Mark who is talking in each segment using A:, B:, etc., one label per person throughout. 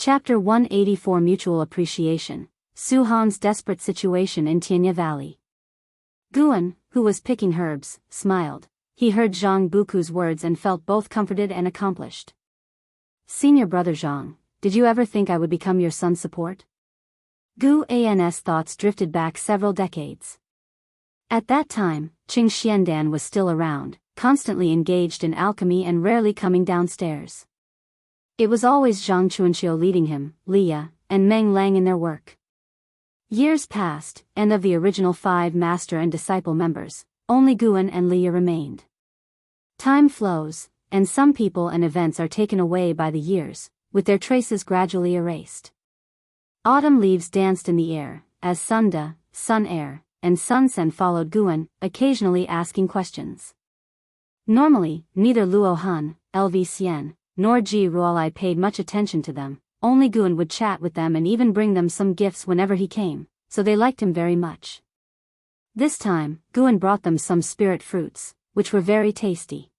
A: Chapter 184 Mutual Appreciation, Suhan's Desperate Situation in Tianya Valley. Guan, who was picking herbs, smiled. He heard Zhang Buku's words and felt both comforted and accomplished. Senior brother Zhang, did you ever think I would become your son's support? Guan's thoughts drifted back several decades. At that time, Qing Xiandan was still around, constantly engaged in alchemy and rarely coming downstairs. It was always Zhang Chuanxiu leading him, Leah, and Meng Lang in their work. Years passed, and of the original 5 master and disciple members, only Guan and Leah remained. Time flows, and some people and events are taken away by the years, with their traces gradually erased. Autumn leaves danced in the air, as Sunda, Sun Air, and Sun Sen followed Guan, occasionally asking questions. Normally, neither Luo Han, Lv Xian, nor Ji Ruolai paid much attention to them, only Guan would chat with them and even bring them some gifts whenever he came, so they liked him very much. This time, Guan brought them some spirit fruits, which were very tasty.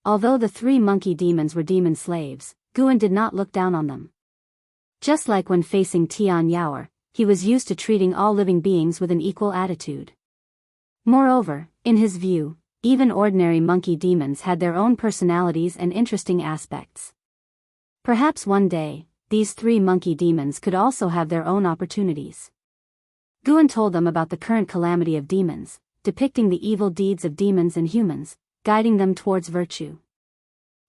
A: Although the 3 monkey demons were demon slaves, Guan did not look down on them. Just like when facing Tian Yaoer, he was used to treating all living beings with an equal attitude. Moreover, in his view, even ordinary monkey demons had their own personalities and interesting aspects. Perhaps one day, these 3 monkey demons could also have their own opportunities. Guan told them about the current calamity of demons, depicting the evil deeds of demons and humans, guiding them towards virtue.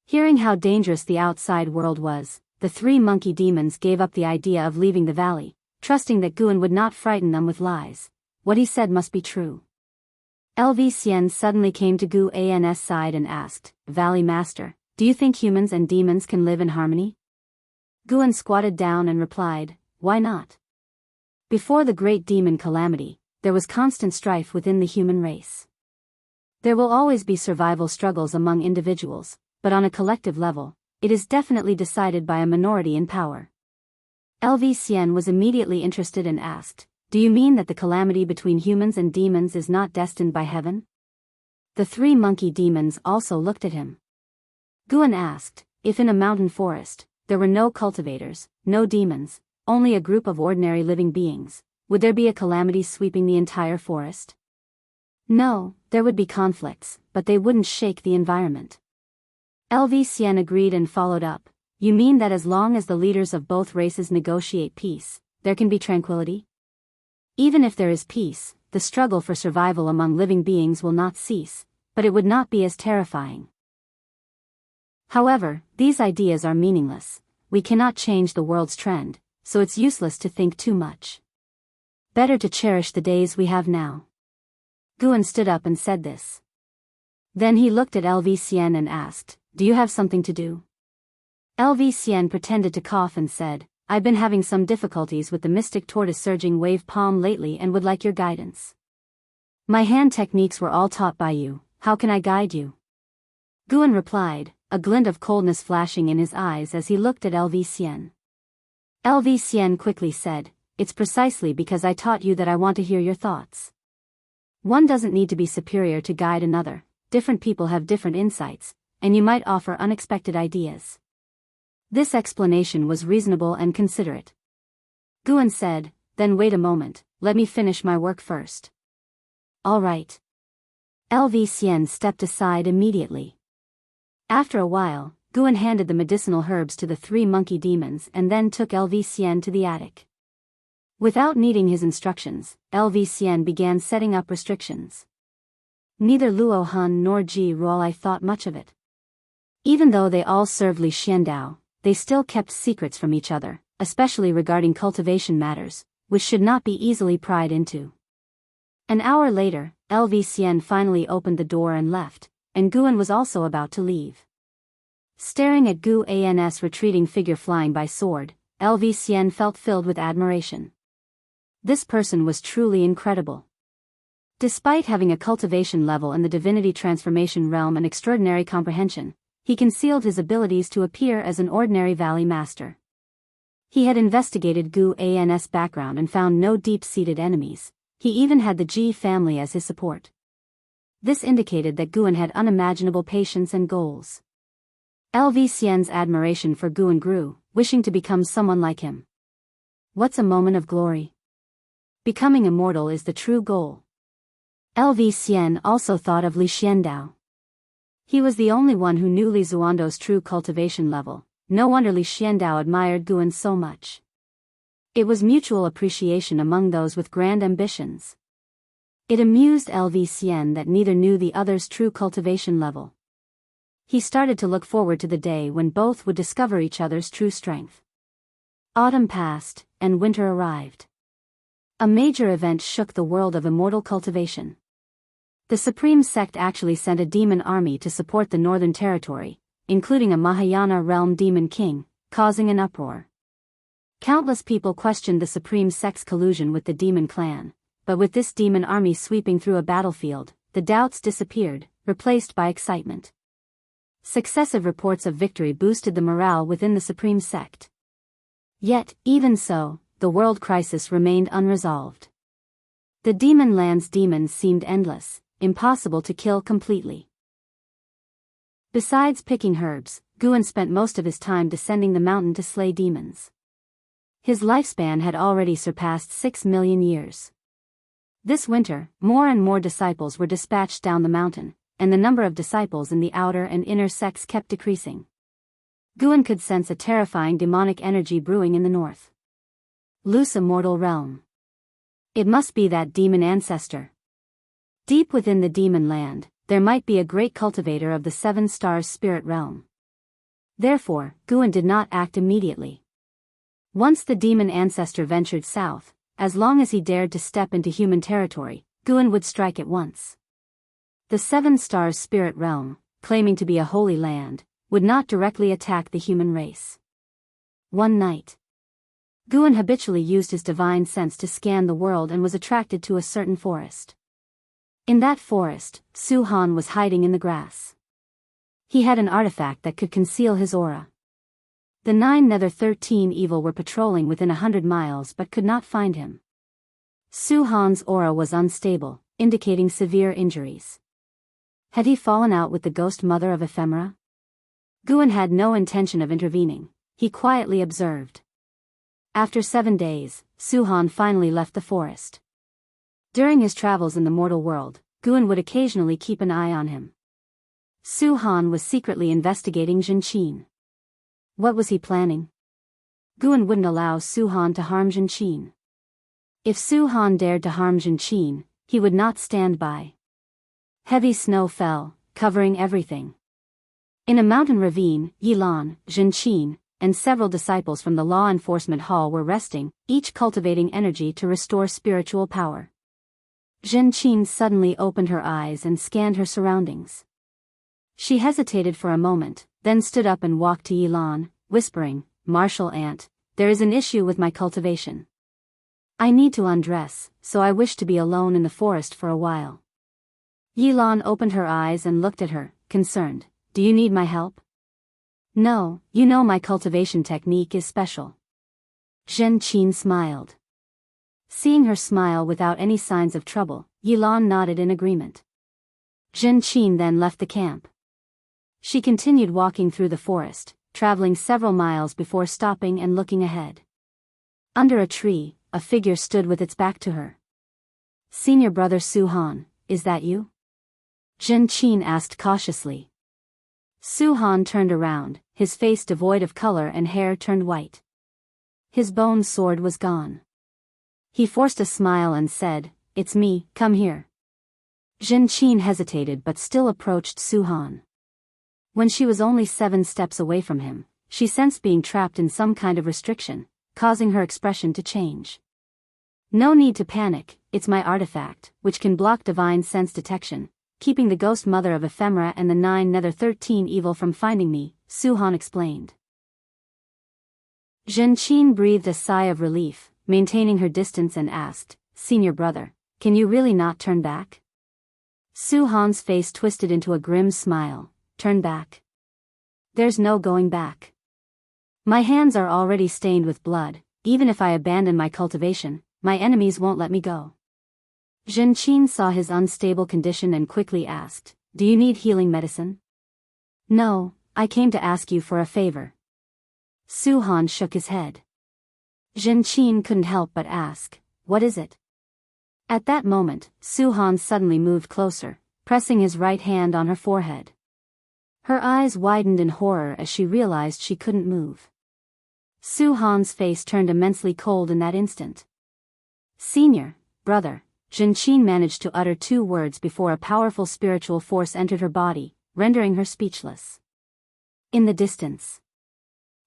A: Hearing how dangerous the outside world was, the 3 monkey demons gave up the idea of leaving the valley, trusting that Guan would not frighten them with lies. What he said must be true. Lv Xian suddenly came to Guan's side and asked, "Valley Master, do you think humans and demons can live in harmony?" Guan squatted down and replied, "Why not?" Before the great demon calamity, there was constant strife within the human race. There will always be survival struggles among individuals, but on a collective level, it is definitely decided by a minority in power. Lv Xian was immediately interested and asked, "Do you mean that the calamity between humans and demons is not destined by heaven?" The 3 monkey demons also looked at him. Guan asked, "If in a mountain forest, there were no cultivators, no demons, only a group of ordinary living beings, would there be a calamity sweeping the entire forest?" "No, there would be conflicts, but they wouldn't shake the environment." Lv Xian agreed and followed up, "You mean that as long as the leaders of both races negotiate peace, there can be tranquility? Even if there is peace, the struggle for survival among living beings will not cease, but it would not be as terrifying. However, these ideas are meaningless. We cannot change the world's trend, so it's useless to think too much. Better to cherish the days we have now." Guan stood up and said this. Then he looked at Lv Xian and asked, "Do you have something to do?" Lv Xian pretended to cough and said, "I've been having some difficulties with the mystic tortoise surging wave palm lately and would like your guidance. My hand techniques were all taught by you, how can I guide you?" Guan replied, a glint of coldness flashing in his eyes as he looked at Lv Xian. Lv Xian quickly said, "It's precisely because I taught you that I want to hear your thoughts. One doesn't need to be superior to guide another, different people have different insights, and you might offer unexpected ideas." This explanation was reasonable and considerate. Guan said, "Then wait a moment, let me finish my work first." "All right." Lv Xian stepped aside immediately. After a while, Guan handed the medicinal herbs to the 3 monkey demons and then took Lv Xian to the attic. Without needing his instructions, Lv Xian began setting up restrictions. Neither Luo Han nor Ji Ruolai thought much of it. Even though they all served Li Xiandao, they still kept secrets from each other, especially regarding cultivation matters, which should not be easily pried into. An hour later, Lv Xian finally opened the door and left, and Guan was also about to leave. Staring at Guan's retreating figure flying by sword, Lv Xian felt filled with admiration. This person was truly incredible. Despite having a cultivation level in the divinity transformation realm and extraordinary comprehension, he concealed his abilities to appear as an ordinary valley master. He had investigated Guan's background and found no deep-seated enemies. He even had the Ji family as his support. This indicated that Guan had unimaginable patience and goals. Lv Xian's admiration for Guan grew, wishing to become someone like him. What's a moment of glory? Becoming immortal is the true goal. LV Xian also thought of Li Xiandao. He was the only one who knew Li Zuando's true cultivation level. No wonder Li Xiandao admired Guan so much. It was mutual appreciation among those with grand ambitions. It amused LV Xian that neither knew the other's true cultivation level. He started to look forward to the day when both would discover each other's true strength. Autumn passed, and winter arrived. A major event shook the world of immortal cultivation. The Supreme Sect actually sent a demon army to support the Northern Territory, including a Mahayana realm demon king, causing an uproar. Countless people questioned the Supreme Sect's collusion with the demon clan, but with this demon army sweeping through a battlefield, the doubts disappeared, replaced by excitement. Successive reports of victory boosted the morale within the Supreme Sect. Yet, even so, the world crisis remained unresolved. The demon land's demons seemed endless, impossible to kill completely. Besides picking herbs, Guan spent most of his time descending the mountain to slay demons. His lifespan had already surpassed 6 million years. This winter, more and more disciples were dispatched down the mountain, and the number of disciples in the outer and inner sects kept decreasing. Guan could sense a terrifying demonic energy brewing in the north. Loose immortal realm. It must be that demon ancestor. Deep within the demon land, there might be a great cultivator of the 7 stars spirit realm. Therefore, Guan did not act immediately. Once the demon ancestor ventured south, as long as he dared to step into human territory, Guan would strike at once. The 7 stars spirit realm, claiming to be a holy land, would not directly attack the human race. One night, Guan habitually used his divine sense to scan the world and was attracted to a certain forest. In that forest, Su Han was hiding in the grass. He had an artifact that could conceal his aura. The 9 Nether 13 evil were patrolling within 100 miles but could not find him. Su Han's aura was unstable, indicating severe injuries. Had he fallen out with the ghost mother of ephemera? Guan had no intention of intervening. He quietly observed. After 7 days, Su Han finally left the forest. During his travels in the mortal world, Guan would occasionally keep an eye on him. Su Han was secretly investigating Jin Qin. What was he planning? Guan wouldn't allow Su Han to harm Jin Qin. If Su Han dared to harm Jin Qin, he would not stand by. Heavy snow fell, covering everything. In a mountain ravine, Yilan, Jin Qin, and several disciples from the law enforcement hall were resting, each cultivating energy to restore spiritual power. Jin Qin suddenly opened her eyes and scanned her surroundings. She hesitated for a moment, then stood up and walked to Yilan, whispering, "Martial Ant, there is an issue with my cultivation. I need to undress, so I wish to be alone in the forest for a while." Yilan opened her eyes and looked at her, concerned. "Do you need my help?" "No, you know my cultivation technique is special." Jin Qin smiled. Seeing her smile without any signs of trouble, Yilan nodded in agreement. Jin Qin then left the camp. She continued walking through the forest, traveling several miles before stopping and looking ahead. Under a tree, a figure stood with its back to her. "Senior brother Su Han, is that you?" Jin Qin asked cautiously. Su Han turned around, his face devoid of color and hair turned white. His bone sword was gone. He forced a smile and said, "It's me, come here." Jin Qin hesitated but still approached Su Han. When she was only 7 steps away from him, she sensed being trapped in some kind of restriction, causing her expression to change. "No need to panic, it's my artifact, which can block divine sense detection, keeping the ghost mother of ephemera and the 9 Nether 13 evil from finding me," Su Han explained. Jin Qin breathed a sigh of relief, maintaining her distance and asked, "Senior brother, can you really not turn back?" Su Han's face twisted into a grim smile. "Turn back? There's no going back. My hands are already stained with blood. Even if I abandon my cultivation, my enemies won't let me go." Jin Qin saw his unstable condition and quickly asked, "Do you need healing medicine?" "No, I came to ask you for a favor." Su-han shook his head. Jin Qin couldn't help but ask, "What is it?" At that moment, Su-han suddenly moved closer, pressing his right hand on her forehead. Her eyes widened in horror as she realized she couldn't move. Su-han's face turned immensely cold in that instant. "Senior, brother," Jin Qin managed to utter 2 words before a powerful spiritual force entered her body, rendering her speechless. In the distance.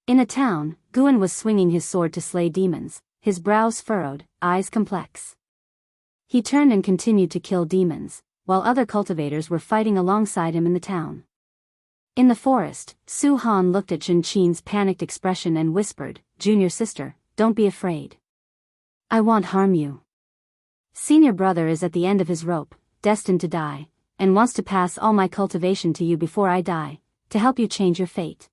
A: In a town, Guan was swinging his sword to slay demons, his brows furrowed, eyes complex. He turned and continued to kill demons, while other cultivators were fighting alongside him in the town. In the forest, Su-han looked at Jin Qin's panicked expression and whispered, "Junior sister, don't be afraid. I won't harm you. Senior brother is at the end of his rope, destined to die, and wants to pass all my cultivation to you before I die, to help you change your fate."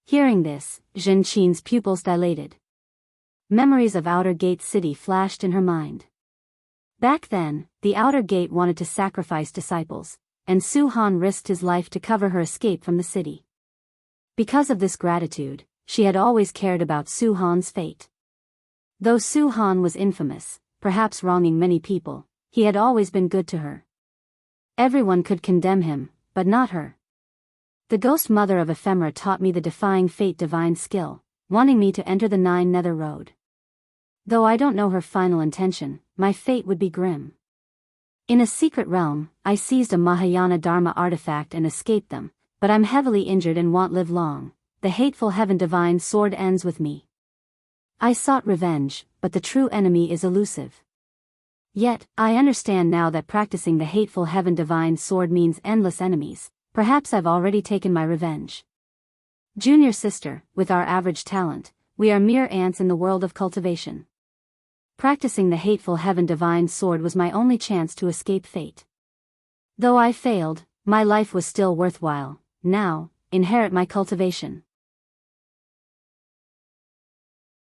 A: Hearing this, Jin Qin's pupils dilated. Memories of Outer Gate City flashed in her mind. Back then, the Outer Gate wanted to sacrifice disciples, and Su-han risked his life to cover her escape from the city. Because of this gratitude, she had always cared about Su-han's fate. Though Su-han was infamous, perhaps wronging many people, he had always been good to her. Everyone could condemn him, but not her. The ghost mother of ephemera taught me the defying fate divine skill, wanting me to enter the 9 Nether Road. Though I don't know her final intention, my fate would be grim. In a secret realm, I seized a Mahayana Dharma artifact and escaped them, but I'm heavily injured and won't live long. The hateful heaven divine sword ends with me. I sought revenge, but the true enemy is elusive. Yet, I understand now that practicing the hateful heaven divine sword means endless enemies. Perhaps I've already taken my revenge. Junior sister, with our average talent, we are mere ants in the world of cultivation. Practicing the hateful heaven divine sword was my only chance to escape fate. Though I failed, my life was still worthwhile. Now, inherit my cultivation.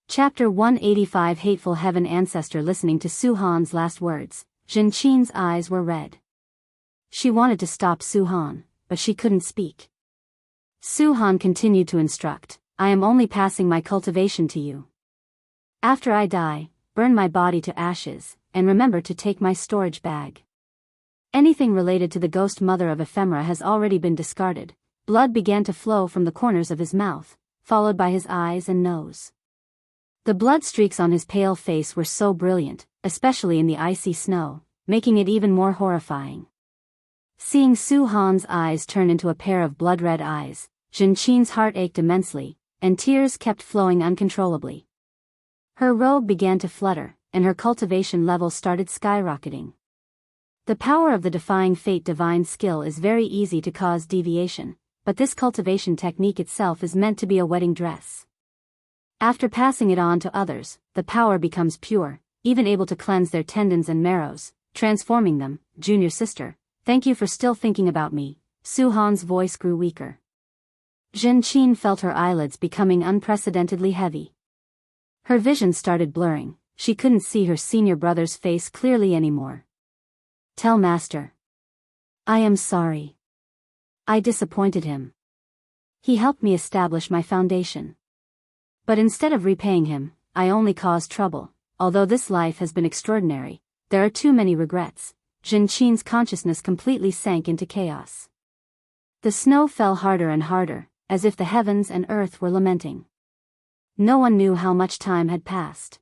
A: Chapter 185. Hateful Heaven Ancestor. Listening to Su-han's last words, Jin Qin's eyes were red. She wanted to stop Su-han, but she couldn't speak. Su-han continued to instruct, "I am only passing my cultivation to you. After I die, burn my body to ashes, and remember to take my storage bag." Anything related to the ghost mother of ephemera has already been discarded. Blood began to flow from the corners of his mouth, followed by his eyes and nose. The blood streaks on his pale face were so brilliant, especially in the icy snow, making it even more horrifying. Seeing Su-han's eyes turn into a pair of blood-red eyes, Jin Qin's heart ached immensely, and tears kept flowing uncontrollably. Her robe began to flutter, and her cultivation level started skyrocketing. The power of the defying fate divine skill is very easy to cause deviation, but this cultivation technique itself is meant to be a wedding dress. After passing it on to others, the power becomes pure, even able to cleanse their tendons and marrows, transforming them. Junior sister, thank you for still thinking about me. Su-han's voice grew weaker. Jin Qin felt her eyelids becoming unprecedentedly heavy. Her vision started blurring, she couldn't see her senior brother's face clearly anymore. "Tell master. I am sorry. I disappointed him. He helped me establish my foundation. But instead of repaying him, I only caused trouble. Although this life has been extraordinary, there are too many regrets." Jin Qin's consciousness completely sank into chaos. The snow fell harder and harder, as if the heavens and earth were lamenting. No one knew how much time had passed.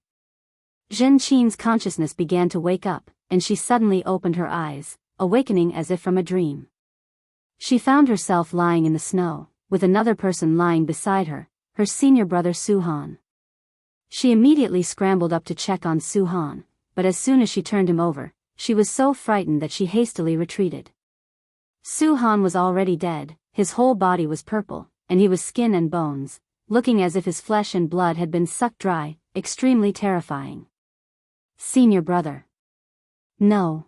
A: Jin Qin's consciousness began to wake up, and she suddenly opened her eyes, awakening as if from a dream. She found herself lying in the snow, with another person lying beside her, her senior brother Su-han. She immediately scrambled up to check on Su-han, but as soon as she turned him over, she was so frightened that she hastily retreated. Su-han was already dead, his whole body was purple, and he was skin and bones, looking as if his flesh and blood had been sucked dry, extremely terrifying. "Senior brother. No.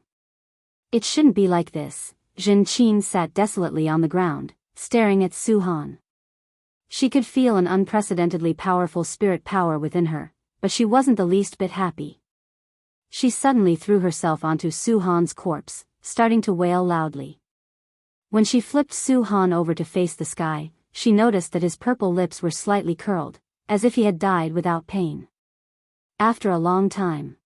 A: It shouldn't be like this." Jin Qin sat desolately on the ground, staring at Su-han. She could feel an unprecedentedly powerful spirit power within her, but she wasn't the least bit happy. She suddenly threw herself onto Su-han's corpse, starting to wail loudly. When she flipped Su-han over to face the sky, she noticed that his purple lips were slightly curled, as if he had died without pain. After a long time.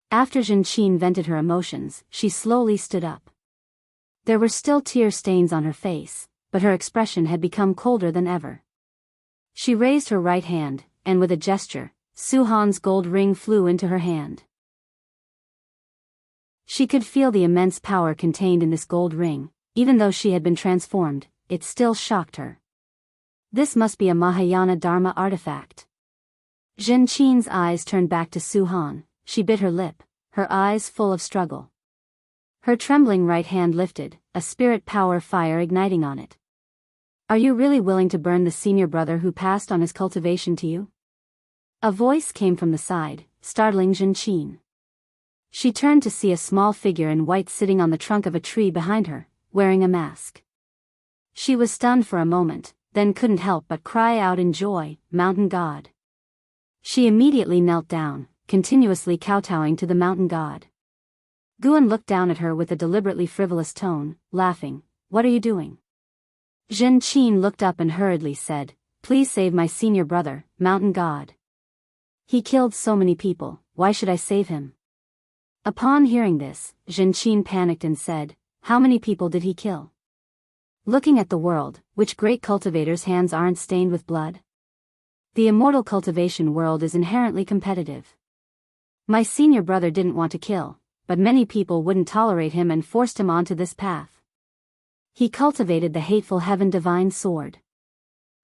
A: After Zhenqin vented her emotions, she slowly stood up. There were still tear stains on her face, but her expression had become colder than ever. She raised her right hand, and with a gesture, Suhan's gold ring flew into her hand. She could feel the immense power contained in this gold ring. Even though she had been transformed, it still shocked her. This must be a Mahayana Dharma artifact. Zhenqin's eyes turned back to Suhan. She bit her lip, her eyes full of struggle. Her trembling right hand lifted, a spirit power fire igniting on it. Are you really willing to burn the senior brother who passed on his cultivation to you? A voice came from the side, startling Zhenqin. She turned to see a small figure in white sitting on the trunk of a tree behind her, wearing a mask. She was stunned for a moment, then couldn't help but cry out in joy, "Mountain God!" She immediately knelt down, continuously kowtowing to the mountain god. Guan looked down at her with a deliberately frivolous tone, laughing. "What are you doing?" Zhenqin looked up and hurriedly said, "Please save my senior brother, mountain god. He killed so many people, why should I save him?" Upon hearing this, Zhenqin panicked and said, "How many people did he kill?" Looking at the world, which great cultivators' hands aren't stained with blood? The immortal cultivation world is inherently competitive. My senior brother didn't want to kill, but many people wouldn't tolerate him and forced him onto this path. He cultivated the hateful heaven divine sword.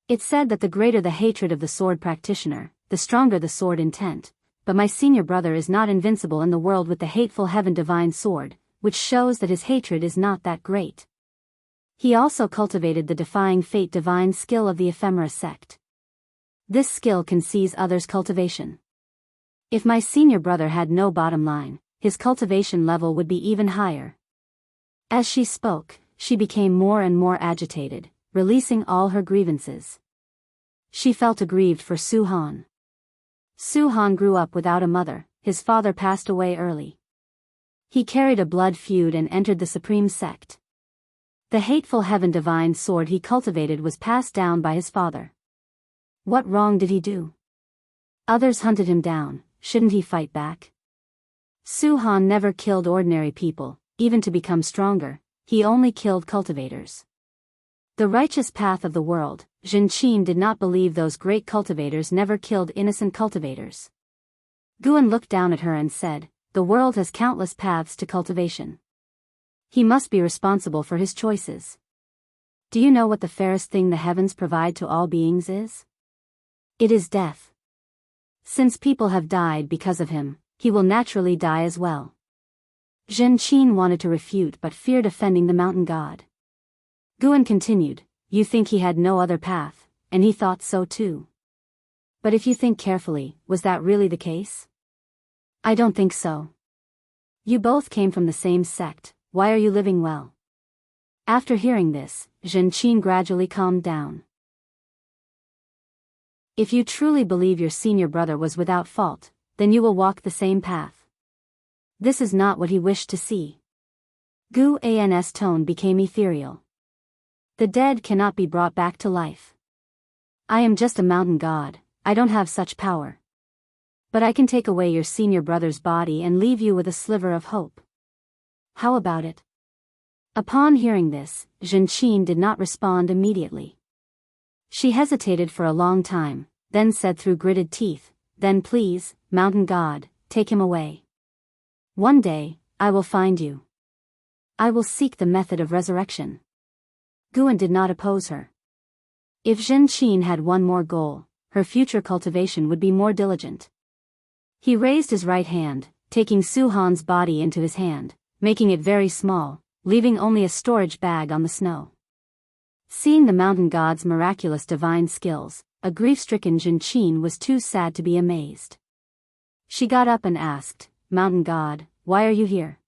A: It's said that the greater the hatred of the sword practitioner, the stronger the sword intent, but my senior brother is not invincible in the world with the hateful heaven divine sword, which shows that his hatred is not that great. He also cultivated the defying fate divine skill of the ephemera sect. This skill can seize others' cultivation. If my senior brother had no bottom line, his cultivation level would be even higher. As she spoke, she became more and more agitated, releasing all her grievances. She felt aggrieved for Suhan. Suhan grew up without a mother, his father passed away early. He carried a blood feud and entered the supreme sect. The hateful heaven divine sword he cultivated was passed down by his father. What wrong did he do? Others hunted him down, shouldn't he fight back? Suhan never killed ordinary people, even to become stronger, he only killed cultivators. The righteous path of the world, Zhenqin did not believe those great cultivators never killed innocent cultivators. Guan looked down at her and said, "The world has countless paths to cultivation. He must be responsible for his choices. Do you know what the fairest thing the heavens provide to all beings is? It is death. Since people have died because of him, he will naturally die as well." Zhenqin wanted to refute but feared offending the mountain god. Guan continued, "You think he had no other path, and he thought so too. But if you think carefully, was that really the case? I don't think so. You both came from the same sect, why are you living well?" After hearing this, Zhenqin gradually calmed down. If you truly believe your senior brother was without fault, then you will walk the same path. This is not what he wished to see. Guan's tone became ethereal. The dead cannot be brought back to life. I am just a mountain god, I don't have such power. But I can take away your senior brother's body and leave you with a sliver of hope. How about it? Upon hearing this, Zhenqin did not respond immediately. She hesitated for a long time, then said through gritted teeth, "Then please, mountain god, take him away. One day, I will find you. I will seek the method of resurrection." Guan did not oppose her. If Zhenqin had one more goal, her future cultivation would be more diligent. He raised his right hand, taking Suhan's body into his hand, making it very small, leaving only a storage bag on the snow. Seeing the mountain god's miraculous divine skills, a grief-stricken Zhenqin was too sad to be amazed. She got up and asked, "Mountain god, why are you here?"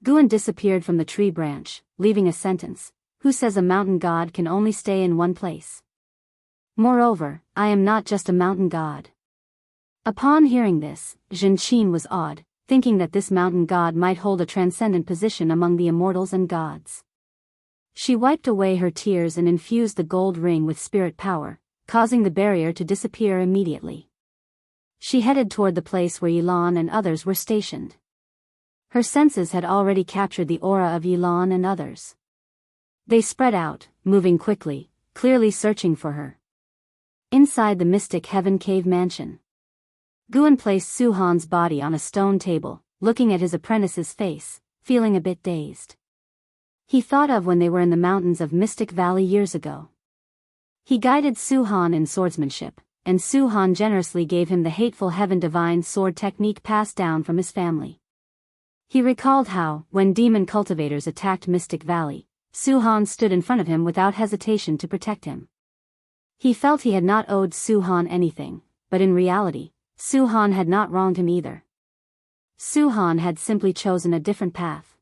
A: Guan disappeared from the tree branch, leaving a sentence, "Who says a mountain god can only stay in one place? Moreover, I am not just a mountain god." Upon hearing this, Zhenqin was awed, thinking that this mountain god might hold a transcendent position among the immortals and gods. She wiped away her tears and infused the gold ring with spirit power, causing the barrier to disappear immediately. She headed toward the place where Elon and others were stationed. Her senses had already captured the aura of Elon and others. They spread out, moving quickly, clearly searching for her. Inside the Mystic Heaven Cave mansion, Guan placed Suhan's body on a stone table, looking at his apprentice's face, feeling a bit dazed. He thought of when they were in the mountains of Mystic Valley years ago. He guided Suhan in swordsmanship, and Suhan generously gave him the hateful heaven divine sword technique passed down from his family. He recalled how, when demon cultivators attacked Mystic Valley, Suhan stood in front of him without hesitation to protect him. He felt he had not owed Suhan anything, but in reality, Suhan had not wronged him either. Suhan had simply chosen a different path.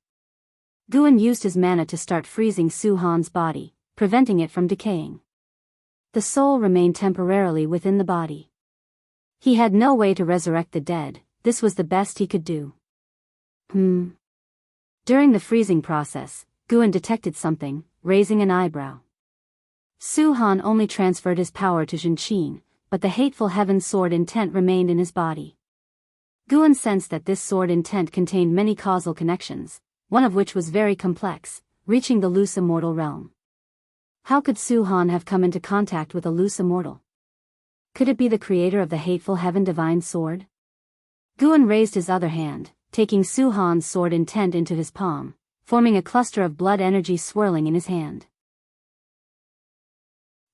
A: Guan used his mana to start freezing Suhan's body, preventing it from decaying. The soul remained temporarily within the body. He had no way to resurrect the dead, this was the best he could do. During the freezing process, Guan detected something, raising an eyebrow. Suhan only transferred his power to Jinqin, but the hateful heaven sword intent remained in his body. Guan sensed that this sword intent contained many causal connections, one of which was very complex, reaching the loose immortal realm. How could Suhan have come into contact with a loose immortal? Could it be the creator of the hateful heaven divine sword? Guan raised his other hand, taking Suhan's sword intent into his palm, forming a cluster of blood energy swirling in his hand.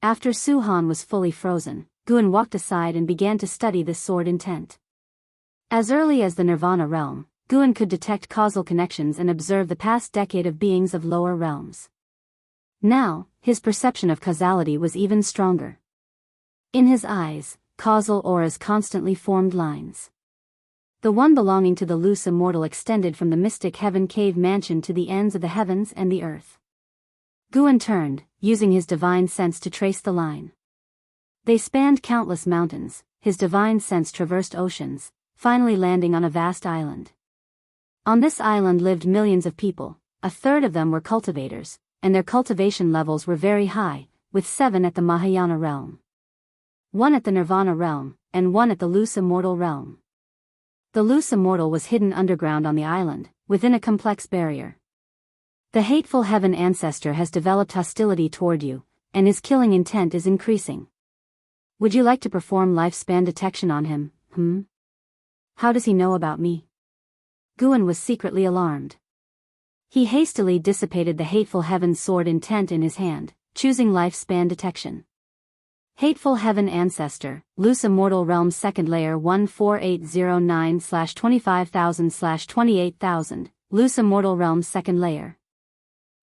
A: After Suhan was fully frozen, Guan walked aside and began to study this sword intent. As early as the Nirvana realm, Guan could detect causal connections and observe the past decade of beings of lower realms. Now, his perception of causality was even stronger. In his eyes, causal auras constantly formed lines. The one belonging to the loose immortal extended from the Mystic Heaven Cave mansion to the ends of the heavens and the earth. Guan turned, using his divine sense to trace the line. They spanned countless mountains, his divine sense traversed oceans, finally landing on a vast island. On this island lived millions of people, a third of them were cultivators, and their cultivation levels were very high, with 7 at the Mahayana realm, 1 at the Nirvana realm, and 1 at the loose immortal realm. The loose immortal was hidden underground on the island, within a complex barrier. The hateful heaven ancestor has developed hostility toward you, and his killing intent is increasing. Would you like to perform lifespan detection on him? How does he know about me? Guan was secretly alarmed. He hastily dissipated the hateful heaven sword intent in his hand, choosing lifespan detection. Hateful heaven ancestor, loose immortal realm second layer 14809/25000/28000, loose immortal realm second layer.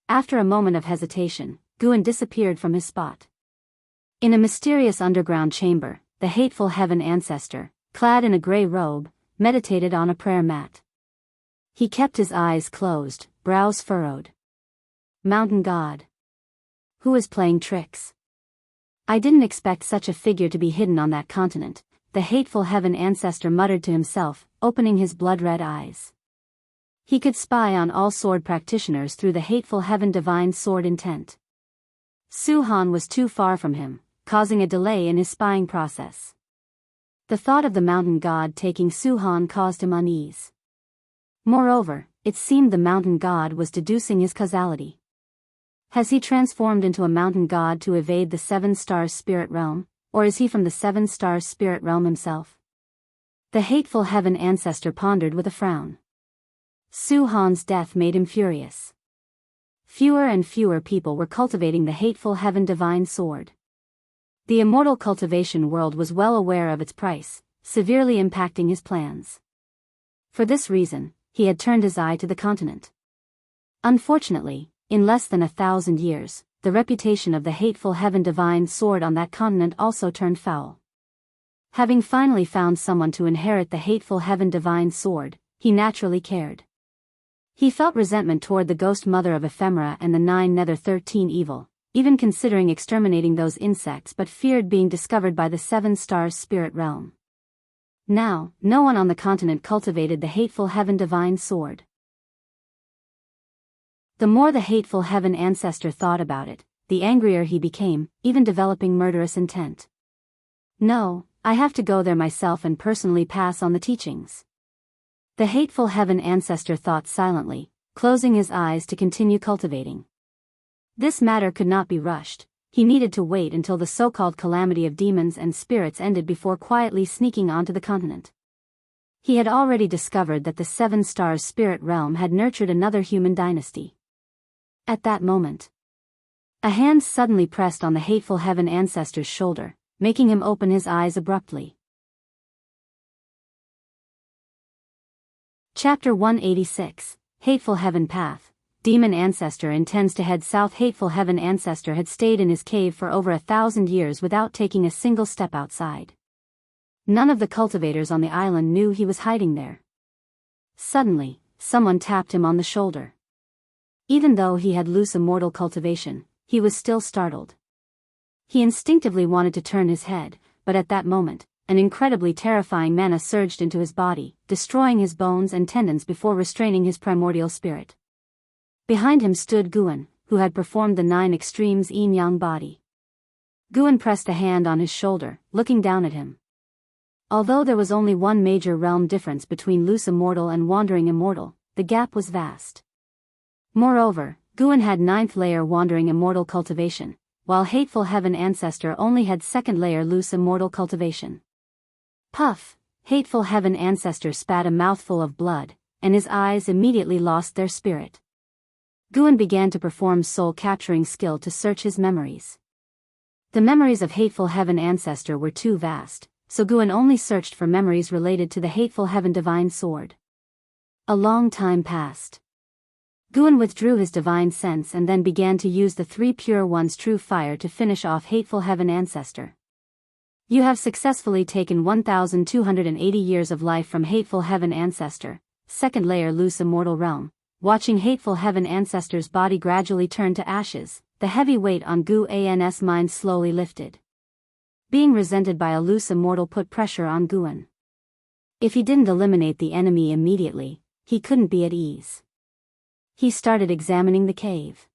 A: After a moment of hesitation, Guan disappeared from his spot. In a mysterious underground chamber, the hateful heaven ancestor, clad in a gray robe, meditated on a prayer mat. He kept his eyes closed, brows furrowed. Mountain God. Who is playing tricks? I didn't expect such a figure to be hidden on that continent, the hateful heaven ancestor muttered to himself, opening his blood-red eyes. He could spy on all sword practitioners through the hateful heaven divine sword intent. Suhan was too far from him, causing a delay in his spying process. The thought of the mountain god taking Suhan caused him unease. Moreover, it seemed the mountain god was deducing his causality. Has he transformed into a mountain god to evade the 7 stars spirit realm, or is he from the 7 stars spirit realm himself? The hateful heaven ancestor pondered with a frown. Suhan's death made him furious. Fewer and fewer people were cultivating the hateful heaven divine sword. The immortal cultivation world was well aware of its price, severely impacting his plans. For this reason, he had turned his eye to the continent. Unfortunately, in less than 1,000 years, the reputation of the hateful heaven divine sword on that continent also turned foul. Having finally found someone to inherit the hateful heaven divine sword, he naturally cared. He felt resentment toward the ghost mother of ephemera and the 9 nether 13 evil, even considering exterminating those insects, but feared being discovered by the 7 stars spirit realm. Now, no one on the continent cultivated the hateful heaven divine sword. The more the hateful heaven ancestor thought about it, the angrier he became, even developing murderous intent. No, I have to go there myself and personally pass on the teachings. The hateful heaven ancestor thought silently, closing his eyes to continue cultivating. This matter could not be rushed. He needed to wait until the so-called calamity of demons and spirits ended before quietly sneaking onto the continent. He had already discovered that the Seven Stars spirit realm had nurtured another human dynasty. At that moment, a hand suddenly pressed on the hateful heaven ancestor's shoulder, making him open his eyes abruptly. Chapter 186, Hateful Heaven Path. Demon ancestor intends to head south. Hateful heaven ancestor had stayed in his cave for over 1,000 years without taking a single step outside. None of the cultivators on the island knew he was hiding there. Suddenly, someone tapped him on the shoulder. Even though he had loose immortal cultivation, he was still startled. He instinctively wanted to turn his head, but at that moment, an incredibly terrifying mana surged into his body, destroying his bones and tendons before restraining his primordial spirit. Behind him stood Guan, who had performed the 9 extremes yin-yang body. Guan pressed a hand on his shoulder, looking down at him. Although there was only one major realm difference between loose immortal and wandering immortal, the gap was vast. Moreover, Guan had 9th layer wandering immortal cultivation, while hateful heaven ancestor only had 2nd layer loose immortal cultivation. Puff! Hateful heaven ancestor spat a mouthful of blood, and his eyes immediately lost their spirit. Guan began to perform soul-capturing skill to search his memories. The memories of hateful heaven ancestor were too vast, so Guan only searched for memories related to the hateful heaven divine sword. A long time passed. Guan withdrew his divine sense and then began to use the 3 pure ones true fire to finish off hateful heaven ancestor. You have successfully taken 1,280 years of life from hateful heaven ancestor, 2nd layer loose immortal realm. Watching hateful heaven ancestor's body gradually turn to ashes, the heavy weight on Guan's mind slowly lifted. Being resented by a loose immortal put pressure on Guan. If he didn't eliminate the enemy immediately, he couldn't be at ease. He started examining the cave.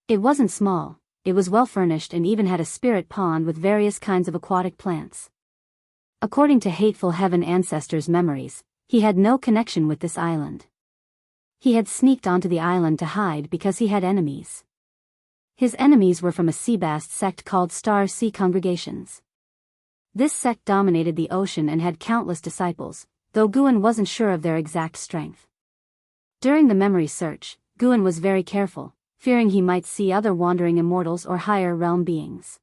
A: It wasn't small, it was well furnished and even had a spirit pond with various kinds of aquatic plants. According to hateful heaven ancestor's memories, he had no connection with this island. He had sneaked onto the island to hide because he had enemies. His enemies were from a sea-based sect called Star Sea Congregations. This sect dominated the ocean and had countless disciples, though Guan wasn't sure of their exact strength. During the memory search, Guan was very careful, fearing he might see other wandering immortals or higher realm beings.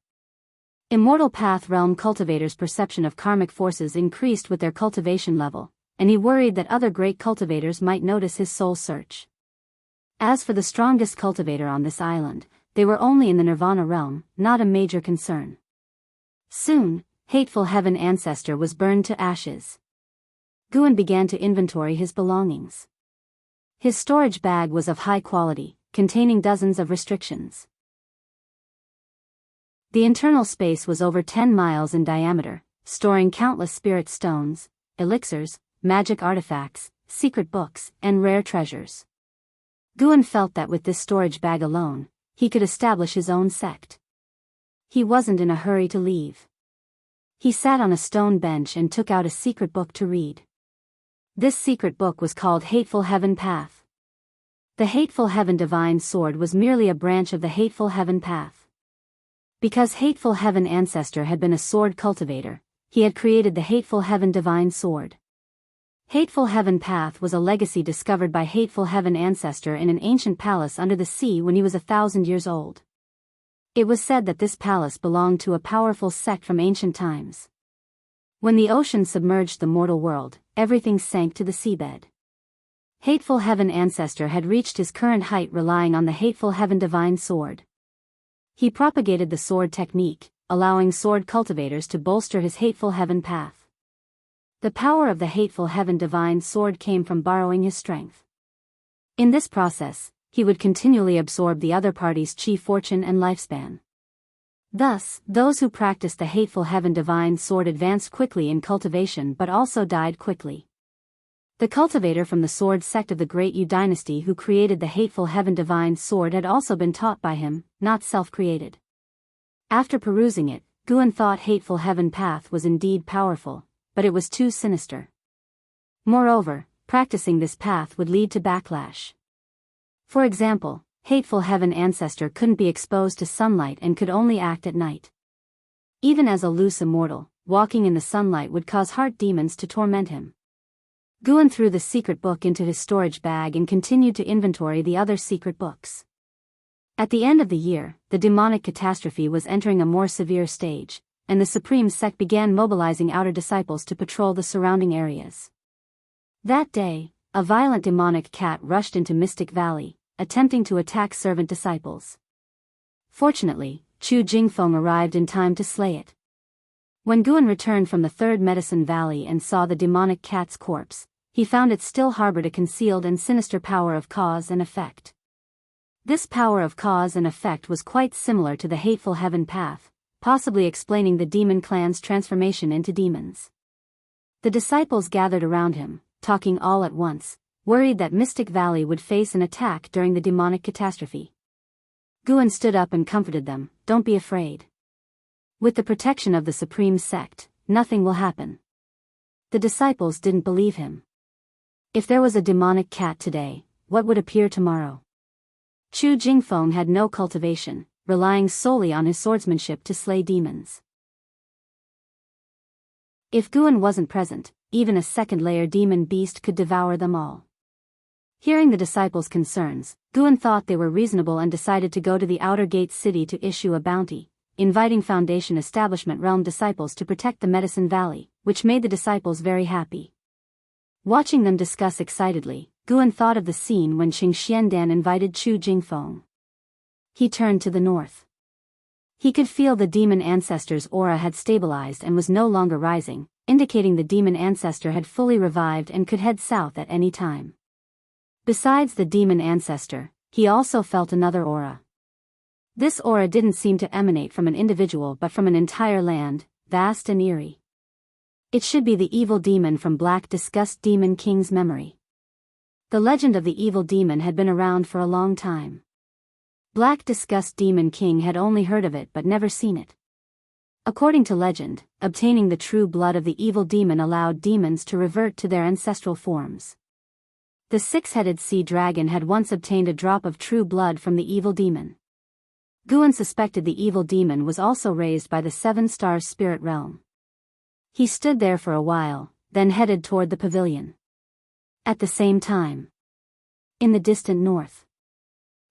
A: Immortal Path realm cultivators' perception of karmic forces increased with their cultivation level, and he worried that other great cultivators might notice his soul search. As for the strongest cultivator on this island, they were only in the Nirvana realm, not a major concern. Soon, hateful heaven ancestor was burned to ashes. Guan began to inventory his belongings. His storage bag was of high quality, containing dozens of restrictions. The internal space was over 10 miles in diameter, storing countless spirit stones, elixirs, magic artifacts, secret books, and rare treasures. Guan felt that with this storage bag alone, he could establish his own sect. He wasn't in a hurry to leave. He sat on a stone bench and took out a secret book to read. This secret book was called Hateful Heaven Path. The Hateful Heaven Divine Sword was merely a branch of the Hateful Heaven Path. Because Hateful Heaven Ancestor had been a sword cultivator, he had created the Hateful Heaven Divine Sword. Hateful Heaven Path was a legacy discovered by Hateful Heaven Ancestor in an ancient palace under the sea when he was 1,000 years old. It was said that this palace belonged to a powerful sect from ancient times. When the ocean submerged the mortal world, everything sank to the seabed. Hateful Heaven Ancestor had reached his current height relying on the Hateful Heaven Divine Sword. He propagated the sword technique, allowing sword cultivators to bolster his Hateful Heaven Path. The power of the Hateful Heaven Divine Sword came from borrowing his strength. In this process, he would continually absorb the other party's chi fortune and lifespan. Thus, those who practiced the Hateful Heaven Divine Sword advanced quickly in cultivation but also died quickly. The cultivator from the sword sect of the Great Yu dynasty who created the hateful heaven divine sword had also been taught by him, not self-created. After perusing it, Guan thought hateful heaven path was indeed powerful, but it was too sinister. Moreover, practicing this path would lead to backlash. For example, hateful heaven ancestor couldn't be exposed to sunlight and could only act at night. Even as a loose immortal, walking in the sunlight would cause heart demons to torment him. Guan threw the secret book into his storage bag and continued to inventory the other secret books. At the end of the year, the demonic catastrophe was entering a more severe stage, and the Supreme Sect began mobilizing outer disciples to patrol the surrounding areas. That day, a violent demonic cat rushed into Mystic Valley, attempting to attack servant disciples. Fortunately, Chu Jingfeng arrived in time to slay it. When Guan returned from the third Medicine Valley and saw the demonic cat's corpse, he found it still harbored a concealed and sinister power of cause and effect. This power of cause and effect was quite similar to the hateful heaven path, possibly explaining the demon clan's transformation into demons. The disciples gathered around him, talking all at once, worried that Mystic Valley would face an attack during the demonic catastrophe. Guan stood up and comforted them, "Don't be afraid. With the protection of the Supreme Sect, nothing will happen." The disciples didn't believe him. If there was a demonic cat today, what would appear tomorrow? Chu Jingfeng had no cultivation, relying solely on his swordsmanship to slay demons. If Guan wasn't present, even a second-layer demon beast could devour them all. Hearing the disciples' concerns, Guan thought they were reasonable and decided to go to the outer gate city to issue a bounty, inviting Foundation Establishment Realm disciples to protect the Medicine Valley, which made the disciples very happy. Watching them discuss excitedly, Guan thought of the scene when Qing Xiandan invited Chu Jingfeng. He turned to the north. He could feel the demon ancestor's aura had stabilized and was no longer rising, indicating the demon ancestor had fully revived and could head south at any time. Besides the demon ancestor, he also felt another aura. This aura didn't seem to emanate from an individual but from an entire land, vast and eerie. It should be the evil demon from Black Disgust Demon King's memory. The legend of the evil demon had been around for a long time. Black Disgust Demon King had only heard of it but never seen it. According to legend, obtaining the true blood of the evil demon allowed demons to revert to their ancestral forms. The six-headed sea dragon had once obtained a drop of true blood from the evil demon. Guan suspected the evil demon was also raised by the Seven Stars Spirit Realm. He stood there for a while, then headed toward the pavilion. At the same time, in the distant north,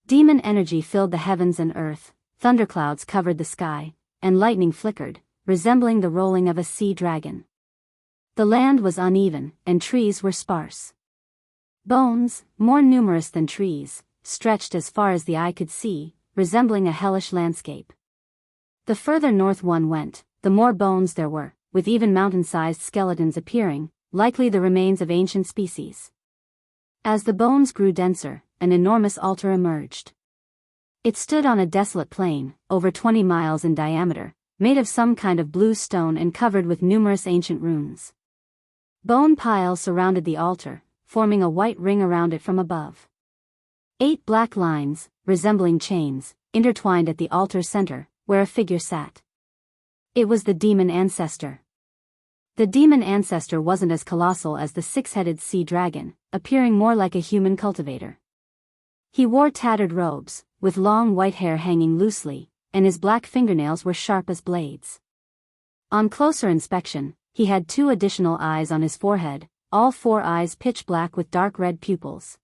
A: demon energy filled the heavens and earth, thunderclouds covered the sky, and lightning flickered, resembling the rolling of a sea dragon. The land was uneven, and trees were sparse. Bones, more numerous than trees, stretched as far as the eye could see, resembling a hellish landscape. The further north one went, the more bones there were, with even mountain-sized skeletons appearing, likely the remains of ancient species. As the bones grew denser, an enormous altar emerged. It stood on a desolate plain, over 20 miles in diameter, made of some kind of blue stone and covered with numerous ancient runes. Bone piles surrounded the altar, forming a white ring around it from above. 8 black lines, resembling chains, intertwined at the altar's center, where a figure sat. It was the demon ancestor. The demon ancestor wasn't as colossal as the six-headed sea dragon, appearing more like a human cultivator. He wore tattered robes, with long white hair hanging loosely, and his black fingernails were sharp as blades. On closer inspection, he had 2 additional eyes on his forehead, all 4 eyes pitch black with dark red pupils.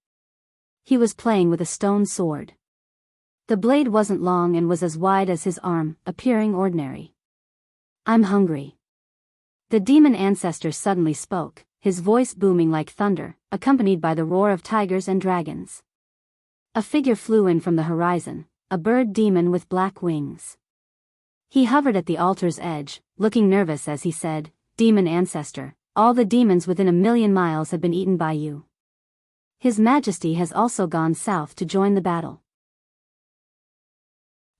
A: He was playing with a stone sword. The blade wasn't long and was as wide as his arm, appearing ordinary. "I'm hungry." The demon ancestor suddenly spoke, his voice booming like thunder, accompanied by the roar of tigers and dragons. A figure flew in from the horizon, a bird demon with black wings. He hovered at the altar's edge, looking nervous as he said, "Demon ancestor, all the demons within 1,000,000 miles have been eaten by you. His Majesty has also gone south to join the battle.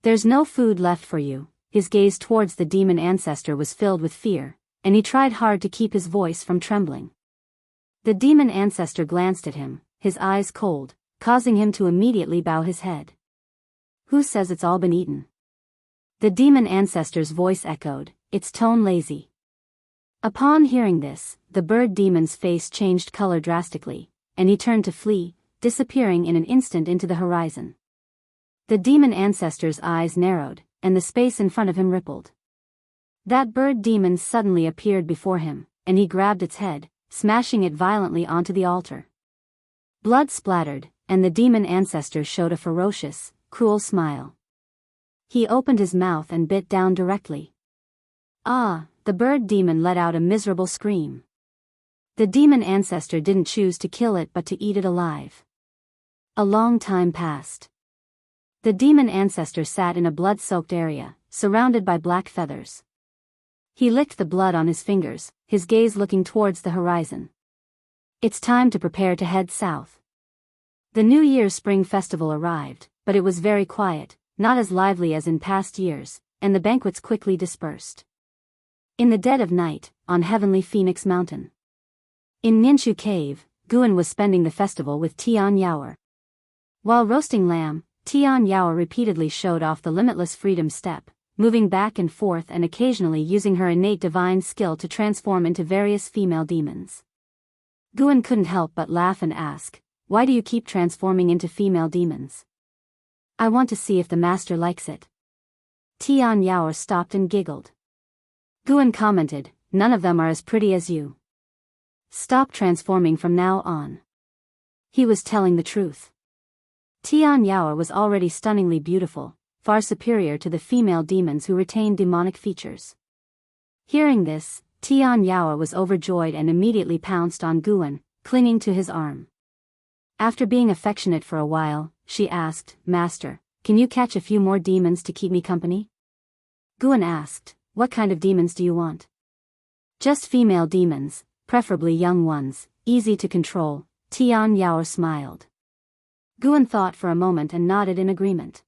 A: There's no food left for you." His gaze towards the demon ancestor was filled with fear, and he tried hard to keep his voice from trembling. The demon ancestor glanced at him, his eyes cold, causing him to immediately bow his head. Who says it's all been eaten? The demon ancestor's voice echoed, its tone lazy. Upon hearing this, the bird demon's face changed color drastically, and he turned to flee, disappearing in an instant into the horizon. The demon ancestor's eyes narrowed, and the space in front of him rippled. That bird demon suddenly appeared before him, and he grabbed its head, smashing it violently onto the altar. Blood splattered, and the demon ancestor showed a ferocious, cruel smile. He opened his mouth and bit down directly. Ah! The bird demon let out a miserable scream. The demon ancestor didn't choose to kill it but to eat it alive. A long time passed. The demon ancestor sat in a blood-soaked area, surrounded by black feathers. He licked the blood on his fingers, his gaze looking towards the horizon. It's time to prepare to head south. The New Year's Spring Festival arrived, but it was very quiet, not as lively as in past years, and the banquets quickly dispersed. In the dead of night, on heavenly Phoenix Mountain. In Ninshu Cave, Guan was spending the festival with Tian Yaoer. While roasting lamb, Tian Yaoer repeatedly showed off the limitless freedom step, moving back and forth and occasionally using her innate divine skill to transform into various female demons. Guan couldn't help but laugh and ask, "Why do you keep transforming into female demons?" "I want to see if the master likes it." Tian Yaoer stopped and giggled. Guan commented, "None of them are as pretty as you. Stop transforming from now on." He was telling the truth. Tian Yaoer was already stunningly beautiful, far superior to the female demons who retained demonic features. Hearing this, Tian Yaoer was overjoyed and immediately pounced on Guan, clinging to his arm. After being affectionate for a while, she asked, "Master, can you catch a few more demons to keep me company?" Guan asked, "What kind of demons do you want?" "Just female demons, preferably young ones, easy to control," Tian Yaoer smiled. Guan thought for a moment and nodded in agreement.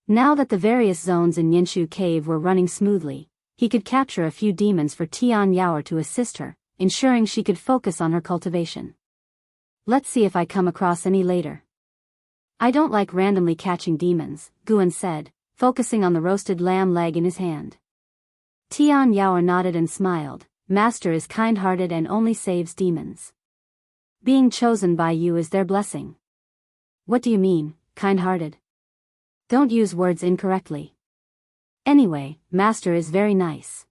A: Now that the various zones in Ninshu Cave were running smoothly, he could capture a few demons for Tian Yaoer to assist her, ensuring she could focus on her cultivation. "Let's see if I come across any later." "I don't like randomly catching demons," Guan said, focusing on the roasted lamb leg in his hand. Tian Yaoer nodded and smiled, "Master is kind-hearted and only saves demons. Being chosen by you is their blessing." "What do you mean, kind-hearted?" "Don't use words incorrectly. Anyway, Master is very nice.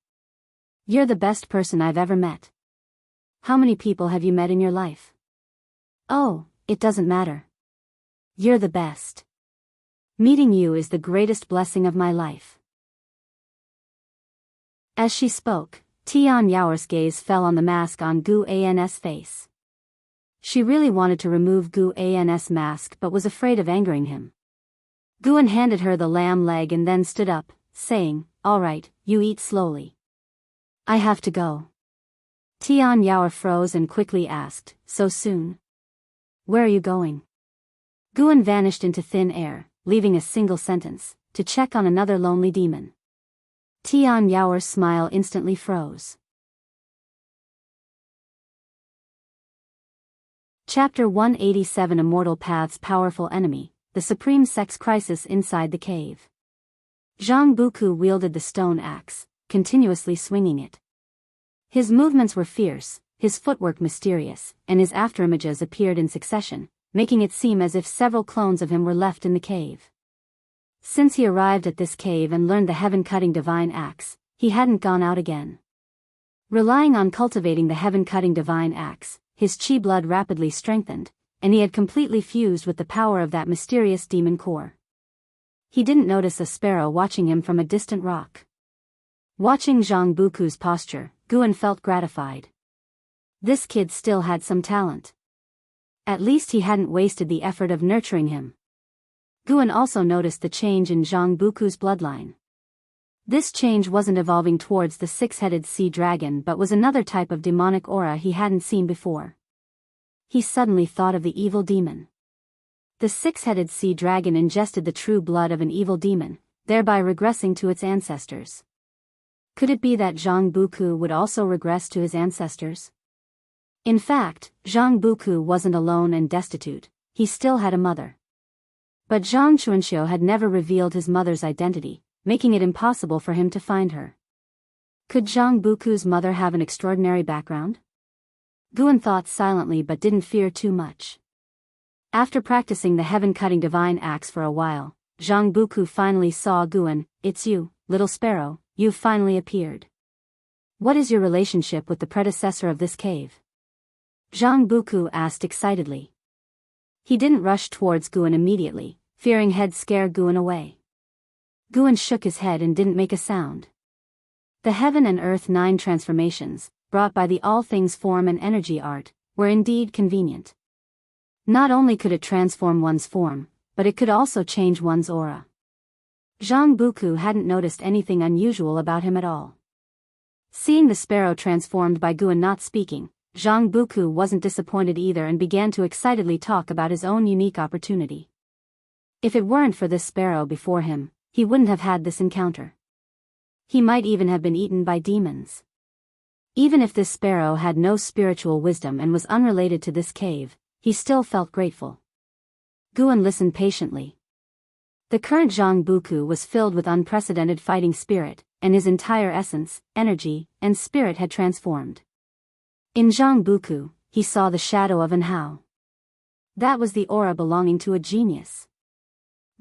A: You're the best person I've ever met." "How many people have you met in your life?" "Oh, it doesn't matter. You're the best. Meeting you is the greatest blessing of my life." As she spoke, Tian Yaoer's gaze fell on the mask on Gu An's face. She really wanted to remove Gu An's mask but was afraid of angering him. Guan handed her the lamb leg and then stood up, saying, "All right, you eat slowly. I have to go." Tian Yaoer froze and quickly asked, "So soon? Where are you going?" Guan vanished into thin air, leaving a single sentence, "To check on another lonely demon." Tian Yaoer's smile instantly froze. Chapter 187 Immortal Path's Powerful Enemy, the Supreme Sex Crisis Inside the Cave. Zhang Buku wielded the stone axe, continuously swinging it. His movements were fierce, his footwork mysterious, and his afterimages appeared in succession, making it seem as if several clones of him were left in the cave. Since he arrived at this cave and learned the heaven-cutting divine axe, he hadn't gone out again. Relying on cultivating the heaven-cutting divine axe, his chi blood rapidly strengthened, and he had completely fused with the power of that mysterious demon core. He didn't notice a sparrow watching him from a distant rock. Watching Zhang Buku's posture, Guan felt gratified. This kid still had some talent. At least he hadn't wasted the effort of nurturing him. Guan also noticed the change in Zhang Buku's bloodline. This change wasn't evolving towards the six-headed sea dragon but was another type of demonic aura he hadn't seen before. He suddenly thought of the evil demon. The six-headed sea dragon ingested the true blood of an evil demon, thereby regressing to its ancestors. Could it be that Zhang Buku would also regress to his ancestors? In fact, Zhang Buku wasn't alone and destitute, he still had a mother. But Zhang Chuanxiu had never revealed his mother's identity, making it impossible for him to find her. Could Zhang Buku's mother have an extraordinary background? Guan thought silently but didn't fear too much. After practicing the heaven-cutting divine axe for a while, Zhang Buku finally saw Guan. "It's you, little sparrow, you've finally appeared. What is your relationship with the predecessor of this cave?" Zhang Buku asked excitedly. He didn't rush towards Guan immediately, fearing he'd scare Guan away. Guan shook his head and didn't make a sound. The heaven and earth 9 transformations, brought by the all things form and energy art, were indeed convenient. Not only could it transform one's form, but it could also change one's aura. Zhang Buku hadn't noticed anything unusual about him at all. Seeing the sparrow transformed by Guan not speaking, Zhang Buku wasn't disappointed either and began to excitedly talk about his own unique opportunity. If it weren't for this sparrow before him, he wouldn't have had this encounter. He might even have been eaten by demons. Even if this sparrow had no spiritual wisdom and was unrelated to this cave, he still felt grateful. Guan listened patiently. The current Zhang Buku was filled with unprecedented fighting spirit, and his entire essence, energy, and spirit had transformed. In Zhang Buku, he saw the shadow of an Hao. That was the aura belonging to a genius.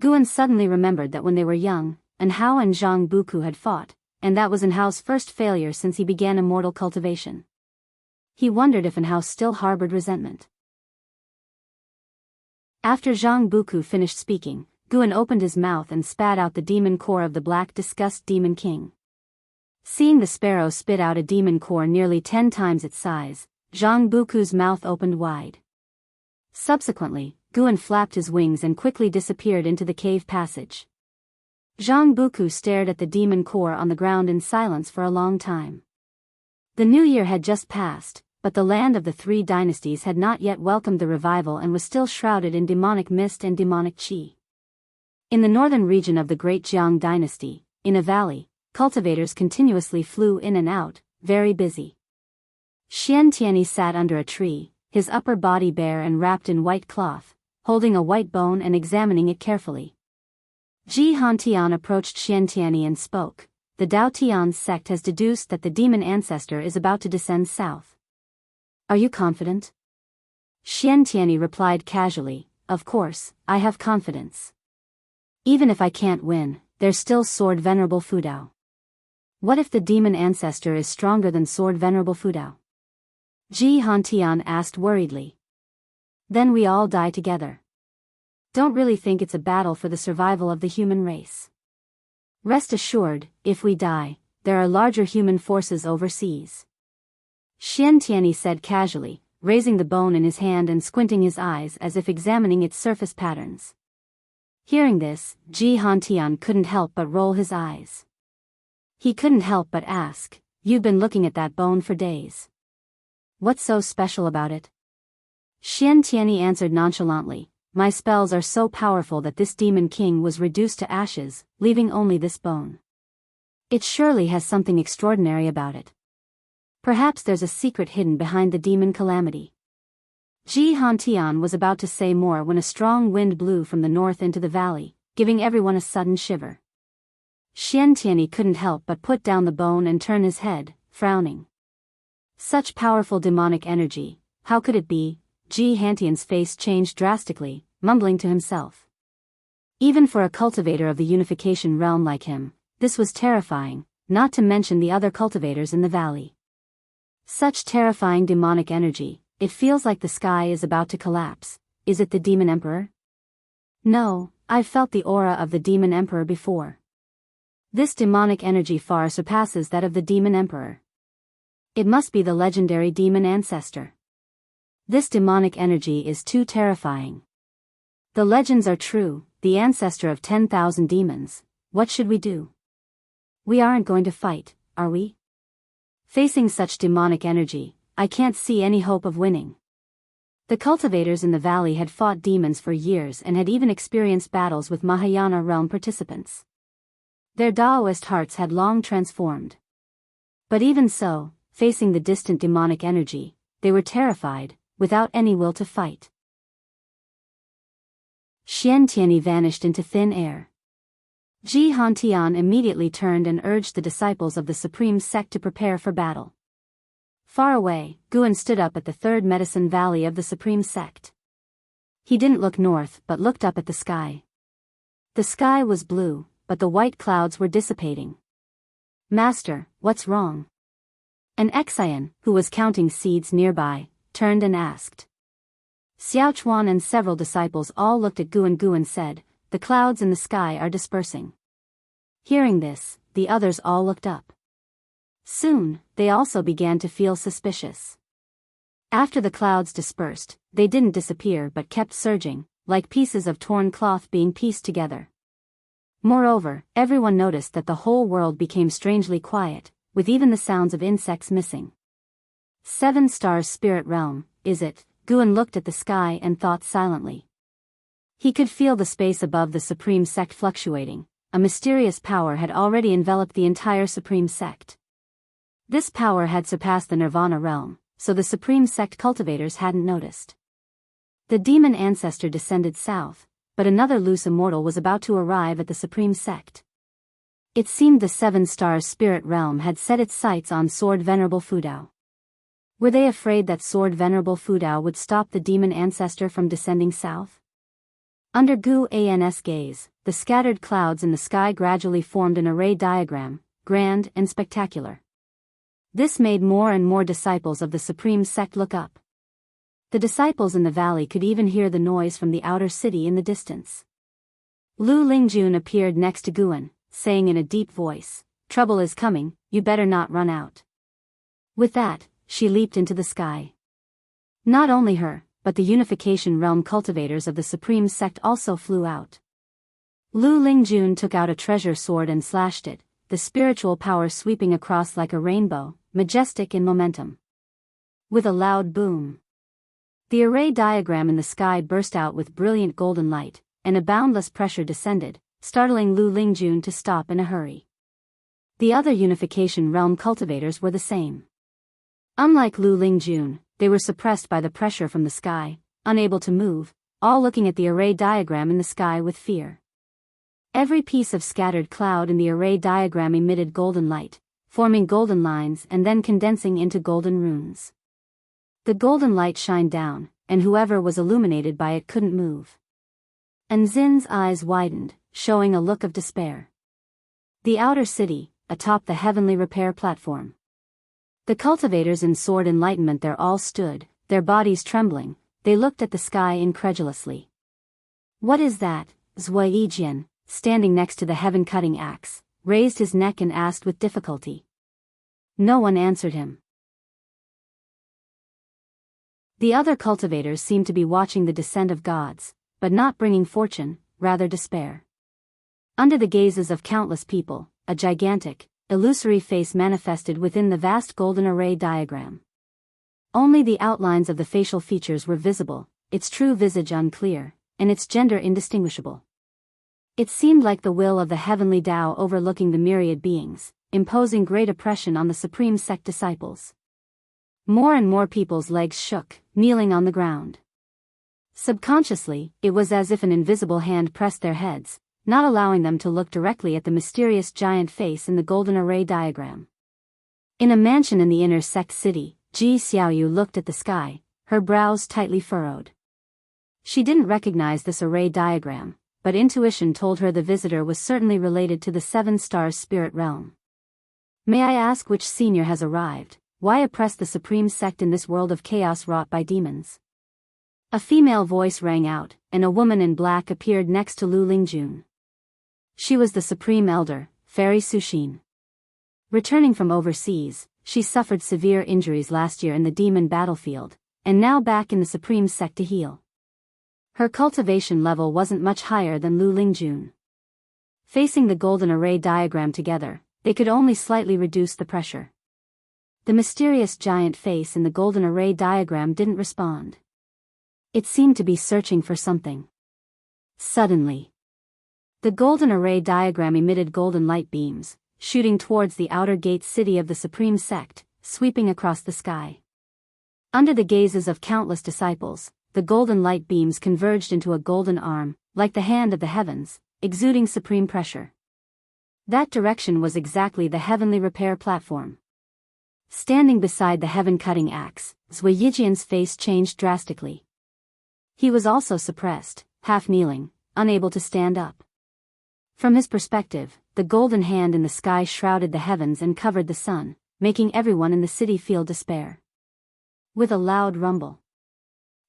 A: Guan suddenly remembered that when they were young, an Hao and Zhang Buku had fought, and that was an Hao's first failure since he began immortal cultivation. He wondered if an Hao still harbored resentment. After Zhang Buku finished speaking, Guan opened his mouth and spat out the demon core of the black disgust demon king. Seeing the sparrow spit out a demon core nearly 10 times its size, Zhang Buku's mouth opened wide. Subsequently, Guan flapped his wings and quickly disappeared into the cave passage. Zhang Buku stared at the demon core on the ground in silence for a long time. The new year had just passed, but the land of the 3 dynasties had not yet welcomed the revival and was still shrouded in demonic mist and demonic qi. In the northern region of the Great Jiang dynasty, in a valley, cultivators continuously flew in and out, very busy. Xian Tianyi sat under a tree, his upper body bare and wrapped in white cloth, holding a white bone and examining it carefully. Ji Hantian approached Xian Tianyi and spoke. "The Dao Tian sect has deduced that the demon ancestor is about to descend south. Are you confident?" Xian Tianyi replied casually, "Of course, I have confidence. Even if I can't win, there's still Sword Venerable Fudao. What if the demon ancestor is stronger than Sword Venerable Fudao?" Ji Hantian asked worriedly. "Then we all die together. Don't really think it's a battle for the survival of the human race. Rest assured, if we die, there are larger human forces overseas." Xian Tianyi said casually, raising the bone in his hand and squinting his eyes as if examining its surface patterns. Hearing this, Ji Hantian couldn't help but roll his eyes. He couldn't help but ask, "You've been looking at that bone for days. What's so special about it?" Xian Tianyi answered nonchalantly, "My spells are so powerful that this demon king was reduced to ashes, leaving only this bone. It surely has something extraordinary about it. Perhaps there's a secret hidden behind the demon calamity." Ji Hantian was about to say more when a strong wind blew from the north into the valley, giving everyone a sudden shiver. Xian Tianyi couldn't help but put down the bone and turn his head, frowning. Such powerful demonic energy, how could it be? Ji Hantian's face changed drastically, mumbling to himself. Even for a cultivator of the unification realm like him, this was terrifying, not to mention the other cultivators in the valley. Such terrifying demonic energy, it feels like the sky is about to collapse. Is it the Demon Emperor? No, I've felt the aura of the Demon Emperor before. This demonic energy far surpasses that of the Demon Emperor. It must be the legendary demon ancestor. This demonic energy is too terrifying. The legends are true, the ancestor of 10,000 demons. What should we do? We aren't going to fight, are we? Facing such demonic energy, I can't see any hope of winning. The cultivators in the valley had fought demons for years and had even experienced battles with Mahayana realm participants. Their Taoist hearts had long transformed. But even so, facing the distant demonic energy, they were terrified, without any will to fight. Xian Tianyi vanished into thin air. Ji Hantian immediately turned and urged the disciples of the Supreme Sect to prepare for battle. Far away, Guan stood up at the third medicine valley of the Supreme Sect. He didn't look north but looked up at the sky. The sky was blue, but the white clouds were dissipating. "Master, what's wrong?" An Xian, who was counting seeds nearby, turned and asked. Xiaochuan and several disciples all looked at Guan. Guan said, "The clouds in the sky are dispersing." Hearing this, the others all looked up. Soon, they also began to feel suspicious. After the clouds dispersed, they didn't disappear but kept surging, like pieces of torn cloth being pieced together. Moreover, everyone noticed that the whole world became strangely quiet, with even the sounds of insects missing. 7 stars spirit realm, is it? Guan looked at the sky and thought silently. He could feel the space above the Supreme Sect fluctuating. A mysterious power had already enveloped the entire Supreme Sect. This power had surpassed the Nirvana realm, so the Supreme Sect cultivators hadn't noticed. The demon ancestor descended south, but another loose immortal was about to arrive at the Supreme Sect. It seemed the 7 stars spirit realm had set its sights on Sword Venerable Fudao. Were they afraid that Sword Venerable Fudao would stop the demon ancestor from descending south? Under Gu An's gaze, the scattered clouds in the sky gradually formed an array diagram, grand and spectacular. This made more and more disciples of the Supreme Sect look up. The disciples in the valley could even hear the noise from the outer city in the distance. Lu Lingjun appeared next to Guan, saying in a deep voice, "Trouble is coming, you better not run out." With that, she leaped into the sky. Not only her, but the Unification Realm cultivators of the Supreme Sect also flew out. Lu Lingjun took out a treasure sword and slashed it, the spiritual power sweeping across like a rainbow, majestic in momentum. With a loud boom, the array diagram in the sky burst out with brilliant golden light, and a boundless pressure descended, startling Lu Lingjun to stop in a hurry. The other Unification Realm cultivators were the same. Unlike Lu Lingjun, they were suppressed by the pressure from the sky, unable to move, all looking at the array diagram in the sky with fear. Every piece of scattered cloud in the array diagram emitted golden light, forming golden lines and then condensing into golden runes. The golden light shined down, and whoever was illuminated by it couldn't move. And Zin's eyes widened, showing a look of despair. The outer city, atop the heavenly repair platform. The cultivators in sword enlightenment there all stood, their bodies trembling, they looked at the sky incredulously. "What is that?" Zui Yijian, standing next to the heaven-cutting axe, raised his neck and asked with difficulty. No one answered him. The other cultivators seemed to be watching the descent of gods, but not bringing fortune, rather despair. Under the gazes of countless people, a gigantic, illusory face manifested within the vast golden array diagram. Only the outlines of the facial features were visible, its true visage unclear, and its gender indistinguishable. It seemed like the will of the heavenly Tao overlooking the myriad beings, imposing great oppression on the Supreme Sect disciples. More and more people's legs shook, kneeling on the ground. Subconsciously, it was as if an invisible hand pressed their heads, not allowing them to look directly at the mysterious giant face in the golden array diagram. In a mansion in the inner sect city, Ji Xiaoyu looked at the sky, her brows tightly furrowed. She didn't recognize this array diagram, but intuition told her the visitor was certainly related to the 7 stars spirit realm. "May I ask which senior has arrived? Why oppress the Supreme Sect in this world of chaos wrought by demons?" A female voice rang out, and a woman in black appeared next to Lu Lingjun. She was the Supreme Elder, Fairy Sushin. Returning from overseas, she suffered severe injuries last year in the demon battlefield, and now back in the Supreme Sect to heal. Her cultivation level wasn't much higher than Lu Lingjun. Facing the golden array diagram together, they could only slightly reduce the pressure. The mysterious giant face in the golden array diagram didn't respond. It seemed to be searching for something. Suddenly, the golden array diagram emitted golden light beams, shooting towards the outer gate city of the Supreme Sect, sweeping across the sky. Under the gazes of countless disciples, the golden light beams converged into a golden arm, like the hand of the heavens, exuding supreme pressure. That direction was exactly the heavenly repair platform. Standing beside the heaven-cutting axe, Zui Yijian's face changed drastically. He was also suppressed, half kneeling, unable to stand up. From his perspective, the golden hand in the sky shrouded the heavens and covered the sun, making everyone in the city feel despair. With a loud rumble,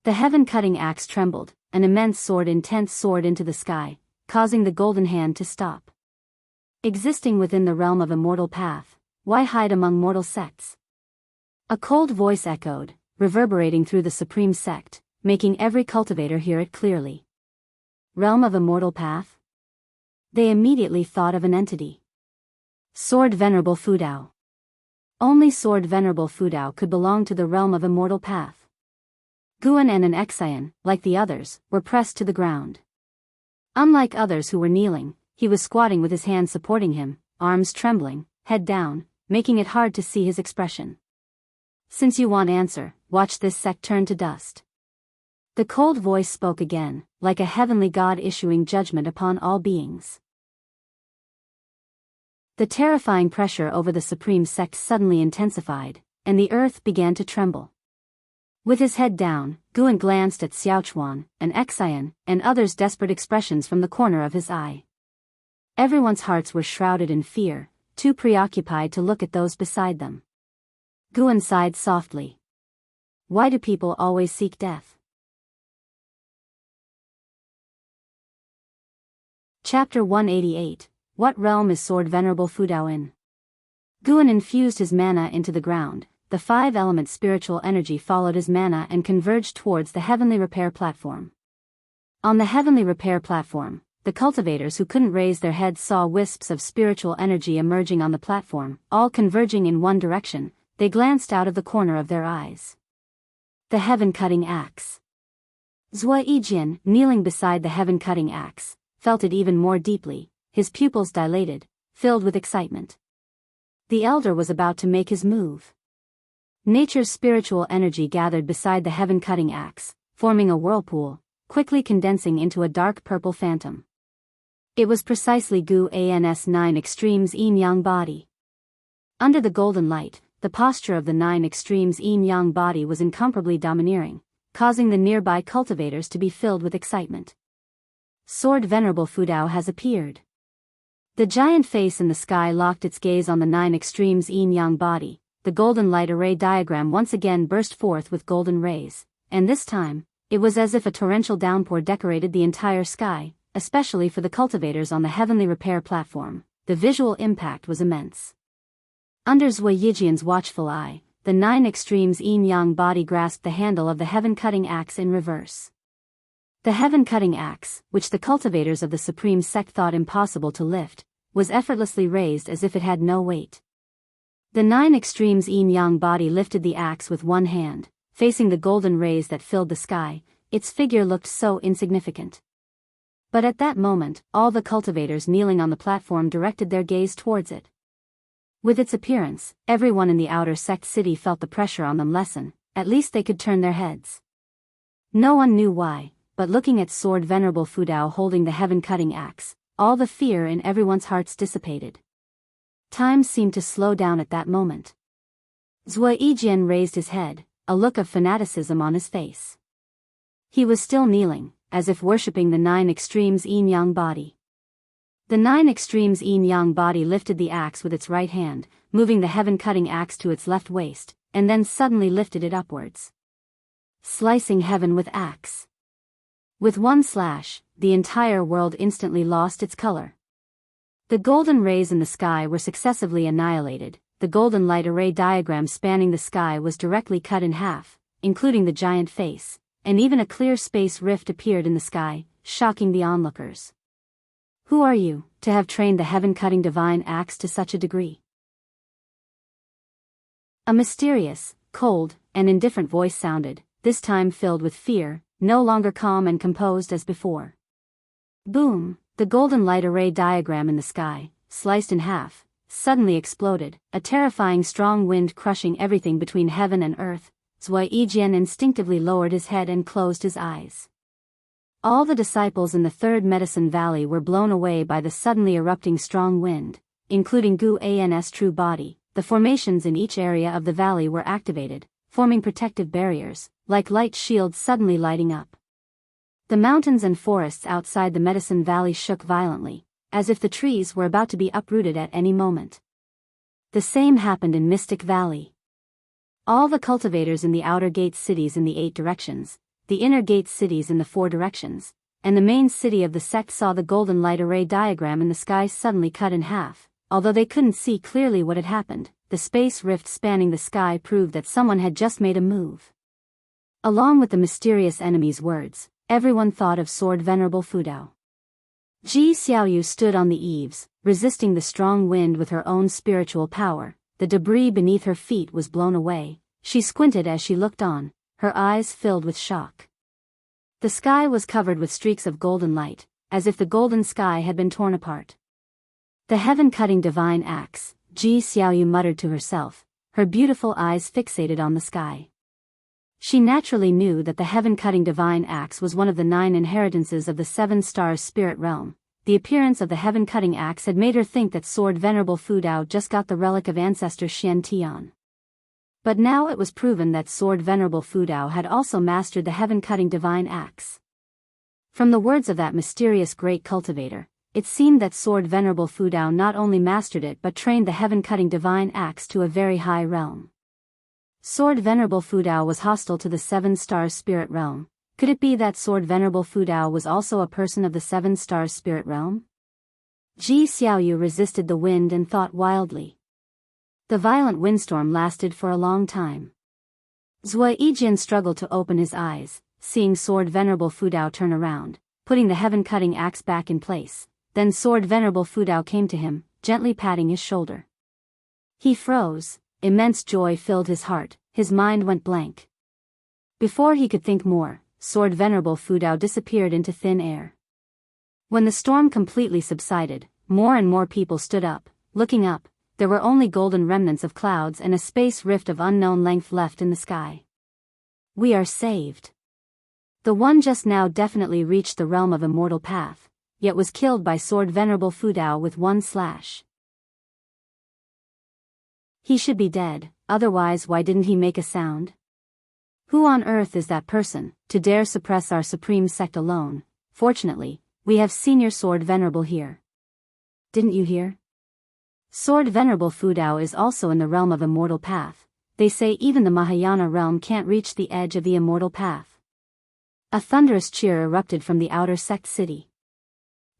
A: the heaven-cutting axe trembled, an immense intense sword into the sky, causing the golden hand to stop. Existing within the realm of immortal path, why hide among mortal sects? A cold voice echoed, reverberating through the supreme sect, making every cultivator hear it clearly. Realm of immortal path? They immediately thought of an entity. Sword Venerable Fudao. Only Sword Venerable Fudao could belong to the realm of immortal path. Guan and an Exian, like the others, were pressed to the ground. Unlike others who were kneeling, he was squatting with his hands supporting him, arms trembling, head down, making it hard to see his expression. Since you want answer, watch this sect turn to dust. The cold voice spoke again, like a heavenly god issuing judgment upon all beings. The terrifying pressure over the supreme sect suddenly intensified, and the earth began to tremble. With his head down, Guan glanced at Xiaochuan, an Exian, and others' desperate expressions from the corner of his eye. Everyone's hearts were shrouded in fear, too preoccupied to look at those beside them. Guan sighed softly. Why do people always seek death? Chapter 188. What realm is Sword Venerable Fudao in? Guan infused his mana into the ground. The five-element spiritual energy followed his mana and converged towards the heavenly repair platform. On the heavenly repair platform, the cultivators who couldn't raise their heads saw wisps of spiritual energy emerging on the platform, all converging in one direction. They glanced out of the corner of their eyes. The heaven-cutting axe. Zui Yijian, kneeling beside the heaven-cutting axe, felt it even more deeply, his pupils dilated, filled with excitement. The elder was about to make his move. Nature's spiritual energy gathered beside the heaven-cutting axe, forming a whirlpool, quickly condensing into a dark purple phantom. It was precisely Guan's 9 extremes yin-yang body. Under the golden light, the posture of the 9 extremes yin-yang body was incomparably domineering, causing the nearby cultivators to be filled with excitement. Sword Venerable Fudao has appeared. The giant face in the sky locked its gaze on the 9 extremes yin-yang body. The golden light array diagram once again burst forth with golden rays, and this time, it was as if a torrential downpour decorated the entire sky, especially for the cultivators on the heavenly repair platform. The visual impact was immense. Under Zui Yijian's watchful eye, the 9 extremes yin-yang body grasped the handle of the heaven-cutting axe in reverse. The heaven-cutting axe, which the cultivators of the supreme sect thought impossible to lift, was effortlessly raised as if it had no weight. The 9 extremes yin-yang body lifted the axe with one hand, facing the golden rays that filled the sky. Its figure looked so insignificant. But at that moment, all the cultivators kneeling on the platform directed their gaze towards it. With its appearance, everyone in the outer sect city felt the pressure on them lessen. At least they could turn their heads. No one knew why, but looking at Sword Venerable Fudao holding the heaven-cutting axe, all the fear in everyone's hearts dissipated. Time seemed to slow down at that moment. Zui Yijian raised his head, a look of fanaticism on his face. He was still kneeling, as if worshipping the 9 extremes yin-yang body. The 9 extremes yin-yang body lifted the axe with its right hand, moving the heaven-cutting axe to its left waist, and then suddenly lifted it upwards. Slicing heaven with axe. With one slash, the entire world instantly lost its color. The golden rays in the sky were successively annihilated. The golden light array diagram spanning the sky was directly cut in half, including the giant face, and even a clear space rift appeared in the sky, shocking the onlookers. Who are you, to have trained the heaven-cutting divine axe to such a degree? A mysterious, cold, and indifferent voice sounded, this time filled with fear, no longer calm and composed as before. Boom! The golden light array diagram in the sky, sliced in half, suddenly exploded, a terrifying strong wind crushing everything between heaven and earth, Zhuai instinctively lowered his head and closed his eyes. All the disciples in the third medicine valley were blown away by the suddenly erupting strong wind, including Gu An's true body. The formations in each area of the valley were activated, forming protective barriers, like light shields suddenly lighting up. The mountains and forests outside the medicine valley shook violently, as if the trees were about to be uprooted at any moment. The same happened in Mystic Valley. All the cultivators in the outer gate cities in the 8 directions, the inner gate cities in the 4 directions, and the main city of the sect saw the golden light array diagram in the sky suddenly cut in half. Although they couldn't see clearly what had happened, the space rift spanning the sky proved that someone had just made a move. Along with the mysterious enemy's words, everyone thought of Sword Venerable Fudao. Ji Xiaoyu stood on the eaves, resisting the strong wind with her own spiritual power. The debris beneath her feet was blown away. She squinted as she looked on, her eyes filled with shock. The sky was covered with streaks of golden light, as if the golden sky had been torn apart. The heaven-cutting divine axe, Ji Xiaoyu muttered to herself, her beautiful eyes fixated on the sky. She naturally knew that the heaven-cutting divine axe was one of the 9 inheritances of the 7 stars spirit realm. The appearance of the heaven-cutting axe had made her think that Sword Venerable Fudao just got the relic of ancestor Xian Tian. But now it was proven that Sword Venerable Fudao had also mastered the heaven-cutting divine axe. From the words of that mysterious great cultivator, it seemed that Sword Venerable Fudao not only mastered it but trained the heaven-cutting divine axe to a very high realm. Sword Venerable Fudao was hostile to the 7 stars spirit realm. Could it be that Sword Venerable Fudao was also a person of the 7 stars spirit realm? Ji Xiaoyu resisted the wind and thought wildly. The violent windstorm lasted for a long time. Zhuai struggled to open his eyes, seeing Sword Venerable Fudao turn around, putting the heaven-cutting axe back in place. Then Sword Venerable Fudao came to him, gently patting his shoulder. He froze, immense joy filled his heart, his mind went blank. Before he could think more, Sword Venerable Fudao disappeared into thin air. When the storm completely subsided, more and more people stood up. Looking up, there were only golden remnants of clouds and a space rift of unknown length left in the sky. We are saved. The one just now definitely reached the realm of immortal path, yet was killed by Sword Venerable Fudao with one slash. He should be dead, otherwise why didn't he make a sound? Who on earth is that person, to dare suppress our supreme sect alone? Fortunately, we have Senior Sword Venerable here. Didn't you hear? Sword Venerable Fudao is also in the realm of immortal path. They say even the Mahayana realm can't reach the edge of the immortal path. A thunderous cheer erupted from the outer sect city.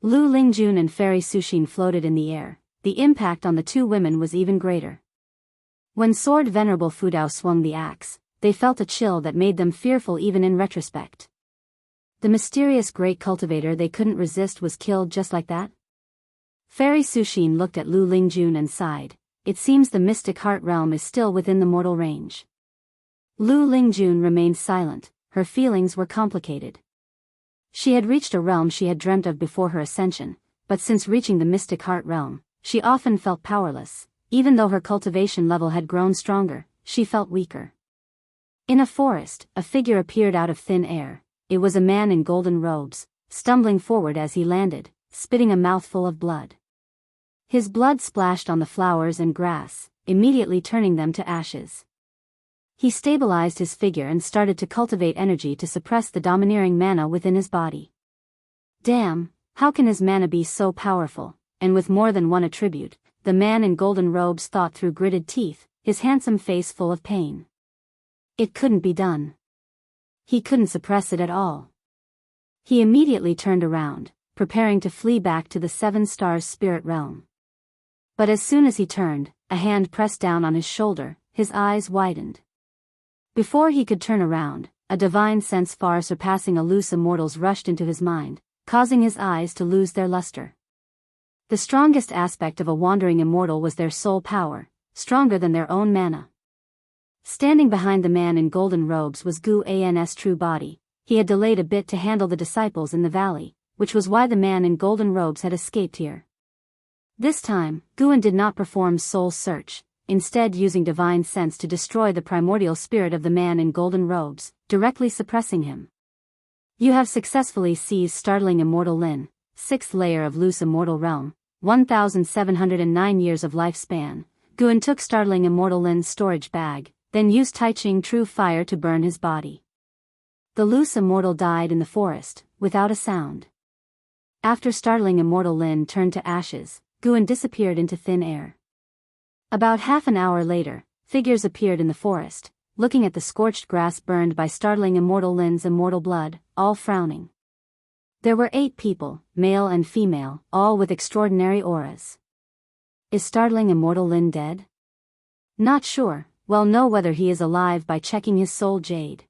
A: Lu Lingjun and Fairy Sushin floated in the air. The impact on the 2 women was even greater. When Sword Venerable Fudao swung the axe, they felt a chill that made them fearful even in retrospect. The mysterious great cultivator they couldn't resist was killed just like that? Fairy Sushin looked at Lu Lingjun and sighed. It seems the mystic heart realm is still within the mortal range. Lu Lingjun remained silent, her feelings were complicated. She had reached a realm she had dreamt of before her ascension, but since reaching the mystic heart realm, she often felt powerless. Even though her cultivation level had grown stronger, she felt weaker. In a forest, a figure appeared out of thin air. It was a man in golden robes, stumbling forward as he landed, spitting a mouthful of blood. His blood splashed on the flowers and grass, immediately turning them to ashes. He stabilized his figure and started to cultivate energy to suppress the domineering mana within his body. Damn, how can his mana be so powerful, and with more than one attribute? The man in golden robes thought through gritted teeth, his handsome face full of pain. It couldn't be done. He couldn't suppress it at all. He immediately turned around, preparing to flee back to the 7 stars spirit realm. But as soon as he turned, a hand pressed down on his shoulder, his eyes widened. Before he could turn around, a divine sense far surpassing a loose immortal's rushed into his mind, causing his eyes to lose their luster. The strongest aspect of a wandering immortal was their soul power, stronger than their own mana. Standing behind the man in golden robes was Gu An's true body. He had delayed a bit to handle the disciples in the valley, which was why the man in golden robes had escaped here. This time, Guan did not perform soul search. instead using divine sense to destroy the primordial spirit of the man in golden robes, directly suppressing him. You have successfully seized startling immortal Lin, 6th layer of loose immortal realm, 1,709 years of lifespan. Guan took startling immortal Lin's storage bag, then used Taiching True Fire to burn his body. The loose immortal died in the forest, without a sound. After startling immortal Lin turned to ashes, Guan disappeared into thin air. About half an hour later, figures appeared in the forest, looking at the scorched grass burned by startling immortal Lin's immortal blood, all frowning. There were 8 people, male and female, all with extraordinary auras. Is startling immortal Lin dead? Not sure, well know whether he is alive by checking his soul jade.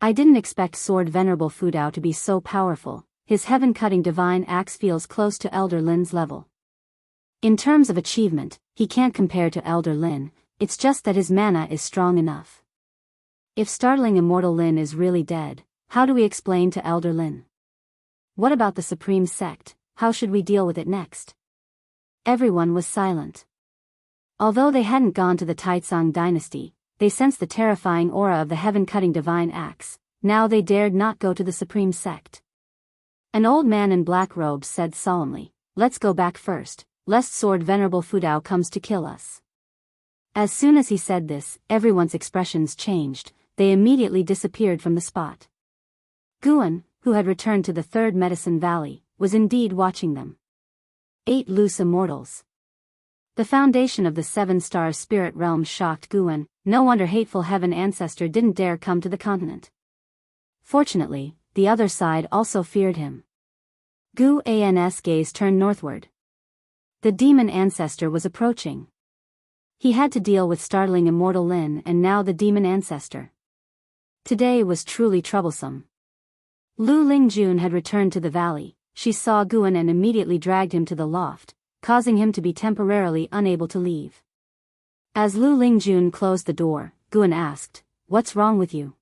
A: I didn't expect Sword Venerable Fudao to be so powerful, his heaven-cutting divine axe feels close to Elder Lin's level. In terms of achievement, he can't compare to Elder Lin, it's just that his mana is strong enough. If startling immortal Lin is really dead, how do we explain to Elder Lin? What about the Supreme Sect, how should we deal with it next? Everyone was silent. Although they hadn't gone to the Taizong dynasty, they sensed the terrifying aura of the heaven-cutting divine axe. Now they dared not go to the Supreme Sect. An old man in black robes said solemnly, "Let's go back first, lest Sword Venerable Fudao comes to kill us." As soon as he said this, everyone's expressions changed, they immediately disappeared from the spot. Guan, who had returned to the 3rd Medicine Valley, was indeed watching them. 8 loose immortals. The foundation of the 7-star spirit realm shocked Guan, no wonder hateful heaven ancestor didn't dare come to the continent. Fortunately, the other side also feared him. Guan's gaze turned northward. The demon ancestor was approaching. He had to deal with startling immortal Lin and now the demon ancestor. Today was truly troublesome. Lu Lingjun had returned to the valley. She saw Guan and immediately dragged him to the loft, causing him to be temporarily unable to leave. As Lu Lingjun closed the door, Guan asked, "What's wrong with you?"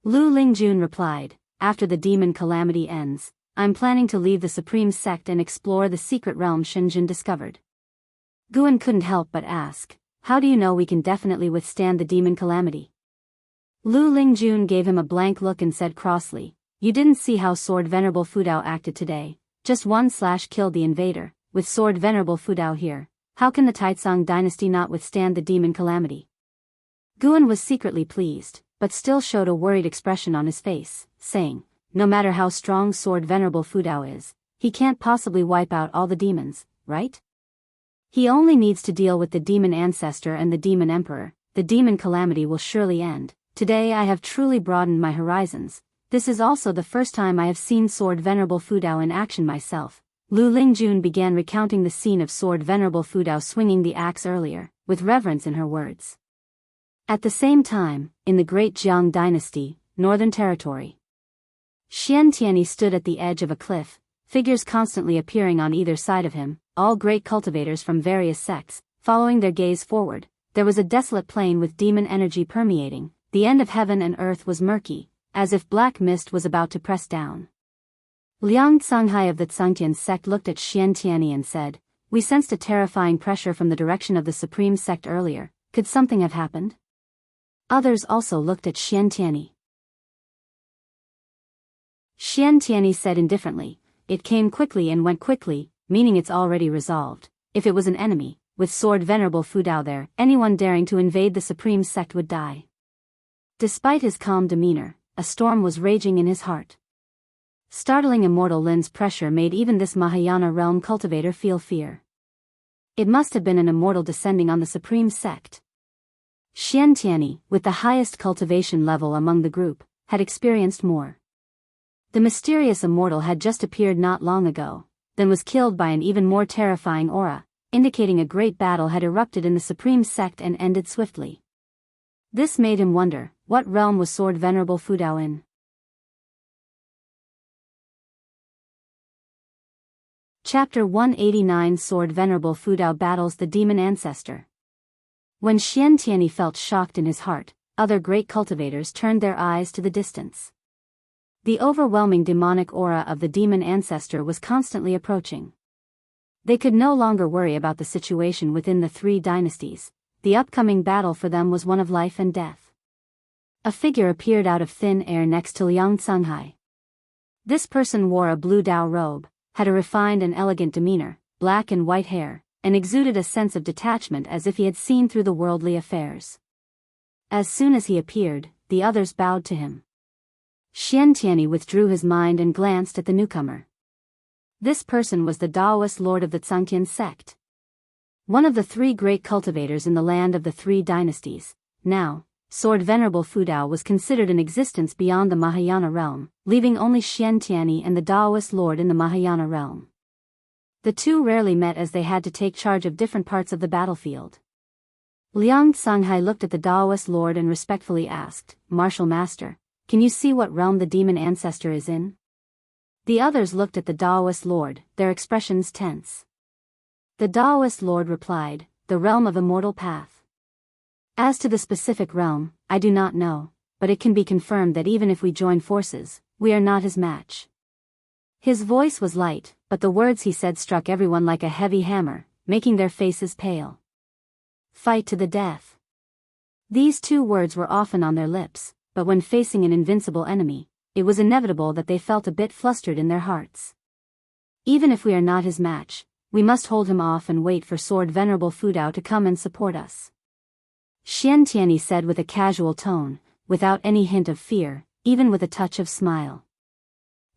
A: Lu Lingjun replied, "After the demon calamity ends, I'm planning to leave the Supreme Sect and explore the secret realm Shenzhen discovered." Guan couldn't help but ask, "How do you know we can definitely withstand the demon calamity?" Lu Lingjun gave him a blank look and said crossly, "You didn't see how Sword Venerable Fudao acted today, just killed the invader. With Sword Venerable Fudao here, how can the Taizong dynasty not withstand the demon calamity?" Guan was secretly pleased, but still showed a worried expression on his face, saying, "No matter how strong Sword Venerable Fudao is, he can't possibly wipe out all the demons, right? He only needs to deal with the demon ancestor and the demon emperor. The demon calamity will surely end. Today I have truly broadened my horizons. This is also the first time I have seen Sword Venerable Fudao in action myself." Lu Lingjun began recounting the scene of Sword Venerable Fudao swinging the axe earlier, with reverence in her words. At the same time, in the Great Jiang Dynasty, Northern Territory, Xian Tianyi stood at the edge of a cliff, figures constantly appearing on either side of him, all great cultivators from various sects, following their gaze forward. There was a desolate plain with demon energy permeating, the end of heaven and earth was murky, as if black mist was about to press down. Liang Canghai of the Tsangtian sect looked at Xian Tianyi and said, "We sensed a terrifying pressure from the direction of the Supreme Sect earlier, could something have happened?" Others also looked at Xian Tianyi. Xian Tianyi said indifferently, "It came quickly and went quickly, meaning it's already resolved. If it was an enemy, with Sword Venerable Fudao there, anyone daring to invade the Supreme Sect would die." Despite his calm demeanor, a storm was raging in his heart. Startling immortal Lin's pressure made even this Mahayana realm cultivator feel fear. It must have been an immortal descending on the Supreme Sect. Xian Tianyi, with the highest cultivation level among the group, had experienced more. The mysterious immortal had just appeared not long ago, then was killed by an even more terrifying aura, indicating a great battle had erupted in the Supreme Sect and ended swiftly. This made him wonder, what realm was Sword Venerable Fudao in? Chapter 189 Sword Venerable Fudao battles the demon ancestor. When Xian Tianyi felt shocked in his heart, other great cultivators turned their eyes to the distance. The overwhelming demonic aura of the demon ancestor was constantly approaching. They could no longer worry about the situation within the three dynasties. The upcoming battle for them was one of life and death. A figure appeared out of thin air next to Liang Canghai. This person wore a blue Dao robe, had a refined and elegant demeanor, black and white hair, and exuded a sense of detachment as if he had seen through the worldly affairs. As soon as he appeared, the others bowed to him. Xiantiani withdrew his mind and glanced at the newcomer. This person was the Taoist lord of the Zhangtian sect. One of the three great cultivators in the land of the three dynasties. Now, Sword Venerable Fudao was considered in existence beyond the Mahayana realm, leaving only Xiantiani and the Taoist lord in the Mahayana realm. The two rarely met as they had to take charge of different parts of the battlefield. Liang Canghai looked at the Taoist lord and respectfully asked, "Martial master, can you see what realm the demon ancestor is in?" The others looked at the Taoist lord, their expressions tense. The Taoist lord replied, "The realm of immortal path. As to the specific realm, I do not know, but it can be confirmed that even if we join forces, we are not his match." His voice was light, but the words he said struck everyone like a heavy hammer, making their faces pale. Fight to the death. These two words were often on their lips, but when facing an invincible enemy, it was inevitable that they felt a bit flustered in their hearts. Even if we are not his match, we must hold him off and wait for Sword Venerable Fudao to come and support us. Xiantiani said with a casual tone, without any hint of fear, even with a touch of smile.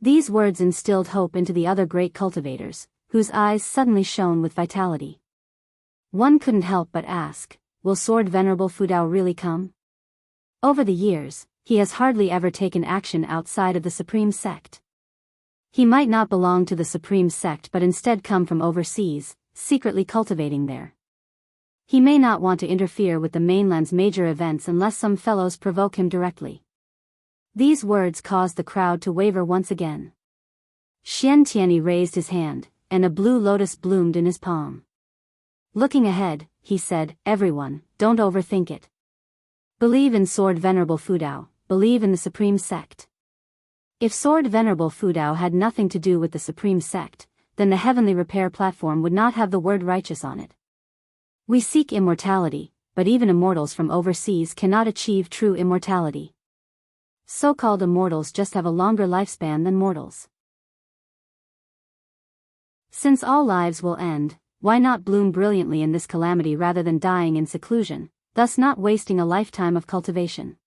A: These words instilled hope into the other great cultivators, whose eyes suddenly shone with vitality. One couldn't help but ask, will Sword Venerable Fudao really come? Over the years, he has hardly ever taken action outside of the Supreme Sect. He might not belong to the Supreme Sect but instead come from overseas, secretly cultivating there. He may not want to interfere with the mainland's major events unless some fellows provoke him directly. These words caused the crowd to waver once again. Xiantiani raised his hand, and a blue lotus bloomed in his palm. Looking ahead, he said, "Everyone, don't overthink it. Believe in Sword Venerable Fudao, believe in the Supreme Sect." If Sword Venerable Fudao had nothing to do with the Supreme Sect, then the heavenly repair platform would not have the word righteous on it. We seek immortality, but even immortals from overseas cannot achieve true immortality. So-called immortals just have a longer lifespan than mortals. Since all lives will end, why not bloom brilliantly in this calamity rather than dying in seclusion, thus not wasting a lifetime of cultivation?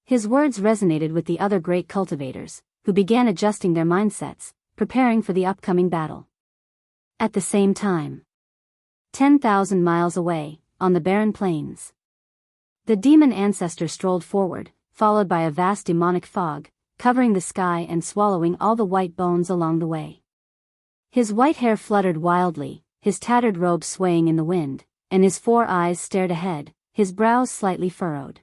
A: His words resonated with the other great cultivators, who began adjusting their mindsets, preparing for the upcoming battle. At the same time, 10,000 miles away, on the barren plains, the demon ancestor strolled forward, followed by a vast demonic fog, covering the sky and swallowing all the white bones along the way. His white hair fluttered wildly, his tattered robe swaying in the wind, and his 4 eyes stared ahead, his brows slightly furrowed.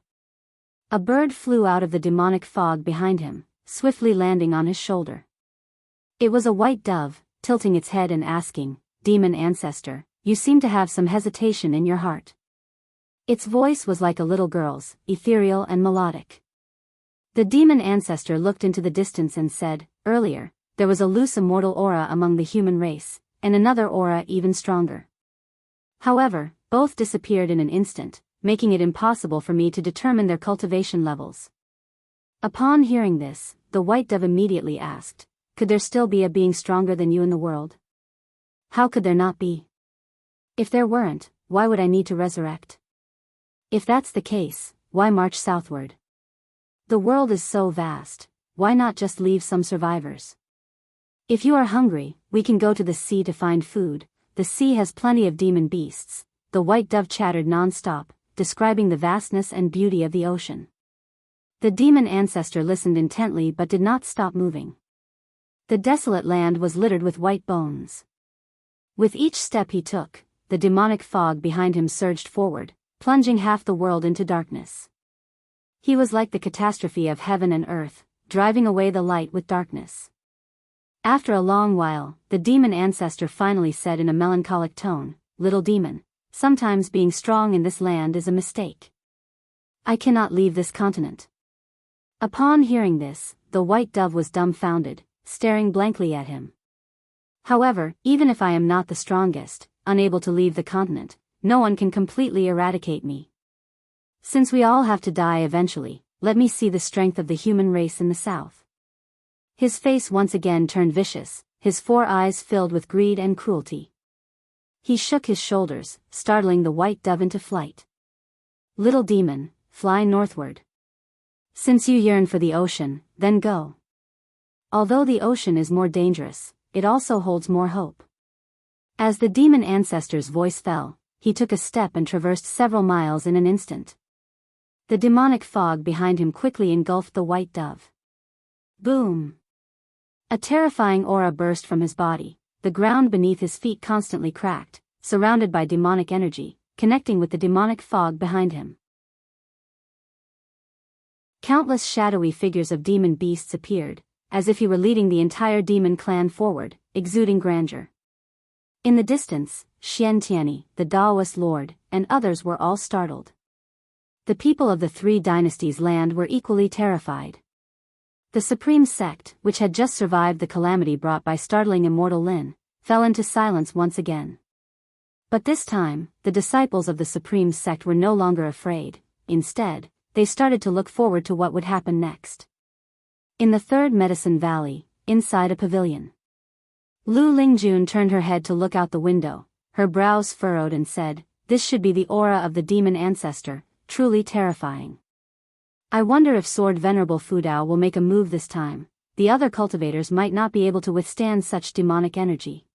A: A bird flew out of the demonic fog behind him, swiftly landing on his shoulder. It was a white dove, tilting its head and asking, "Demon ancestor, you seem to have some hesitation in your heart." Its voice was like a little girl's, ethereal and melodic. The demon ancestor looked into the distance and said, "Earlier, there was a loose immortal aura among the human race, and another aura even stronger. However, both disappeared in an instant, making it impossible for me to determine their cultivation levels." Upon hearing this, the white dove immediately asked, "Could there still be a being stronger than you in the world?" "How could there not be? If there weren't, why would I need to resurrect? If that's the case, why march southward? The world is so vast, why not just leave some survivors? If you are hungry, we can go to the sea to find food, the sea has plenty of demon beasts," the white dove chattered non-stop, describing the vastness and beauty of the ocean. The demon ancestor listened intently but did not stop moving. The desolate land was littered with white bones. With each step he took, the demonic fog behind him surged forward, plunging half the world into darkness. He was like the catastrophe of heaven and earth, driving away the light with darkness. After a long while, the demon ancestor finally said in a melancholic tone, "Little demon, sometimes being strong in this land is a mistake. I cannot leave this continent." Upon hearing this, the white dove was dumbfounded, staring blankly at him. However, even if I am not the strongest, unable to leave the continent, no one can completely eradicate me. Since we all have to die eventually, let me see the strength of the human race in the south." His face once again turned vicious, his 4 eyes filled with greed and cruelty. He shook his shoulders, startling the white dove into flight. "Little demon, fly northward. Since you yearn for the ocean, then go. Although the ocean is more dangerous, it also holds more hope." As the demon ancestor's voice fell, he took a step and traversed several miles in an instant. The demonic fog behind him quickly engulfed the white dove. Boom! A terrifying aura burst from his body, the ground beneath his feet constantly cracked, surrounded by demonic energy, connecting with the demonic fog behind him. Countless shadowy figures of demon beasts appeared, as if he were leading the entire demon clan forward, exuding grandeur. In the distance, Xian Tianyi, the Daoist lord, and others were all startled. The people of the 3 dynasties' land were equally terrified. The supreme sect, which had just survived the calamity brought by startling immortal Lin, fell into silence once again. But this time, the disciples of the supreme sect were no longer afraid. Instead, they started to look forward to what would happen next. In the 3rd Medicine Valley, inside a pavilion, Lu Lingjun turned her head to look out the window, her brows furrowed, and said, "This should be the aura of the demon ancestor, truly terrifying. I wonder if Sword Venerable Fudao will make a move this time. The other cultivators might not be able to withstand such demonic energy."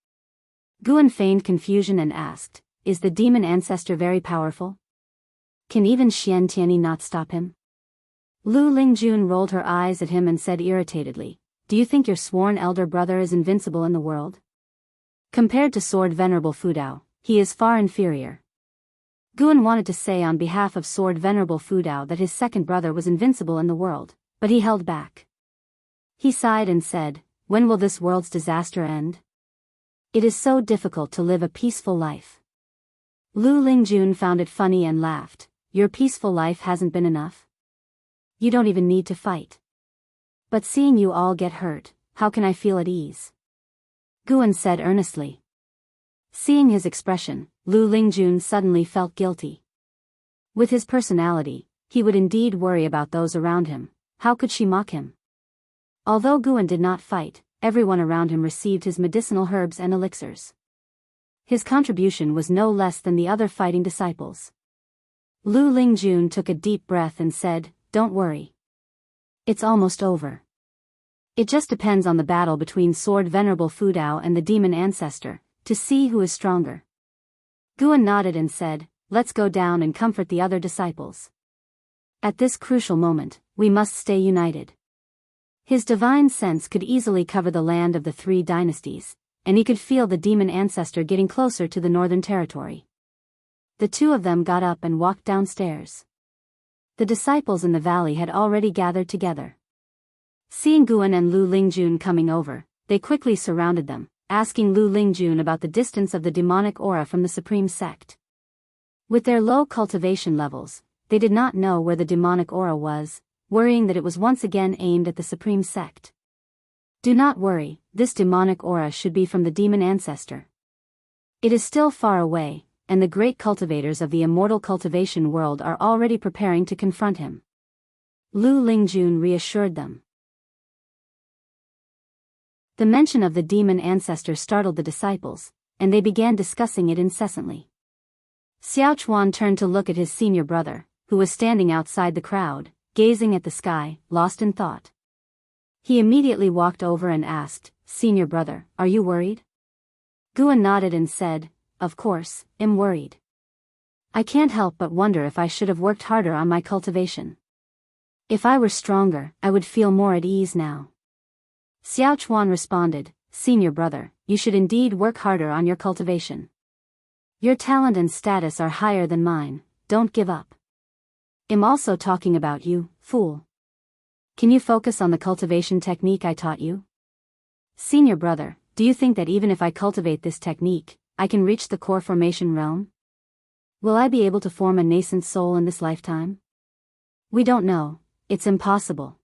A: Guan feigned confusion and asked, "Is the demon ancestor very powerful? Can even Xian Tianyi not stop him?" Lu Lingjun rolled her eyes at him and said irritatedly, "Do you think your sworn elder brother is invincible in the world? Compared to Sword Venerable Fudao, he is far inferior." Guan wanted to say on behalf of Sword Venerable Fudao that his second brother was invincible in the world, but he held back. He sighed and said, "When will this world's disaster end? It is so difficult to live a peaceful life." Lu Lingjun found it funny and laughed. "Your peaceful life hasn't been enough? You don't even need to fight. But seeing you all get hurt, how can I feel at ease?" Guan said earnestly. Seeing his expression, Lu Lingjun suddenly felt guilty. With his personality, he would indeed worry about those around him. How could she mock him? Although Guan did not fight, everyone around him received his medicinal herbs and elixirs. His contribution was no less than the other fighting disciples. Lu Lingjun took a deep breath and said, "Don't worry. It's almost over. It just depends on the battle between Sword Venerable Fudao and the demon ancestor, to see who is stronger." Guan nodded and said, "Let's go down and comfort the other disciples. At this crucial moment, we must stay united." His divine sense could easily cover the land of the 3 dynasties, and he could feel the demon ancestor getting closer to the northern territory. The 2 of them got up and walked downstairs. The disciples in the valley had already gathered together. Seeing Guan and Lu Lingjun coming over, they quickly surrounded them, asking Lu Lingjun about the distance of the demonic aura from the supreme sect. With their low cultivation levels, they did not know where the demonic aura was, worrying that it was once again aimed at the supreme sect. "Do not worry, this demonic aura should be from the demon ancestor. It is still far away, and the great cultivators of the immortal cultivation world are already preparing to confront him." Lu Lingjun reassured them. The mention of the demon ancestor startled the disciples, and they began discussing it incessantly. Xiao Chuan turned to look at his senior brother, who was standing outside the crowd, gazing at the sky, lost in thought. He immediately walked over and asked, "Senior brother, are you worried?" Guan nodded and said, "Of course, I'm worried. I can't help but wonder if I should have worked harder on my cultivation. If I were stronger, I would feel more at ease now." Xiao Chuan responded, "Senior brother, you should indeed work harder on your cultivation. Your talent and status are higher than mine, don't give up. I'm also talking about you, fool. Can you focus on the cultivation technique I taught you? Senior brother, do you think that even if I cultivate this technique, I can reach the core formation realm? Will I be able to form a nascent soul in this lifetime? We don't know, it's impossible.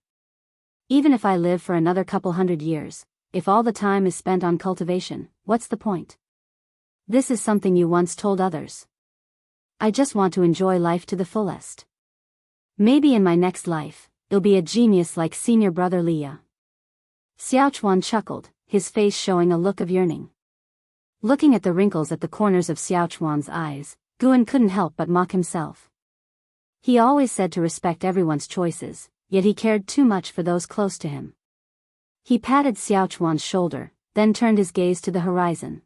A: Even if I live for another couple hundred years, if all the time is spent on cultivation, what's the point? This is something you once told others. I just want to enjoy life to the fullest. Maybe in my next life, I'll be a genius like senior brother Leah. Xiaochuan chuckled, his face showing a look of yearning. Looking at the wrinkles at the corners of Xiaochuan's eyes, Guan couldn't help but mock himself. He always said to respect everyone's choices, yet he cared too much for those close to him. He patted Xiaochuan's shoulder, then turned his gaze to the horizon.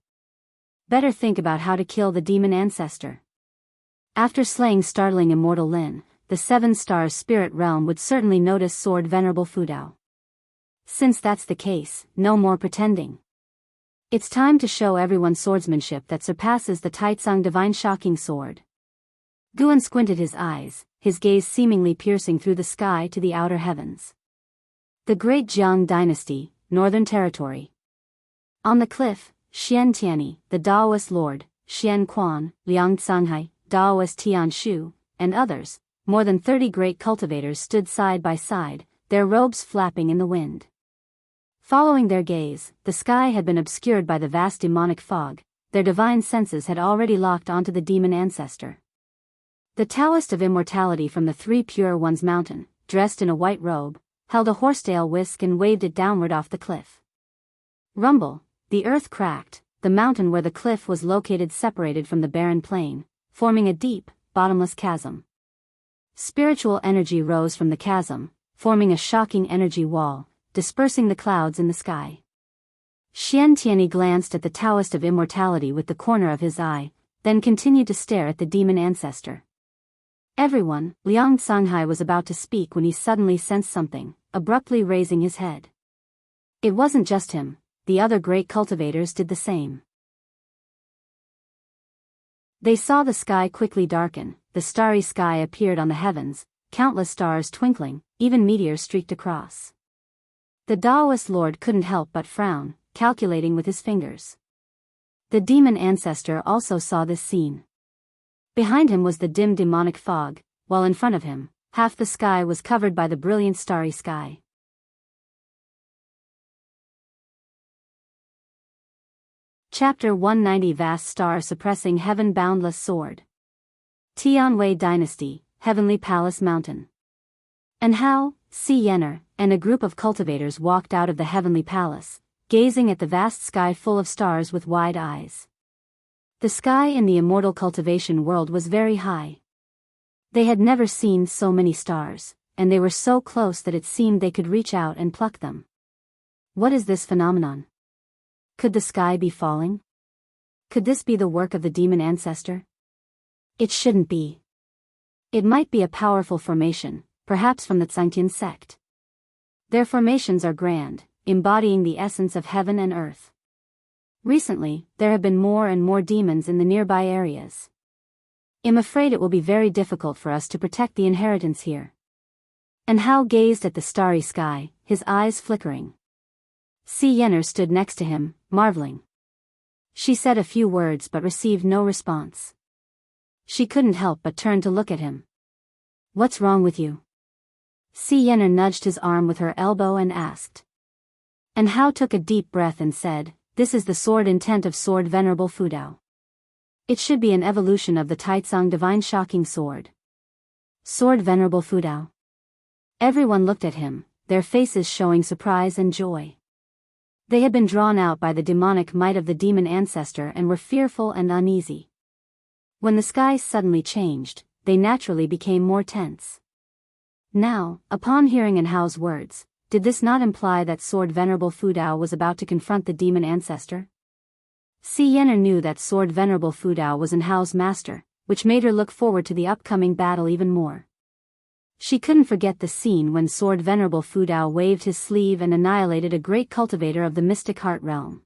A: Better think about how to kill the demon ancestor. After slaying startling immortal Lin, the 7 stars spirit realm would certainly notice Sword Venerable Fudao. Since that's the case, no more pretending. It's time to show everyone swordsmanship that surpasses the Taizong Divine Shocking Sword. Guan squinted his eyes, his gaze seemingly piercing through the sky to the outer heavens. The Great Jiang Dynasty, Northern Territory. On the cliff, Xian Tianyi, the Daoist lord, Xian Quan, Liang Canghai, Daoist Tian Shu, and others, more than 30 great cultivators stood side by side, their robes flapping in the wind. Following their gaze, the sky had been obscured by the vast demonic fog, their divine senses had already locked onto the demon ancestor. The Taoist of Immortality from the 3 Pure Ones mountain, dressed in a white robe, held a horsetail whisk and waved it downward off the cliff. Rumble, the earth cracked, the mountain where the cliff was located separated from the barren plain, forming a deep, bottomless chasm. Spiritual energy rose from the chasm, forming a shocking energy wall, dispersing the clouds in the sky. Xian Tianyi glanced at the Taoist of Immortality with the corner of his eye, then continued to stare at the demon ancestor. Everyone, Liang Canghai was about to speak when he suddenly sensed something, abruptly raising his head. It wasn't just him, the other great cultivators did the same. They saw the sky quickly darken, the starry sky appeared on the heavens, countless stars twinkling, even meteors streaked across. The Daoist lord couldn't help but frown, calculating with his fingers. The demon ancestor also saw this scene. Behind him was the dim demonic fog, while in front of him, half the sky was covered by the brilliant starry sky. Chapter 190 Vast Star Suppressing Heaven Boundless Sword. Tianwei Dynasty, Heavenly Palace Mountain. And how, Si Yenner, and a group of cultivators walked out of the Heavenly Palace, gazing at the vast sky full of stars with wide eyes. The sky in the immortal cultivation world was very high. They had never seen so many stars, and they were so close that it seemed they could reach out and pluck them. What is this phenomenon? Could the sky be falling? Could this be the work of the demon ancestor? It shouldn't be. It might be a powerful formation, perhaps from the Zhangtian sect. Their formations are grand, embodying the essence of heaven and earth. Recently, there have been more and more demons in the nearby areas. I'm afraid it will be very difficult for us to protect the inheritance here. And Hao gazed at the starry sky, his eyes flickering. Si Yenner stood next to him, marveling. She said a few words but received no response. She couldn't help but turn to look at him. What's wrong with you? Si Yenner nudged his arm with her elbow and asked. And Hao took a deep breath and said, this is the sword intent of Sword Venerable Fudao. It should be an evolution of the Taizong Divine Shocking Sword. Sword Venerable Fudao. Everyone looked at him, their faces showing surprise and joy. They had been drawn out by the demonic might of the demon ancestor and were fearful and uneasy. When the sky suddenly changed, they naturally became more tense. Now, upon hearing Hao's words, did this not imply that Sword Venerable Fudao was about to confront the demon ancestor? Si Yenner knew that Sword Venerable Fudao was Hao's master, which made her look forward to the upcoming battle even more. She couldn't forget the scene when Sword Venerable Fudao waved his sleeve and annihilated a great cultivator of the mystic heart realm.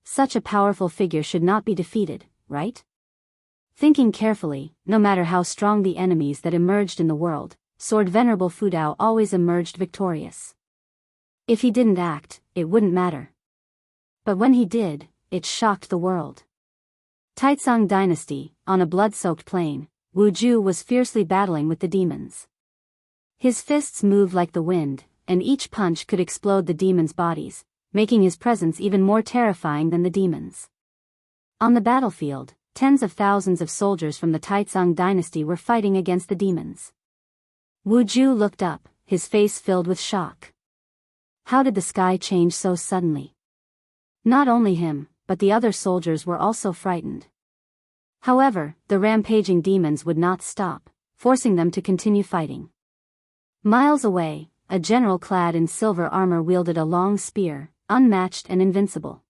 A: Such a powerful figure should not be defeated, right? Thinking carefully, no matter how strong the enemies that emerged in the world, Sword Venerable Fudao always emerged victorious. If he didn't act, it wouldn't matter. But when he did, it shocked the world. Taizong Dynasty, on a blood-soaked plain, Wu Ju was fiercely battling with the demons. His fists moved like the wind, and each punch could explode the demons' bodies, making his presence even more terrifying than the demons. On the battlefield, tens of thousands of soldiers from the Taizong dynasty were fighting against the demons. Wu Ju looked up, his face filled with shock. How did the sky change so suddenly? Not only him, but the other soldiers were also frightened. However, the rampaging demons would not stop, forcing them to continue fighting. Miles away, a general clad in silver armor wielded a long spear, unmatched and invincible.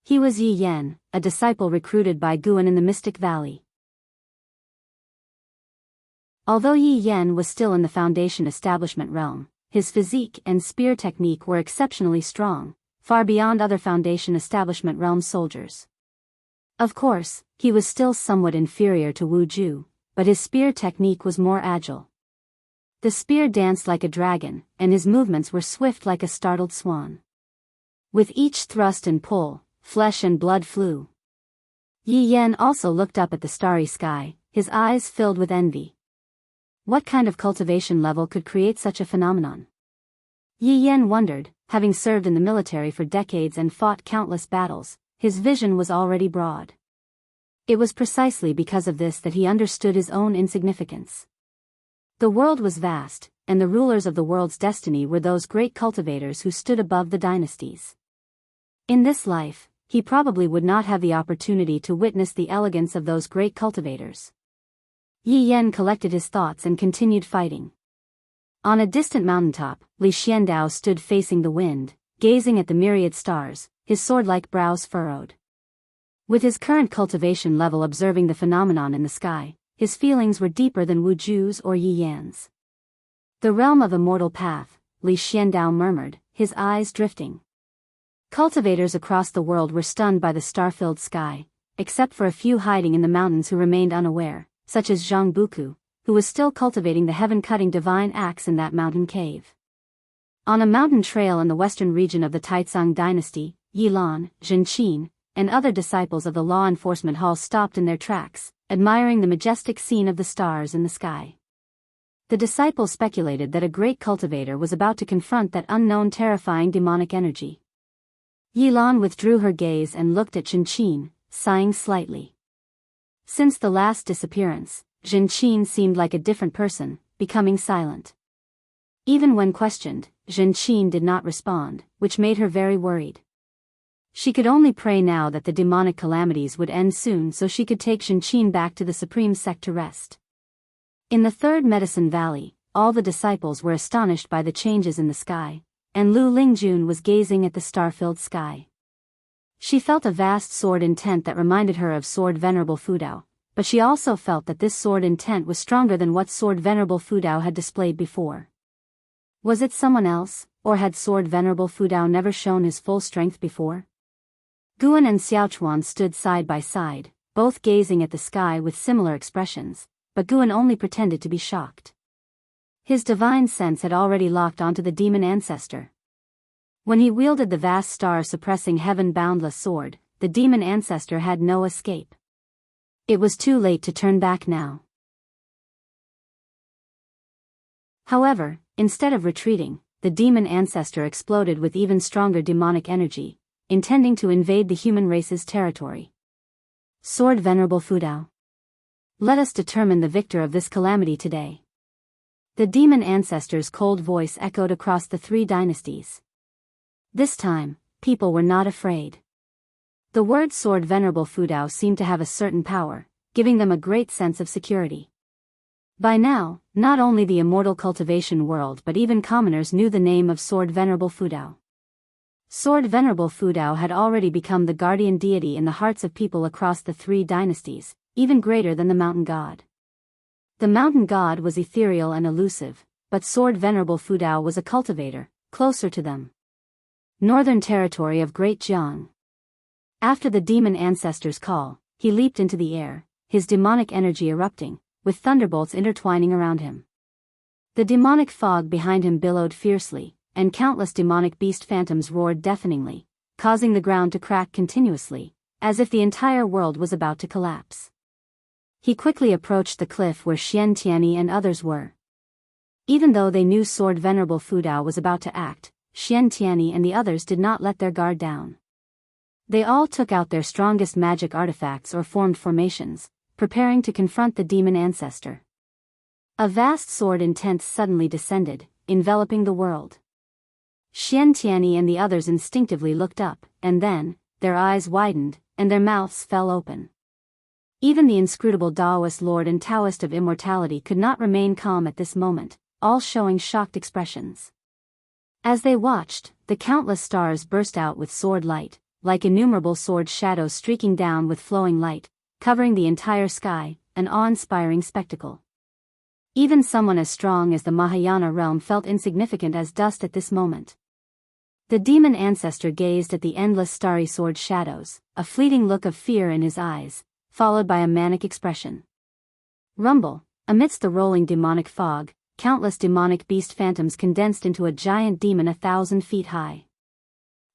A: He was Yi Yan, a disciple recruited by Guan in the Mystic Valley. Although Yi Yan was still in the Foundation establishment realm, his physique and spear technique were exceptionally strong, far beyond other Foundation establishment realm soldiers. Of course, he was still somewhat inferior to Wu Ju, but his spear technique was more agile. The spear danced like a dragon, and his movements were swift like a startled swan. With each thrust and pull, flesh and blood flew. Yi Yan also looked up at the starry sky, his eyes filled with envy. What kind of cultivation level could create such a phenomenon? Yi Yan wondered, having served in the military for decades and fought countless battles, his vision was already broad. It was precisely because of this that he understood his own insignificance. The world was vast, and the rulers of the world's destiny were those great cultivators who stood above the dynasties. In this life, he probably would not have the opportunity to witness the elegance of those great cultivators. Yi Yan collected his thoughts and continued fighting. On a distant mountaintop, Li Xiandao stood facing the wind, gazing at the myriad stars, his sword-like brows furrowed. With his current cultivation level observing the phenomenon in the sky, his feelings were deeper than Wu Ju's or Yi Yan's. The realm of immortal path, Li Xiandao murmured, his eyes drifting. Cultivators across the world were stunned by the star-filled sky, except for a few hiding in the mountains who remained unaware, such as Zhang Buku, who was still cultivating the heaven-cutting divine axe in that mountain cave. On a mountain trail in the western region of the Taizong dynasty, Yilan, Zhenqin, and other disciples of the law enforcement hall stopped in their tracks, admiring the majestic scene of the stars in the sky. The disciples speculated that a great cultivator was about to confront that unknown terrifying demonic energy. Yilan withdrew her gaze and looked at Zhenqin, sighing slightly. Since the last disappearance, Zhenqin seemed like a different person, becoming silent. Even when questioned, Zhenqin did not respond, which made her very worried. She could only pray now that the demonic calamities would end soon so she could take Zhenqin back to the Supreme Sect to rest. In the Third Medicine Valley, all the disciples were astonished by the changes in the sky, and Lu Lingjun was gazing at the star-filled sky. She felt a vast sword intent that reminded her of Sword Venerable Fudao, but she also felt that this sword intent was stronger than what Sword Venerable Fudao had displayed before. Was it someone else, or had Sword Venerable Fudao never shown his full strength before? Guan and Xiaochuan stood side by side, both gazing at the sky with similar expressions, but Guan only pretended to be shocked. His divine sense had already locked onto the demon ancestor. When he wielded the vast star-suppressing heaven-boundless sword, the demon ancestor had no escape. It was too late to turn back now. However, instead of retreating, the demon ancestor exploded with even stronger demonic energy, intending to invade the human race's territory. Sword Venerable Fudao. Let us determine the victor of this calamity today. The demon ancestor's cold voice echoed across the three dynasties. This time, people were not afraid. The word Sword Venerable Fudao seemed to have a certain power, giving them a great sense of security. By now, not only the immortal cultivation world but even commoners knew the name of Sword Venerable Fudao. Sword Venerable Fudao had already become the guardian deity in the hearts of people across the three dynasties, even greater than the mountain god. The mountain god was ethereal and elusive, but Sword Venerable Fudao was a cultivator, closer to them. Northern territory of Great Jiang. After the demon ancestor's call, he leaped into the air, his demonic energy erupting, with thunderbolts intertwining around him. The demonic fog behind him billowed fiercely, and countless demonic beast phantoms roared deafeningly, causing the ground to crack continuously, as if the entire world was about to collapse. He quickly approached the cliff where Xian Tianyi and others were. Even though they knew Sword Venerable Fudao was about to act, Xian Tianyi and the others did not let their guard down. They all took out their strongest magic artifacts or formed formations, preparing to confront the demon ancestor. A vast sword intense suddenly descended, enveloping the world. Xian Tianyi and the others instinctively looked up, and then, their eyes widened, and their mouths fell open. Even the inscrutable Taoist Lord and Taoist of immortality could not remain calm at this moment, all showing shocked expressions. As they watched, the countless stars burst out with sword light, like innumerable sword shadows streaking down with flowing light, covering the entire sky, an awe-inspiring spectacle. Even someone as strong as the Mahayana realm felt insignificant as dust at this moment. The demon ancestor gazed at the endless starry sword shadows, a fleeting look of fear in his eyes, followed by a manic expression. Rumble, amidst the rolling demonic fog, countless demonic beast phantoms condensed into a giant demon 1,000 feet high.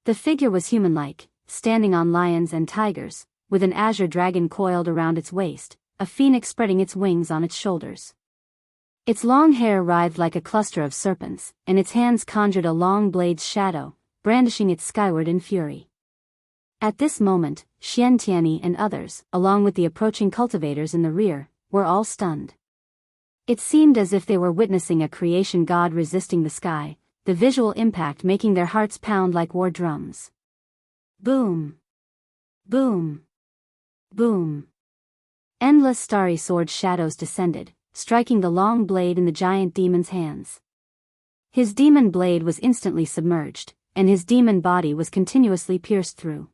A: The figure was human-like, standing on lions and tigers, with an azure dragon coiled around its waist, a phoenix spreading its wings on its shoulders. Its long hair writhed like a cluster of serpents, and its hands conjured a long blade's shadow, brandishing it skyward in fury. At this moment, Xian Tianyi and others, along with the approaching cultivators in the rear, were all stunned. It seemed as if they were witnessing a creation god resisting the sky, the visual impact making their hearts pound like war drums. Boom! Boom! Boom! Endless starry sword shadows descended, striking the long blade in the giant demon's hands. His demon blade was instantly submerged, and his demon body was continuously pierced through.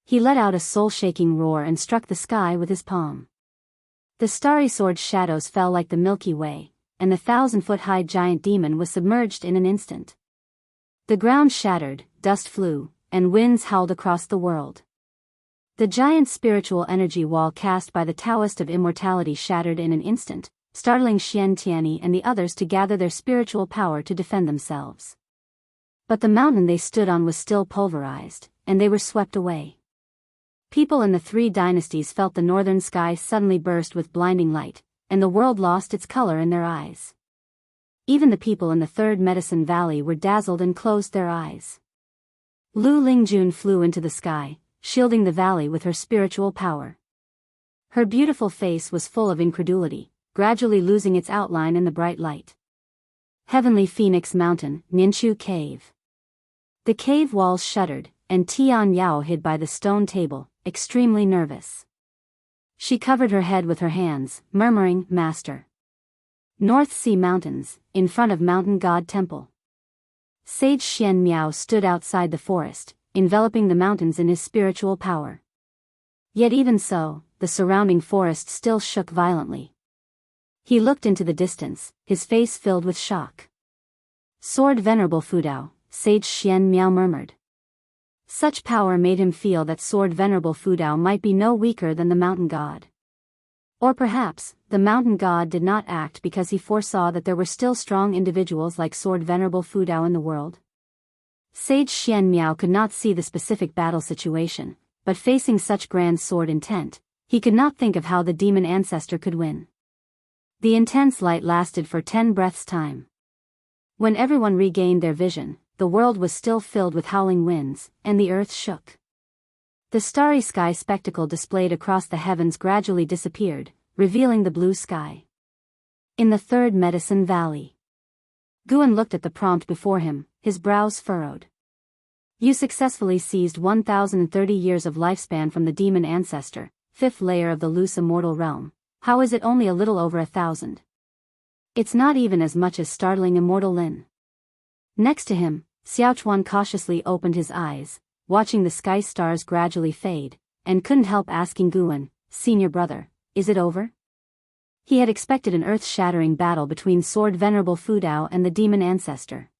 A: He let out a soul-shaking roar and struck the sky with his palm. The starry sword shadows fell like the Milky Way, and the 1,000-foot-high giant demon was submerged in an instant. The ground shattered, dust flew, and winds howled across the world. The giant spiritual energy wall cast by the Taoist of immortality shattered in an instant, startling Xian Tianyi and the others to gather their spiritual power to defend themselves. But the mountain they stood on was still pulverized, and they were swept away. People in the three dynasties felt the northern sky suddenly burst with blinding light, and the world lost its color in their eyes. Even the people in the third Medicine Valley were dazzled and closed their eyes. Lu Lingjun flew into the sky, shielding the valley with her spiritual power. Her beautiful face was full of incredulity, gradually losing its outline in the bright light. Heavenly Phoenix Mountain, Ninshu Cave. The cave walls shuddered, and Tian Yao hid by the stone table, extremely nervous. She covered her head with her hands, murmuring, "Master." North Sea Mountains, in front of Mountain God Temple. Sage Xian Miao stood outside the forest, enveloping the mountains in his spiritual power. Yet even so, the surrounding forest still shook violently. He looked into the distance, his face filled with shock. "Sword Venerable Fudao," Sage Xian Miao murmured. Such power made him feel that Sword Venerable Fudao might be no weaker than the mountain god. Or perhaps, the mountain god did not act because he foresaw that there were still strong individuals like Sword Venerable Fudao in the world. Sage Xian Miao could not see the specific battle situation, but facing such grand sword intent, he could not think of how the demon ancestor could win. The intense light lasted for 10 breaths' time. When everyone regained their vision, the world was still filled with howling winds, and the earth shook. The starry sky spectacle displayed across the heavens gradually disappeared, revealing the blue sky. In the third Medicine Valley. Guan looked at the prompt before him, his brows furrowed. You successfully seized 1,030 years of lifespan from the demon ancestor, fifth layer of the loose immortal realm. How is it only a little over 1,000? It's not even as much as startling immortal Lin. Next to him, Xiaochuan cautiously opened his eyes, watching the sky stars gradually fade, and couldn't help asking Guan, "Senior brother, is it over?" He had expected an earth-shattering battle between Sword Venerable Fudao and the demon ancestor.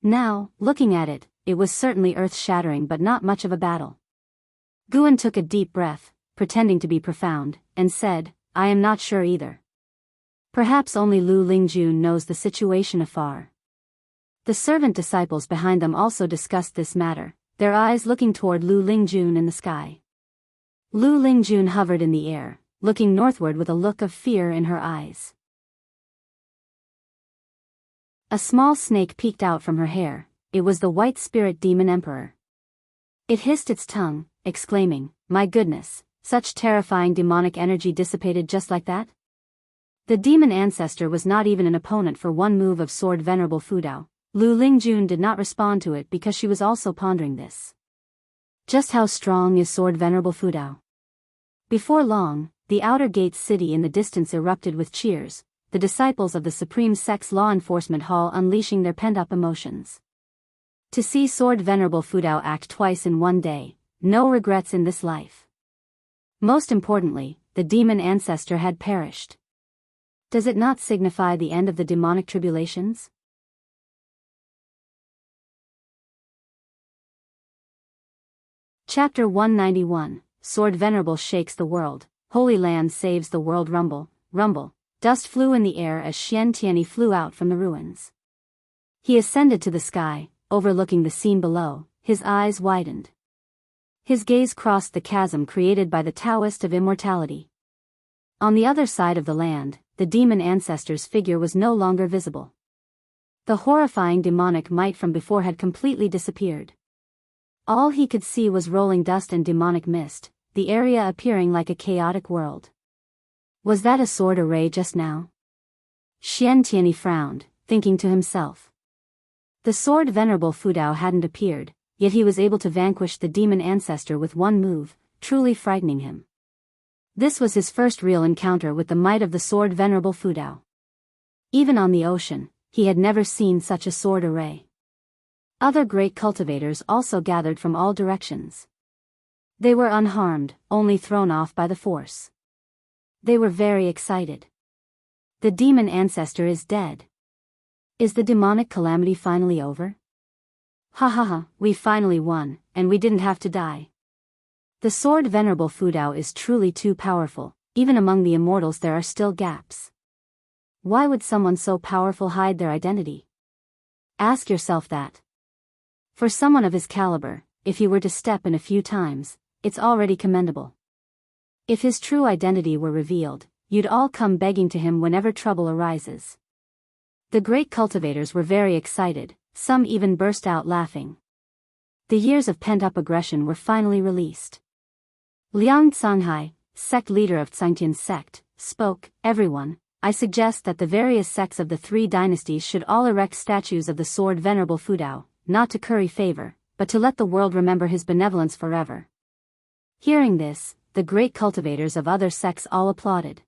A: Now, looking at it, it was certainly earth-shattering but not much of a battle. Guan took a deep breath, pretending to be profound, and said, "I am not sure either. Perhaps only Lu Lingjun knows the situation afar." The servant disciples behind them also discussed this matter, their eyes looking toward Lu Lingjun in the sky. Lu Lingjun hovered in the air, looking northward with a look of fear in her eyes. A small snake peeked out from her hair. It was the white spirit demon emperor. It hissed its tongue, exclaiming, "My goodness, such terrifying demonic energy dissipated just like that?" The demon ancestor was not even an opponent for one move of sword venerable Fudao. Lu Lingjun did not respond to it because she was also pondering this. Just how strong is sword venerable Fudao? Before long, the outer gates city in the distance erupted with cheers, the disciples of the Supreme Sect's law enforcement hall unleashing their pent-up emotions. To see sword venerable Fudao act twice in one day, no regrets in this life. Most importantly, the demon ancestor had perished. Does it not signify the end of the demonic tribulations? Chapter 191, Sword Venerable Shakes the World, Holy Land Saves the World. Rumble, rumble, dust flew in the air as Xian Tianyi flew out from the ruins. He ascended to the sky, overlooking the scene below, his eyes widened. His gaze crossed the chasm created by the Taoist of immortality. On the other side of the land, the demon ancestor's figure was no longer visible. The horrifying demonic might from before had completely disappeared. All he could see was rolling dust and demonic mist, the area appearing like a chaotic world. Was that a sword array just now? Xian Tianyi frowned, thinking to himself. The sword venerable Fudao hadn't appeared, yet he was able to vanquish the demon ancestor with one move, truly frightening him. This was his first real encounter with the might of the sword venerable Fudao. Even on the ocean, he had never seen such a sword array. Other great cultivators also gathered from all directions. They were unharmed, only thrown off by the force. They were very excited. The demon ancestor is dead. Is the demonic calamity finally over? Ha ha ha, we finally won, and we didn't have to die. The sword venerable Fudao is truly too powerful. Even among the immortals there are still gaps. Why would someone so powerful hide their identity? Ask yourself that. For someone of his caliber, if he were to step in a few times, it's already commendable. If his true identity were revealed, you'd all come begging to him whenever trouble arises. The great cultivators were very excited, some even burst out laughing. The years of pent-up aggression were finally released. Liang Canghai, sect leader of Tsangtian's sect, spoke, "Everyone, I suggest that the various sects of the three dynasties should all erect statues of the sword venerable Fudao, not to curry favor, but to let the world remember his benevolence forever." Hearing this, the great cultivators of other sects all applauded.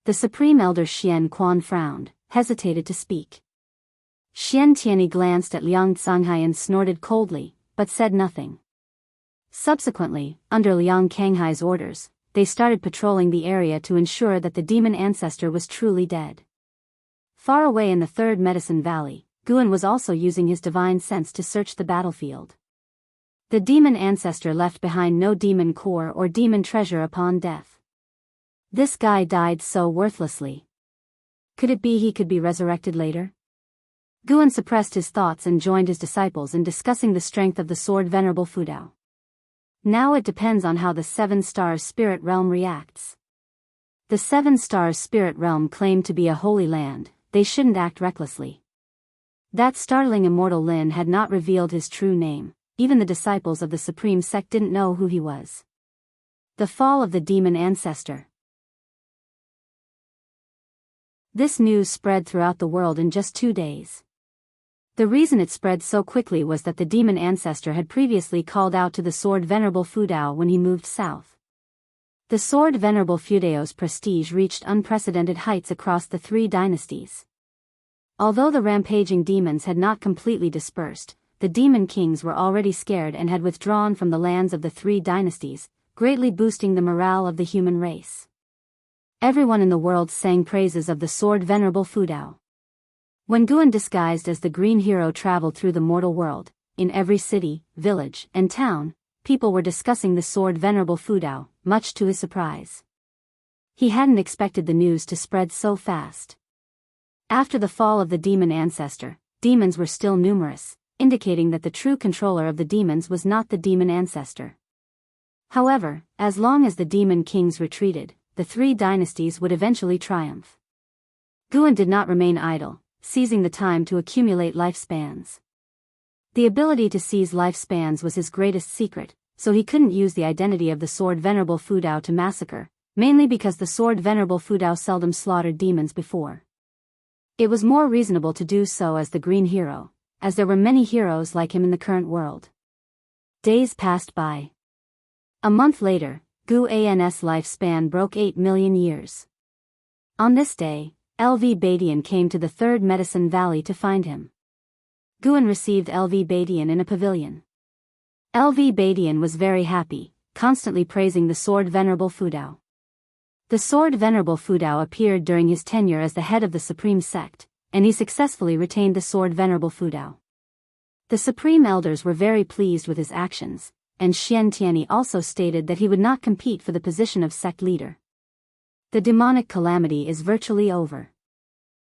A: The supreme elder Xian Quan frowned, hesitated to speak. Xian Tianyi glanced at Liang Canghai and snorted coldly, but said nothing. Subsequently, under Liang Canghai's orders, they started patrolling the area to ensure that the demon ancestor was truly dead. Far away in the Third Medicine Valley, Guan was also using his divine sense to search the battlefield. The demon ancestor left behind no demon core or demon treasure upon death. This guy died so worthlessly. Could it be he could be resurrected later? Guan suppressed his thoughts and joined his disciples in discussing the strength of the sword venerable Fudao. Now it depends on how the Seven Stars Spirit Realm reacts. The Seven Stars Spirit Realm claimed to be a holy land, they shouldn't act recklessly. That startling immortal Lin had not revealed his true name, even the disciples of the Supreme Sect didn't know who he was. The fall of the demon ancestor. This news spread throughout the world in just 2 days. The reason it spread so quickly was that the demon ancestor had previously called out to the sword venerable Fudao when he moved south. The sword venerable Fudao's prestige reached unprecedented heights across the three dynasties. Although the rampaging demons had not completely dispersed, the demon kings were already scared and had withdrawn from the lands of the three dynasties, greatly boosting the morale of the human race. Everyone in the world sang praises of the sword venerable Fudao. When Guan disguised as the green hero traveled through the mortal world, in every city, village, and town, people were discussing the sword venerable Fudao, much to his surprise. He hadn't expected the news to spread so fast. After the fall of the demon ancestor, demons were still numerous, indicating that the true controller of the demons was not the demon ancestor. However, as long as the demon kings retreated, the three dynasties would eventually triumph. Guan did not remain idle. seizing the time to accumulate lifespans. The ability to seize lifespans was his greatest secret, so he couldn't use the identity of the sword Venerable Fudao to massacre, mainly because the sword Venerable Fudao seldom slaughtered demons before. It was more reasonable to do so as the Green Hero, as there were many heroes like him in the current world. Days passed by. A month later, Guan's lifespan broke 8 million years. On this day, LV Badian came to the Third Medicine Valley to find him. Guan received LV Badian in a pavilion. LV Badian was very happy, constantly praising the sword Venerable Fudao. The sword Venerable Fudao appeared during his tenure as the head of the Supreme Sect, and he successfully retained the sword Venerable Fudao. The Supreme Elders were very pleased with his actions, and Xian Tianyi also stated that he would not compete for the position of sect leader. The demonic calamity is virtually over.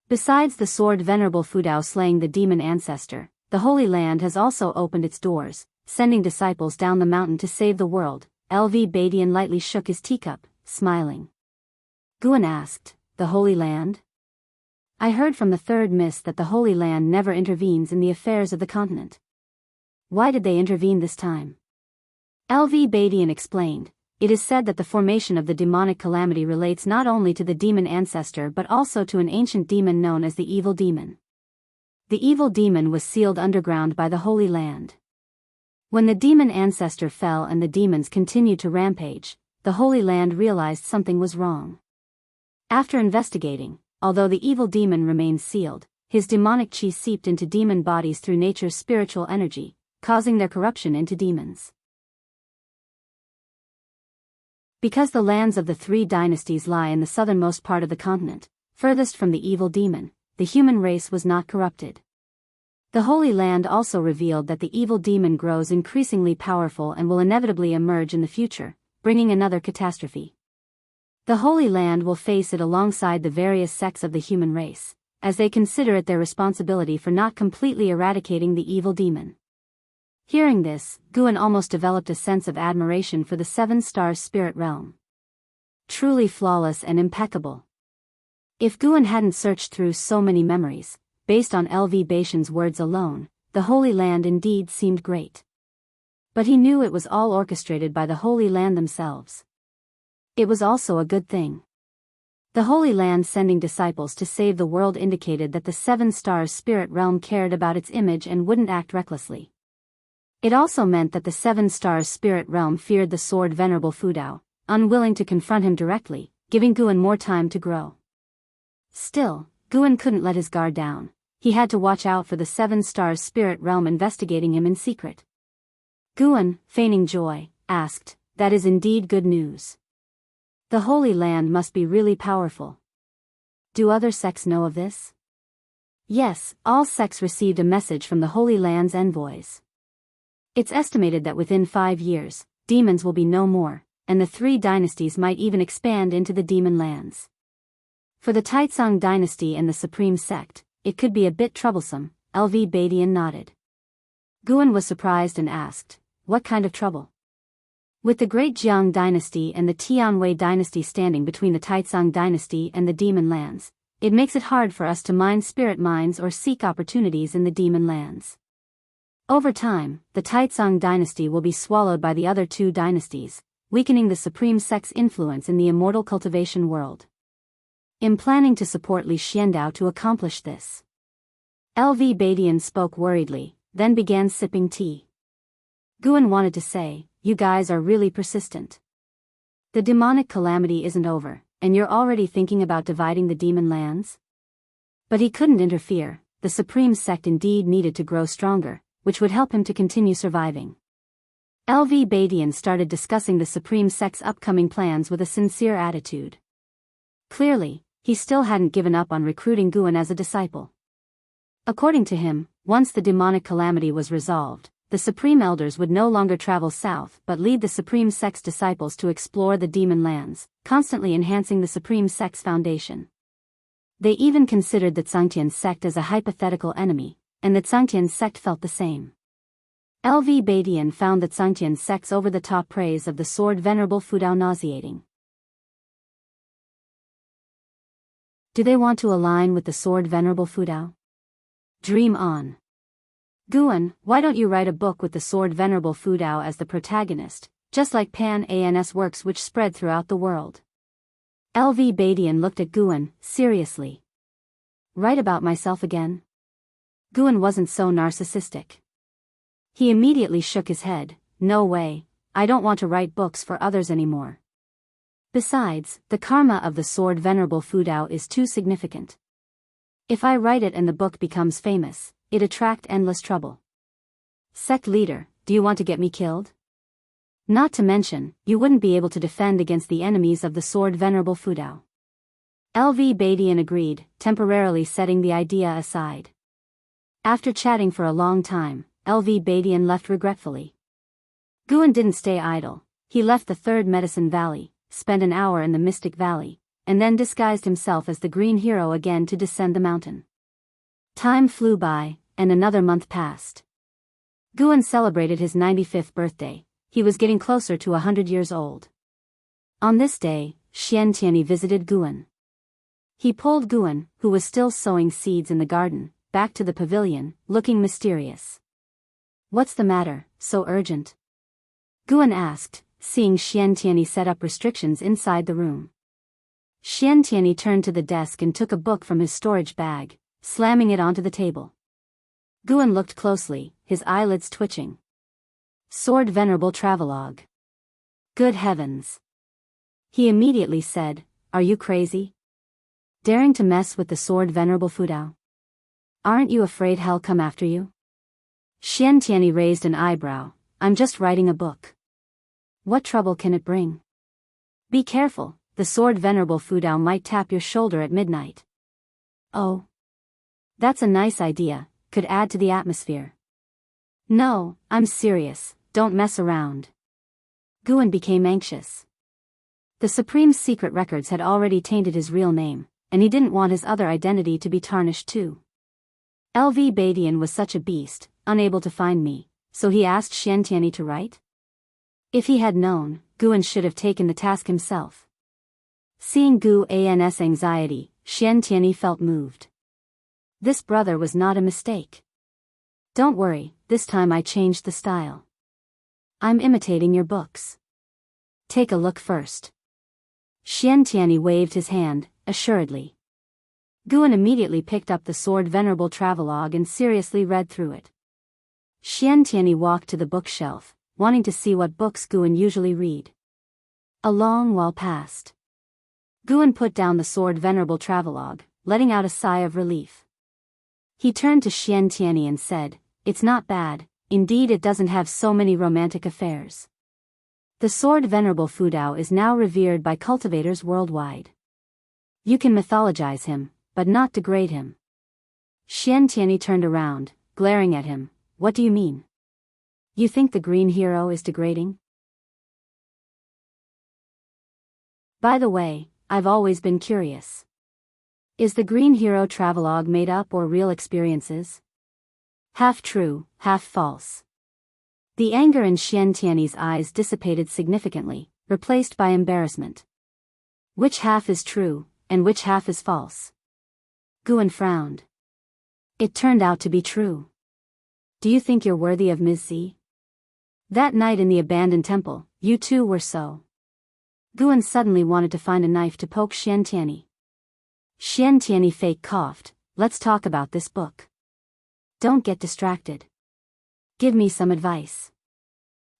A: Besides the sword Venerable Fudao slaying the demon ancestor, the Holy Land has also opened its doors, sending disciples down the mountain to save the world. LV Badian lightly shook his teacup, smiling. Guan asked, "The Holy Land? I heard from the Third Mist that the Holy Land never intervenes in the affairs of the continent. Why did they intervene this time?" LV Badian explained, "It is said that the formation of the demonic calamity relates not only to the demon ancestor but also to an ancient demon known as the Evil Demon. The Evil Demon was sealed underground by the Holy Land. When the demon ancestor fell and the demons continued to rampage, the Holy Land realized something was wrong. After investigating, although the Evil Demon remained sealed, his demonic chi seeped into demon bodies through nature's spiritual energy, causing their corruption into demons. Because the lands of the three dynasties lie in the southernmost part of the continent, furthest from the Evil Demon, the human race was not corrupted. The Holy Land also revealed that the Evil Demon grows increasingly powerful and will inevitably emerge in the future, bringing another catastrophe. The Holy Land will face it alongside the various sects of the human race, as they consider it their responsibility for not completely eradicating the Evil Demon." Hearing this, Guan almost developed a sense of admiration for the Seven Stars spirit realm. Truly flawless and impeccable. If Guan hadn't searched through so many memories, based on LV Badian's words alone, the Holy Land indeed seemed great. But he knew it was all orchestrated by the Holy Land themselves. It was also a good thing. The Holy Land sending disciples to save the world indicated that the Seven Stars spirit realm cared about its image and wouldn't act recklessly. It also meant that the Seven Stars spirit realm feared the sword Venerable Fudao, unwilling to confront him directly, giving Guan more time to grow. Still, Guan couldn't let his guard down. He had to watch out for the Seven Stars spirit realm investigating him in secret. Guan, feigning joy, asked, "That is indeed good news. The Holy Land must be really powerful. Do other sects know of this?" Yes, all sects received a message from the Holy Land's envoys. It's estimated that within 5 years, demons will be no more, and the three dynasties might even expand into the demon lands. For the Taizong dynasty and the Supreme Sect, it could be a bit troublesome. LV Badian nodded. Guan was surprised and asked, "What kind of trouble?" With the Great Jiang dynasty and the Tianwei dynasty standing between the Taizong dynasty and the demon lands, it makes it hard for us to mine spirit mines or seek opportunities in the demon lands. Over time, the Taizong dynasty will be swallowed by the other two dynasties, weakening the Supreme Sect's influence in the immortal cultivation world. I'm planning to support Li Xiandao to accomplish this." LV Badian spoke worriedly, then began sipping tea. Guan wanted to say, "You guys are really persistent. The demonic calamity isn't over, and you're already thinking about dividing the demon lands?" But he couldn't interfere. The Supreme Sect indeed needed to grow stronger, which would help him to continue surviving. LV Badian started discussing the Supreme Sect's upcoming plans with a sincere attitude. Clearly, he still hadn't given up on recruiting Guan as a disciple. According to him, once the demonic calamity was resolved, the Supreme Elders would no longer travel south but lead the Supreme Sect's disciples to explore the demon lands, constantly enhancing the Supreme Sect's foundation. They even considered the Zhangtian sect as a hypothetical enemy, and the Zhangtian sect felt the same. LV Badian found the Zhangtian sect's over-the-top praise of the sword Venerable Fudao nauseating. Do they want to align with the sword Venerable Fudao? Dream on. Guan, why don't you write a book with the sword Venerable Fudao as the protagonist, just like Pan's works which spread throughout the world? LV Badian looked at Guan, seriously. Write about myself again? Guan wasn't so narcissistic. He immediately shook his head. No way, I don't want to write books for others anymore. Besides, the karma of the sword Venerable Fudao is too significant. If I write it and the book becomes famous, it attract endless trouble. Sect leader, do you want to get me killed? Not to mention, you wouldn't be able to defend against the enemies of the sword Venerable Fudao. LV Badian agreed, temporarily setting the idea aside. After chatting for a long time, LV Badian left regretfully. Guan didn't stay idle. He left the Third Medicine Valley, spent an hour in the Mystic Valley, and then disguised himself as the Green Hero again to descend the mountain. Time flew by, and another month passed. Guan celebrated his 95th birthday. He was getting closer to 100 years old. On this day, Xian Tianyi visited Guan. He pulled Guan, who was still sowing seeds in the garden, back to the pavilion, looking mysterious. What's the matter, so urgent? Guan asked, seeing Xian Tianyi set up restrictions inside the room. Xian Tianyi turned to the desk and took a book from his storage bag, slamming it onto the table. Guan looked closely, his eyelids twitching. Sword Venerable Travelogue. Good heavens. He immediately said, are you crazy? Daring to mess with the sword Venerable Fudao? Aren't you afraid hell come after you? Xian Tianyi raised an eyebrow. I'm just writing a book. What trouble can it bring? Be careful, the sword Venerable Fudao might tap your shoulder at midnight. Oh. That's a nice idea, could add to the atmosphere. No, I'm serious, don't mess around. Guan became anxious. The Supreme's secret records had already tainted his real name, and he didn't want his other identity to be tarnished too. LV Badian was such a beast, unable to find me, so he asked Xian Tianyi to write? If he had known, Guan should have taken the task himself. Seeing Guan's anxiety, Xian Tianyi felt moved. This brother was not a mistake. Don't worry, this time I changed the style. I'm imitating your books. Take a look first. Xian Tianyi waved his hand, assuredly. Guan immediately picked up the sword Venerable Travelogue and seriously read through it. Xian Tianyi walked to the bookshelf, wanting to see what books Guan usually read. A long while passed. Guan put down the sword Venerable Travelogue, letting out a sigh of relief. He turned to Xian Tianyi and said, it's not bad, indeed it doesn't have so many romantic affairs. The sword Venerable Fudao is now revered by cultivators worldwide. You can mythologize him, but not degrade him. Xian Tianyi turned around, glaring at him. What do you mean? You think the Green Hero is degrading? By the way, I've always been curious. Is the Green Hero Travelogue made up or real experiences? Half true, half false. The anger in Xian Tianyi's eyes dissipated significantly, replaced by embarrassment. Which half is true, and which half is false? Guan frowned. It turned out to be true. Do you think you're worthy of Ms. Z? That night in the abandoned temple, you too were so. Guan suddenly wanted to find a knife to poke Xian Tianyi. Xian Tianyi fake coughed. Let's talk about this book. Don't get distracted. Give me some advice.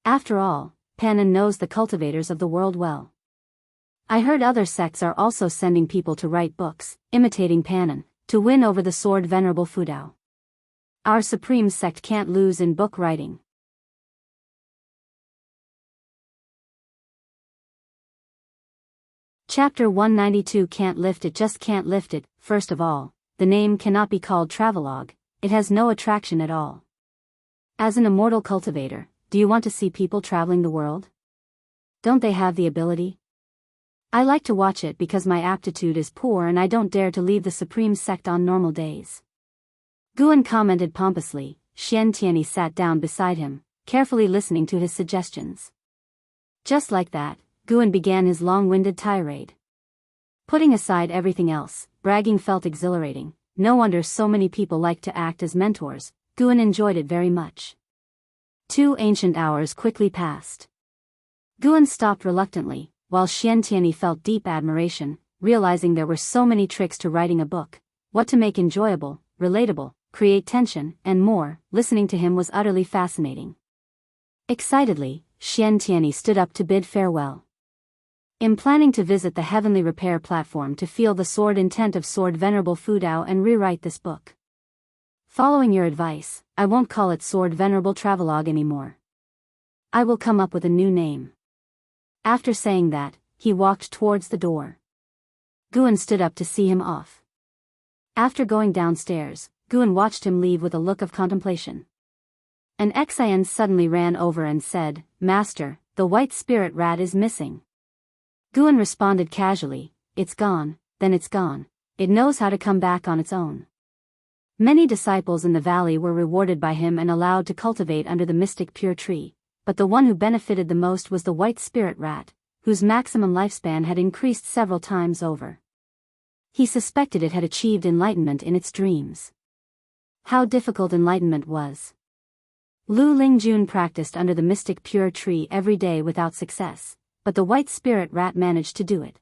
A: After all, Pan'an knows the cultivators of the world well. I heard other sects are also sending people to write books, imitating Pan'an, to win over the sword Venerable Fudao. Our supreme sect can't lose in book writing. Chapter 192 Can't lift it, just can't lift it. First of all, the name cannot be called Travelogue, it has no attraction at all. As an immortal cultivator, do you want to see people traveling the world? Don't they have the ability? I like to watch it because my aptitude is poor and I don't dare to leave the supreme sect on normal days. Guan commented pompously. Xian Tianyi sat down beside him, carefully listening to his suggestions. Just like that, Guan began his long-winded tirade. Putting aside everything else, bragging felt exhilarating. No wonder so many people liked to act as mentors. Guan enjoyed it very much. 2 ancient hours quickly passed. Guan stopped reluctantly, while Xiantianyi felt deep admiration, realizing there were so many tricks to writing a book. What to make enjoyable, relatable, create tension, and more. Listening to him was utterly fascinating. Excitedly, Xiantianyi stood up to bid farewell. In planning to visit the Heavenly Repair platform to feel the sword intent of Sword Venerable Fudao and rewrite this book. Following your advice, I won't call it Sword Venerable Travelogue anymore. I will come up with a new name. After saying that, he walked towards the door. Guan stood up to see him off. After going downstairs, Guan watched him leave with a look of contemplation. An Xian suddenly ran over and said, "Master, the white spirit rat is missing." Guan responded casually, "It's gone, then it's gone. It knows how to come back on its own." Many disciples in the valley were rewarded by him and allowed to cultivate under the mystic pure tree, but the one who benefited the most was the white spirit rat, whose maximum lifespan had increased several times over. He suspected it had achieved enlightenment in its dreams. How difficult enlightenment was. Lu Lingjun practiced under the mystic pure tree every day without success, but the white spirit rat managed to do it.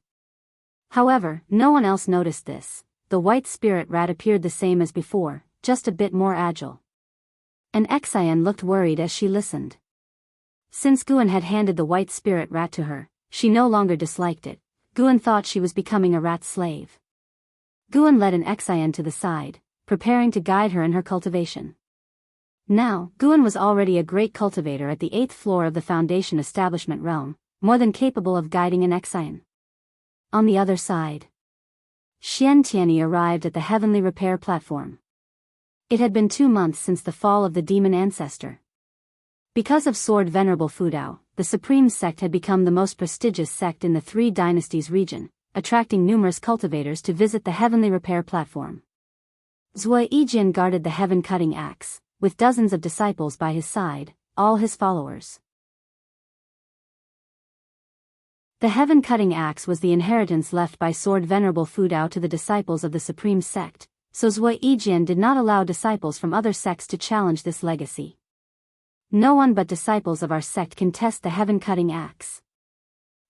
A: However, no one else noticed this. The white spirit rat appeared the same as before, just a bit more agile. An Xian looked worried as she listened. Since Guan had handed the white spirit rat to her, she no longer disliked it. Guan thought she was becoming a rat slave. Guan led an Xian to the side, preparing to guide her in her cultivation. Now, Guan was already a great cultivator at the 8th floor of the Foundation Establishment realm, more than capable of guiding an Xian. On the other side, Xiantianyi arrived at the Heavenly Repair platform. It had been 2 months since the fall of the demon ancestor. Because of Sword Venerable Fudao, the Supreme Sect had become the most prestigious sect in the 3 Dynasties region, attracting numerous cultivators to visit the Heavenly Repair platform. Zui Yijian guarded the heaven-cutting axe, with dozens of disciples by his side, all his followers. The heaven-cutting axe was the inheritance left by Sword Venerable Fudao to the disciples of the Supreme Sect, so Zui Yijian did not allow disciples from other sects to challenge this legacy. No one but disciples of our sect can test the heaven-cutting axe.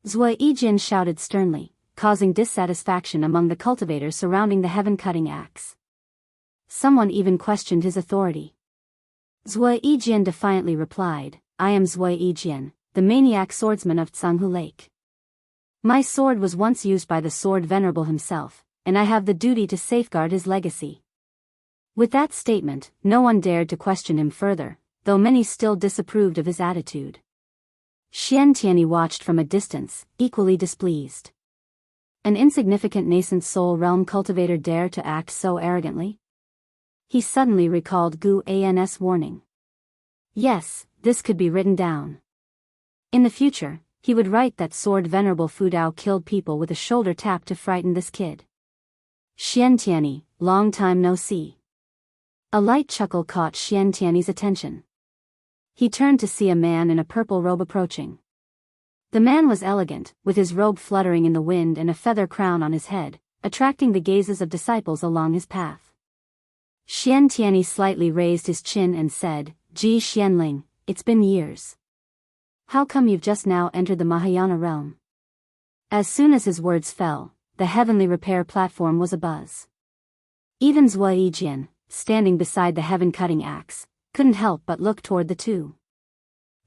A: Zui Yijian shouted sternly, causing dissatisfaction among the cultivators surrounding the heaven-cutting axe. Someone even questioned his authority. Zui Yijian defiantly replied, "I am Zui Yijian, the maniac swordsman of Tsanghu Lake. My sword was once used by the Sword Venerable himself, and I have the duty to safeguard his legacy." With that statement, no one dared to question him further, though many still disapproved of his attitude. Xiantianyi watched from a distance, equally displeased. An insignificant nascent soul realm cultivator dare to act so arrogantly? He suddenly recalled Gu An's warning. Yes, this could be written down. In the future, he would write that Sword Venerable Fudao killed people with a shoulder tap to frighten this kid. Xiantianyi, long time no see. A light chuckle caught Xiantianyi's attention. He turned to see a man in a purple robe approaching. The man was elegant, with his robe fluttering in the wind and a feather crown on his head, attracting the gazes of disciples along his path. Xiantianyi slightly raised his chin and said, "Ji Xianling, it's been years. How come you've just now entered the Mahayana realm?" As soon as his words fell, the Heavenly Repair platform was abuzz. Even Zui Yijian, standing beside the heaven-cutting axe, couldn't help but look toward the two.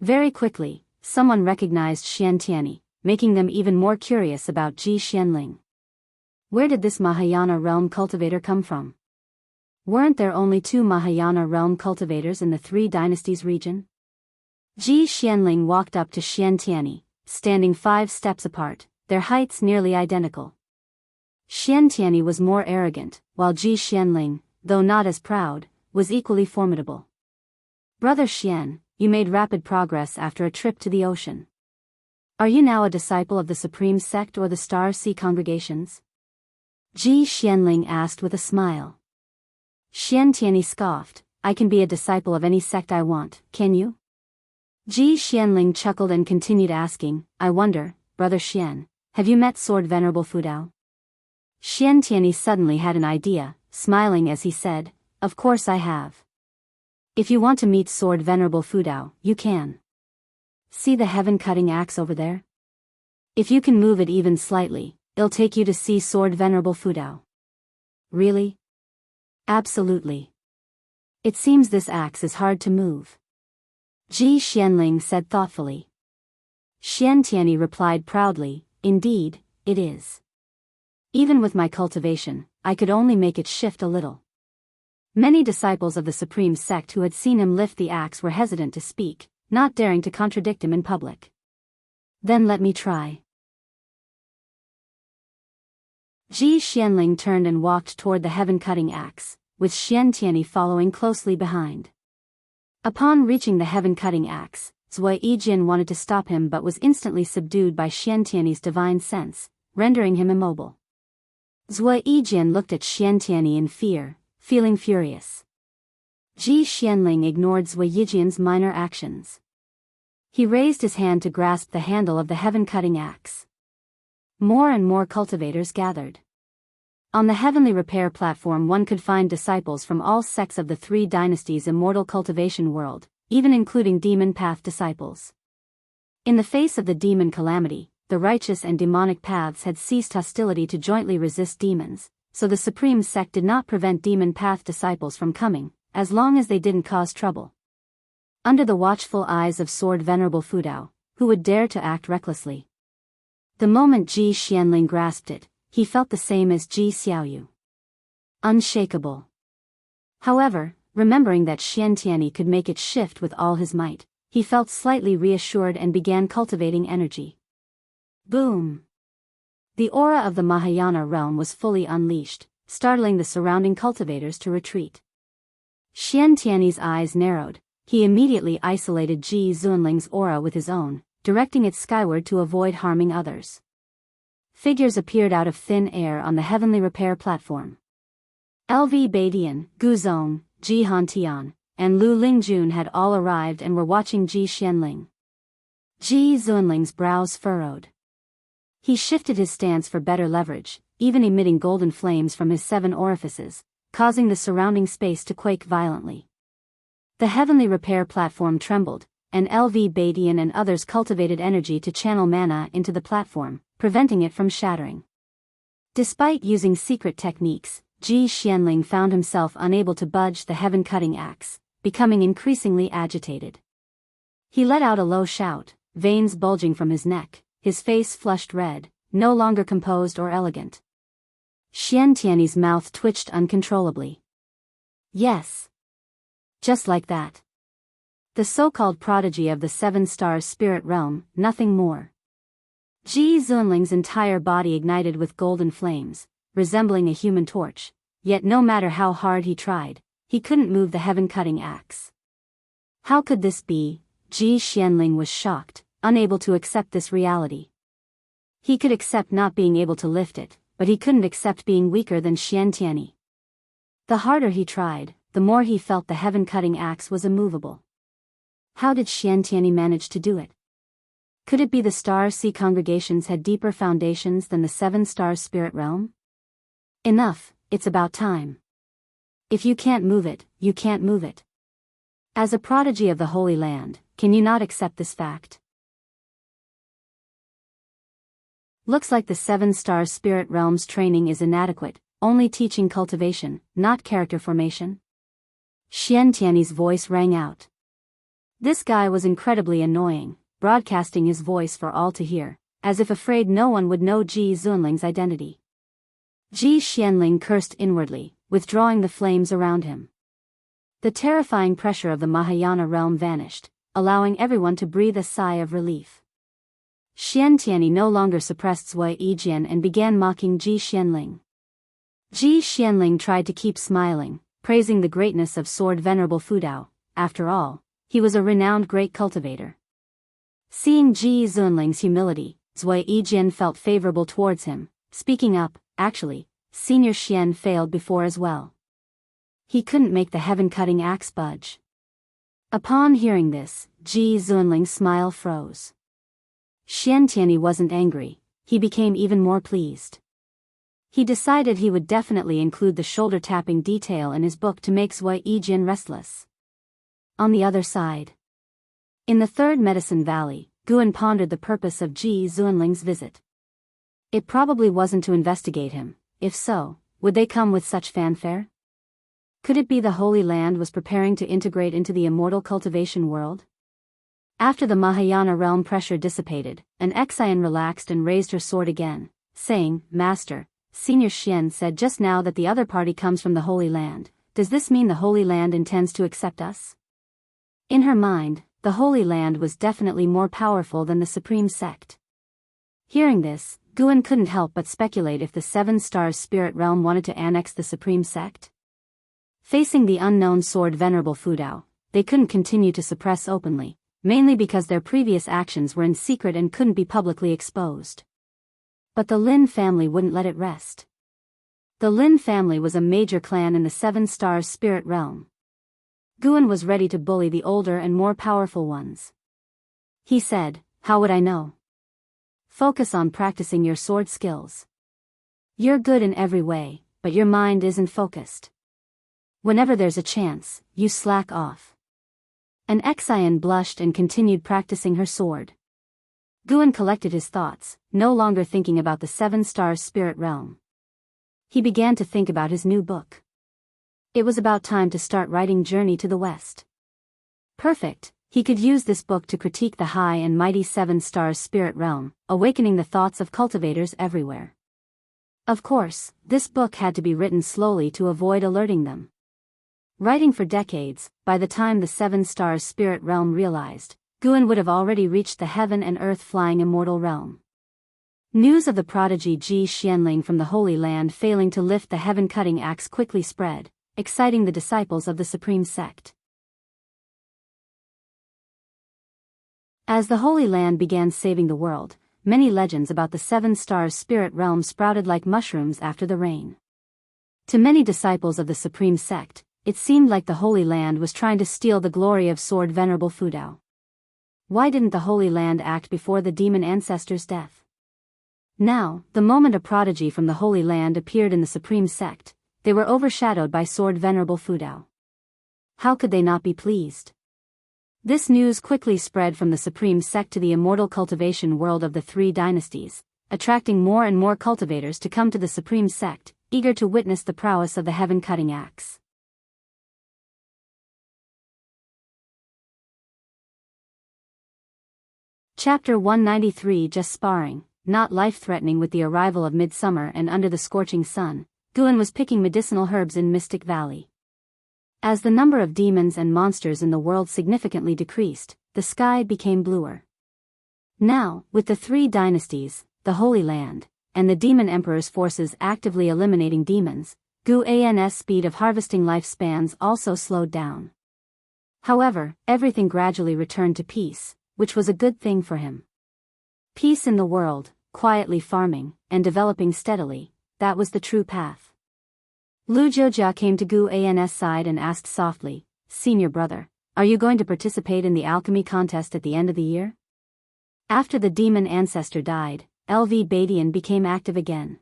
A: Very quickly, someone recognized Xiantianyi, making them even more curious about Ji Xianling. Where did this Mahayana realm cultivator come from? Weren't there only 2 Mahayana realm cultivators in the 3 Dynasties region? Ji Xianling walked up to Xiantianyi, standing 5 steps apart, their heights nearly identical. Xiantianyi was more arrogant, while Ji Xianling, though not as proud, was equally formidable. "Brother Xian, you made rapid progress after a trip to the ocean. Are you now a disciple of the Supreme Sect or the Star Sea congregations?" Ji Xianling asked with a smile. Xiantianyi scoffed, "I can be a disciple of any sect I want, can you?" Ji Xianling chuckled and continued asking, "I wonder, Brother Xian, have you met Sword Venerable Fudao?" Xiantianyi suddenly had an idea, smiling as he said, "Of course I have. If you want to meet Sword Venerable Fudao, you can. See the heaven-cutting axe over there? If you can move it even slightly, it'll take you to see Sword Venerable Fudao." "Really?" "Absolutely. It seems this axe is hard to move," Ji Xianling said thoughtfully. Xiantianyi replied proudly, "Indeed, it is. Even with my cultivation, I could only make it shift a little." Many disciples of the Supreme Sect who had seen him lift the axe were hesitant to speak, not daring to contradict him in public. "Then let me try." Ji Xianling turned and walked toward the heaven-cutting axe, with Xiantianyi following closely behind. Upon reaching the heaven-cutting axe, Zui Yijian wanted to stop him but was instantly subdued by Xiantianyi's divine sense, rendering him immobile. Zui Yijian looked at Xiantianyi in fear, feeling furious. Ji Xianling ignored Zui Yijian's minor actions. He raised his hand to grasp the handle of the heaven-cutting axe. More and more cultivators gathered. On the Heavenly Repair platform one could find disciples from all sects of the three dynasties' immortal cultivation world, even including demon path disciples. In the face of the demon calamity, the righteous and demonic paths had ceased hostility to jointly resist demons, so the Supreme Sect did not prevent demon path disciples from coming, as long as they didn't cause trouble. Under the watchful eyes of Sword Venerable Fudao, who would dare to act recklessly? The moment Ji Xianling grasped it, he felt the same as Ji Xiaoyu. Unshakable. However, remembering that Xiantianyi could make it shift with all his might, he felt slightly reassured and began cultivating energy. Boom! The aura of the Mahayana realm was fully unleashed, startling the surrounding cultivators to retreat. Xiantianyi's eyes narrowed. He immediately isolated Ji Zunling's aura with his own, directing it skyward to avoid harming others. Figures appeared out of thin air on the Heavenly Repair platform. LV Baidian, Gu Zong, Ji Hantian, and Lu Lingjun had all arrived and were watching Ji Xianling. Ji Zunling's brows furrowed. He shifted his stance for better leverage, even emitting golden flames from his 7 orifices, causing the surrounding space to quake violently. The Heavenly Repair platform trembled, and LV Baidian and others cultivated energy to channel mana into the platform, preventing it from shattering. Despite using secret techniques, Ji Xianling found himself unable to budge the heaven-cutting axe, becoming increasingly agitated. He let out a low shout, veins bulging from his neck, his face flushed red, no longer composed or elegant. Xiantianyi's mouth twitched uncontrollably. Yes. Just like that. The so-called prodigy of the 7 stars spirit realm, nothing more. Ji Zunling's entire body ignited with golden flames, resembling a human torch, yet no matter how hard he tried, he couldn't move the heaven-cutting axe. How could this be? Ji Xianling was shocked, unable to accept this reality. He could accept not being able to lift it, but he couldn't accept being weaker than Xiantianyi. The harder he tried, the more he felt the heaven-cutting axe was immovable. How did Xiantianyi manage to do it? Could it be the Star Sea congregations had deeper foundations than the 7 stars spirit realm? Enough, it's about time. If you can't move it, you can't move it. As a prodigy of the Holy Land, can you not accept this fact? Looks like the 7 stars spirit realm's training is inadequate, only teaching cultivation, not character formation. Xiantianyi's voice rang out. This guy was incredibly annoying, broadcasting his voice for all to hear, as if afraid no one would know Ji Zunling's identity. Ji Xianling cursed inwardly, withdrawing the flames around him. The terrifying pressure of the Mahayana realm vanished, allowing everyone to breathe a sigh of relief. Xiantianyi no longer suppressed Zui Yijian and began mocking Ji Xianling. Ji Xianling tried to keep smiling, praising the greatness of Sword Venerable Fudao. After all, he was a renowned great cultivator. Seeing Ji Zunling's humility, Zui Yijian felt favorable towards him, speaking up. Actually, Senior Xian failed before as well. He couldn't make the heaven-cutting axe budge. Upon hearing this, Ji Zunling's smile froze. Xiantianyi wasn't angry, he became even more pleased. He decided he would definitely include the shoulder-tapping detail in his book to make Zui Yijin restless. On the other side. In the third Medicine Valley, Guan pondered the purpose of Ji Zunling's visit. It probably wasn't to investigate him. If so, would they come with such fanfare? Could it be the Holy Land was preparing to integrate into the immortal cultivation world? After the Mahayana realm pressure dissipated, an Exian relaxed and raised her sword again, saying, "Master, Senior Xian said just now that the other party comes from the Holy Land. Does this mean the Holy Land intends to accept us?" In her mind, the Holy Land was definitely more powerful than the Supreme Sect. Hearing this, Guan couldn't help but speculate if the Seven Stars Spirit Realm wanted to annex the Supreme Sect. Facing the unknown sword Venerable Fudao, they couldn't continue to suppress openly, mainly because their previous actions were in secret and couldn't be publicly exposed. But the Lin family wouldn't let it rest. The Lin family was a major clan in the Seven Stars Spirit Realm. Guan was ready to bully the older and more powerful ones. He said, "How would I know? Focus on practicing your sword skills. You're good in every way, but your mind isn't focused. Whenever there's a chance, you slack off." An Exian blushed and continued practicing her sword. Guan collected his thoughts, no longer thinking about the Seven Stars Spirit Realm. He began to think about his new book. It was about time to start writing Journey to the West. Perfect, he could use this book to critique the high and mighty Seven Stars Spirit Realm, awakening the thoughts of cultivators everywhere. Of course, this book had to be written slowly to avoid alerting them. Writing for decades, by the time the Seven Stars Spirit Realm realized, Guan would have already reached the heaven and earth flying immortal realm. News of the prodigy Ji Xianling from the Holy Land failing to lift the heaven-cutting axe quickly spread, exciting the disciples of the Supreme Sect. As the Holy Land began saving the world, many legends about the Seven Stars Spirit Realm sprouted like mushrooms after the rain. To many disciples of the Supreme Sect, it seemed like the Holy Land was trying to steal the glory of Sword Venerable Fudao. Why didn't the Holy Land act before the demon ancestor's death? Now, the moment a prodigy from the Holy Land appeared in the Supreme Sect, they were overshadowed by Sword Venerable Fudao. How could they not be pleased? This news quickly spread from the Supreme Sect to the immortal cultivation world of the three dynasties, attracting more and more cultivators to come to the Supreme Sect, eager to witness the prowess of the heaven-cutting axe. Chapter 193 Just Sparring, not life-threatening. With the arrival of midsummer and under the scorching sun, Guan was picking medicinal herbs in Mystic Valley. As the number of demons and monsters in the world significantly decreased, the sky became bluer. Now, with the three dynasties, the Holy Land, and the Demon Emperor's forces actively eliminating demons, Guan's speed of harvesting lifespans also slowed down. However, everything gradually returned to peace, which was a good thing for him. Peace in the world, quietly farming, and developing steadily, that was the true path. Lu Jiujia came to Guan's side and asked softly, "Senior brother, are you going to participate in the alchemy contest at the end of the year?" After the demon ancestor died, LV Badian became active again.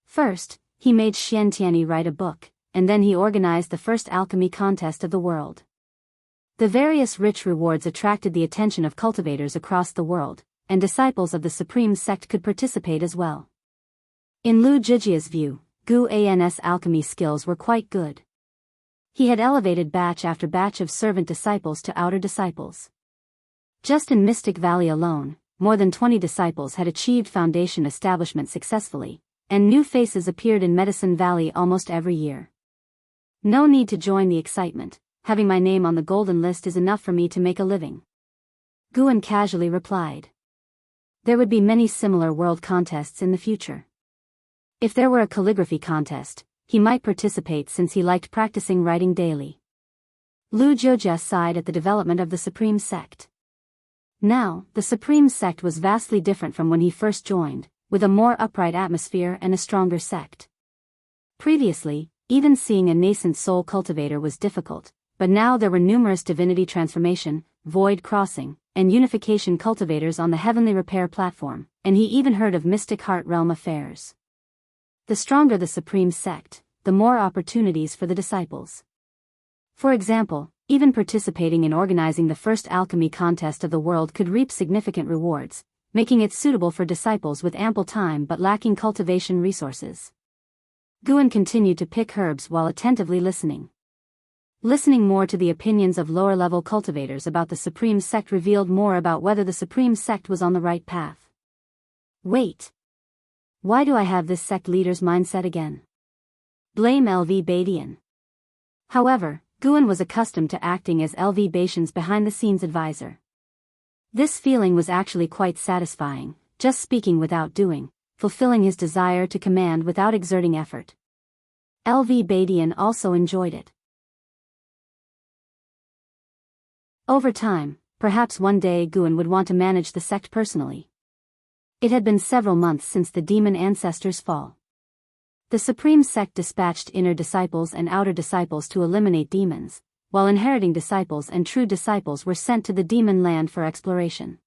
A: First, he made Xian Tianyi write a book, and then he organized the first alchemy contest of the world. The various rich rewards attracted the attention of cultivators across the world, and disciples of the Supreme Sect could participate as well. In Lu Jijia's view, Guan's alchemy skills were quite good. He had elevated batch after batch of servant disciples to outer disciples. Just in Mystic Valley alone, more than 20 disciples had achieved foundation establishment successfully, and new faces appeared in Medicine Valley almost every year. No need to join the excitement. Having my name on the golden list is enough for me to make a living. Guan casually replied. There would be many similar world contests in the future. If there were a calligraphy contest, he might participate since he liked practicing writing daily. Lu Jiujia sighed at the development of the Supreme Sect. Now, the Supreme Sect was vastly different from when he first joined, with a more upright atmosphere and a stronger sect. Previously, even seeing a nascent soul cultivator was difficult, but now there were numerous divinity transformation, void crossing, and unification cultivators on the heavenly repair platform, and he even heard of mystic heart realm affairs. The stronger the supreme sect, the more opportunities for the disciples. For example, even participating in organizing the first alchemy contest of the world could reap significant rewards, making it suitable for disciples with ample time but lacking cultivation resources. Guan continued to pick herbs while attentively listening. Listening more to the opinions of lower-level cultivators about the supreme sect revealed more about whether the supreme sect was on the right path. Wait. Why do I have this sect leader's mindset again? Blame LV Badian. However, Guan was accustomed to acting as LV Badian's behind-the-scenes advisor. This feeling was actually quite satisfying, just speaking without doing, fulfilling his desire to command without exerting effort. LV Badian also enjoyed it. Over time, perhaps one day Guan would want to manage the sect personally. It had been several months since the demon ancestors' fall. The supreme sect dispatched inner disciples and outer disciples to eliminate demons, while inheriting disciples and true disciples were sent to the demon land for exploration.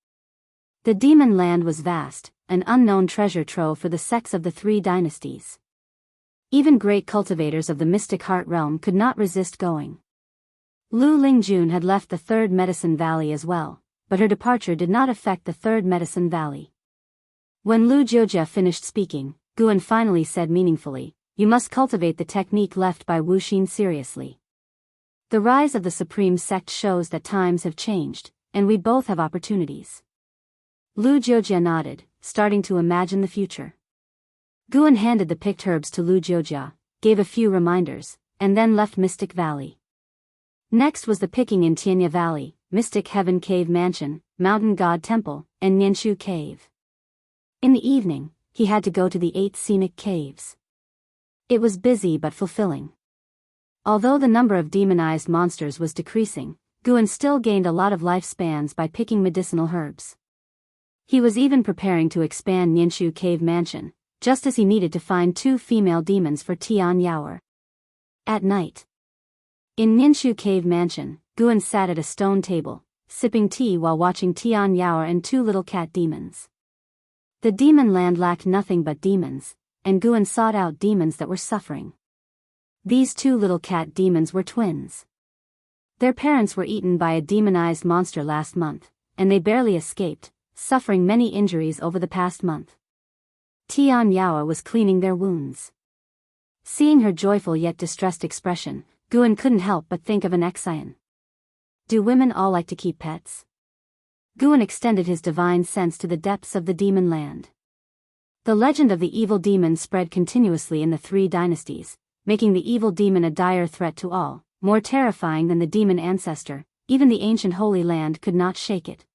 A: The demon land was vast, an unknown treasure trove for the sects of the three dynasties. Even great cultivators of the mystic heart realm could not resist going. Lu Lingjun had left the Third Medicine Valley as well, but her departure did not affect the Third Medicine Valley. When Lu Jiujia finished speaking, Guan finally said meaningfully, "You must cultivate the technique left by Wu Xin seriously. The rise of the Supreme Sect shows that times have changed, and we both have opportunities." Lu Jiujia nodded, starting to imagine the future. Guan handed the picked herbs to Lu Jiujia, gave a few reminders, and then left Mystic Valley. Next was the picking in Tianya Valley, Mystic Heaven Cave Mansion, Mountain God Temple, and Nianshu Cave. In the evening, he had to go to the 8 scenic caves. It was busy but fulfilling. Although the number of demonized monsters was decreasing, Guan still gained a lot of lifespans by picking medicinal herbs. He was even preparing to expand Nianshu Cave Mansion, just as he needed to find 2 female demons for Tian Yaoer. At night. In Nianshu Cave Mansion, Guan sat at a stone table, sipping tea while watching Tian Yaoer and 2 little cat demons. The demon land lacked nothing but demons, and Guan sought out demons that were suffering. These 2 little cat demons were twins. Their parents were eaten by a demonized monster last month, and they barely escaped, suffering many injuries over the past month. Tian Yaoer was cleaning their wounds. Seeing her joyful yet distressed expression, Guan couldn't help but think of an Exian. Do women all like to keep pets? Guan extended his divine sense to the depths of the demon land. The legend of the evil demon spread continuously in the 3 dynasties, making the evil demon a dire threat to all, more terrifying than the demon ancestor. Even the ancient Holy Land could not shake it.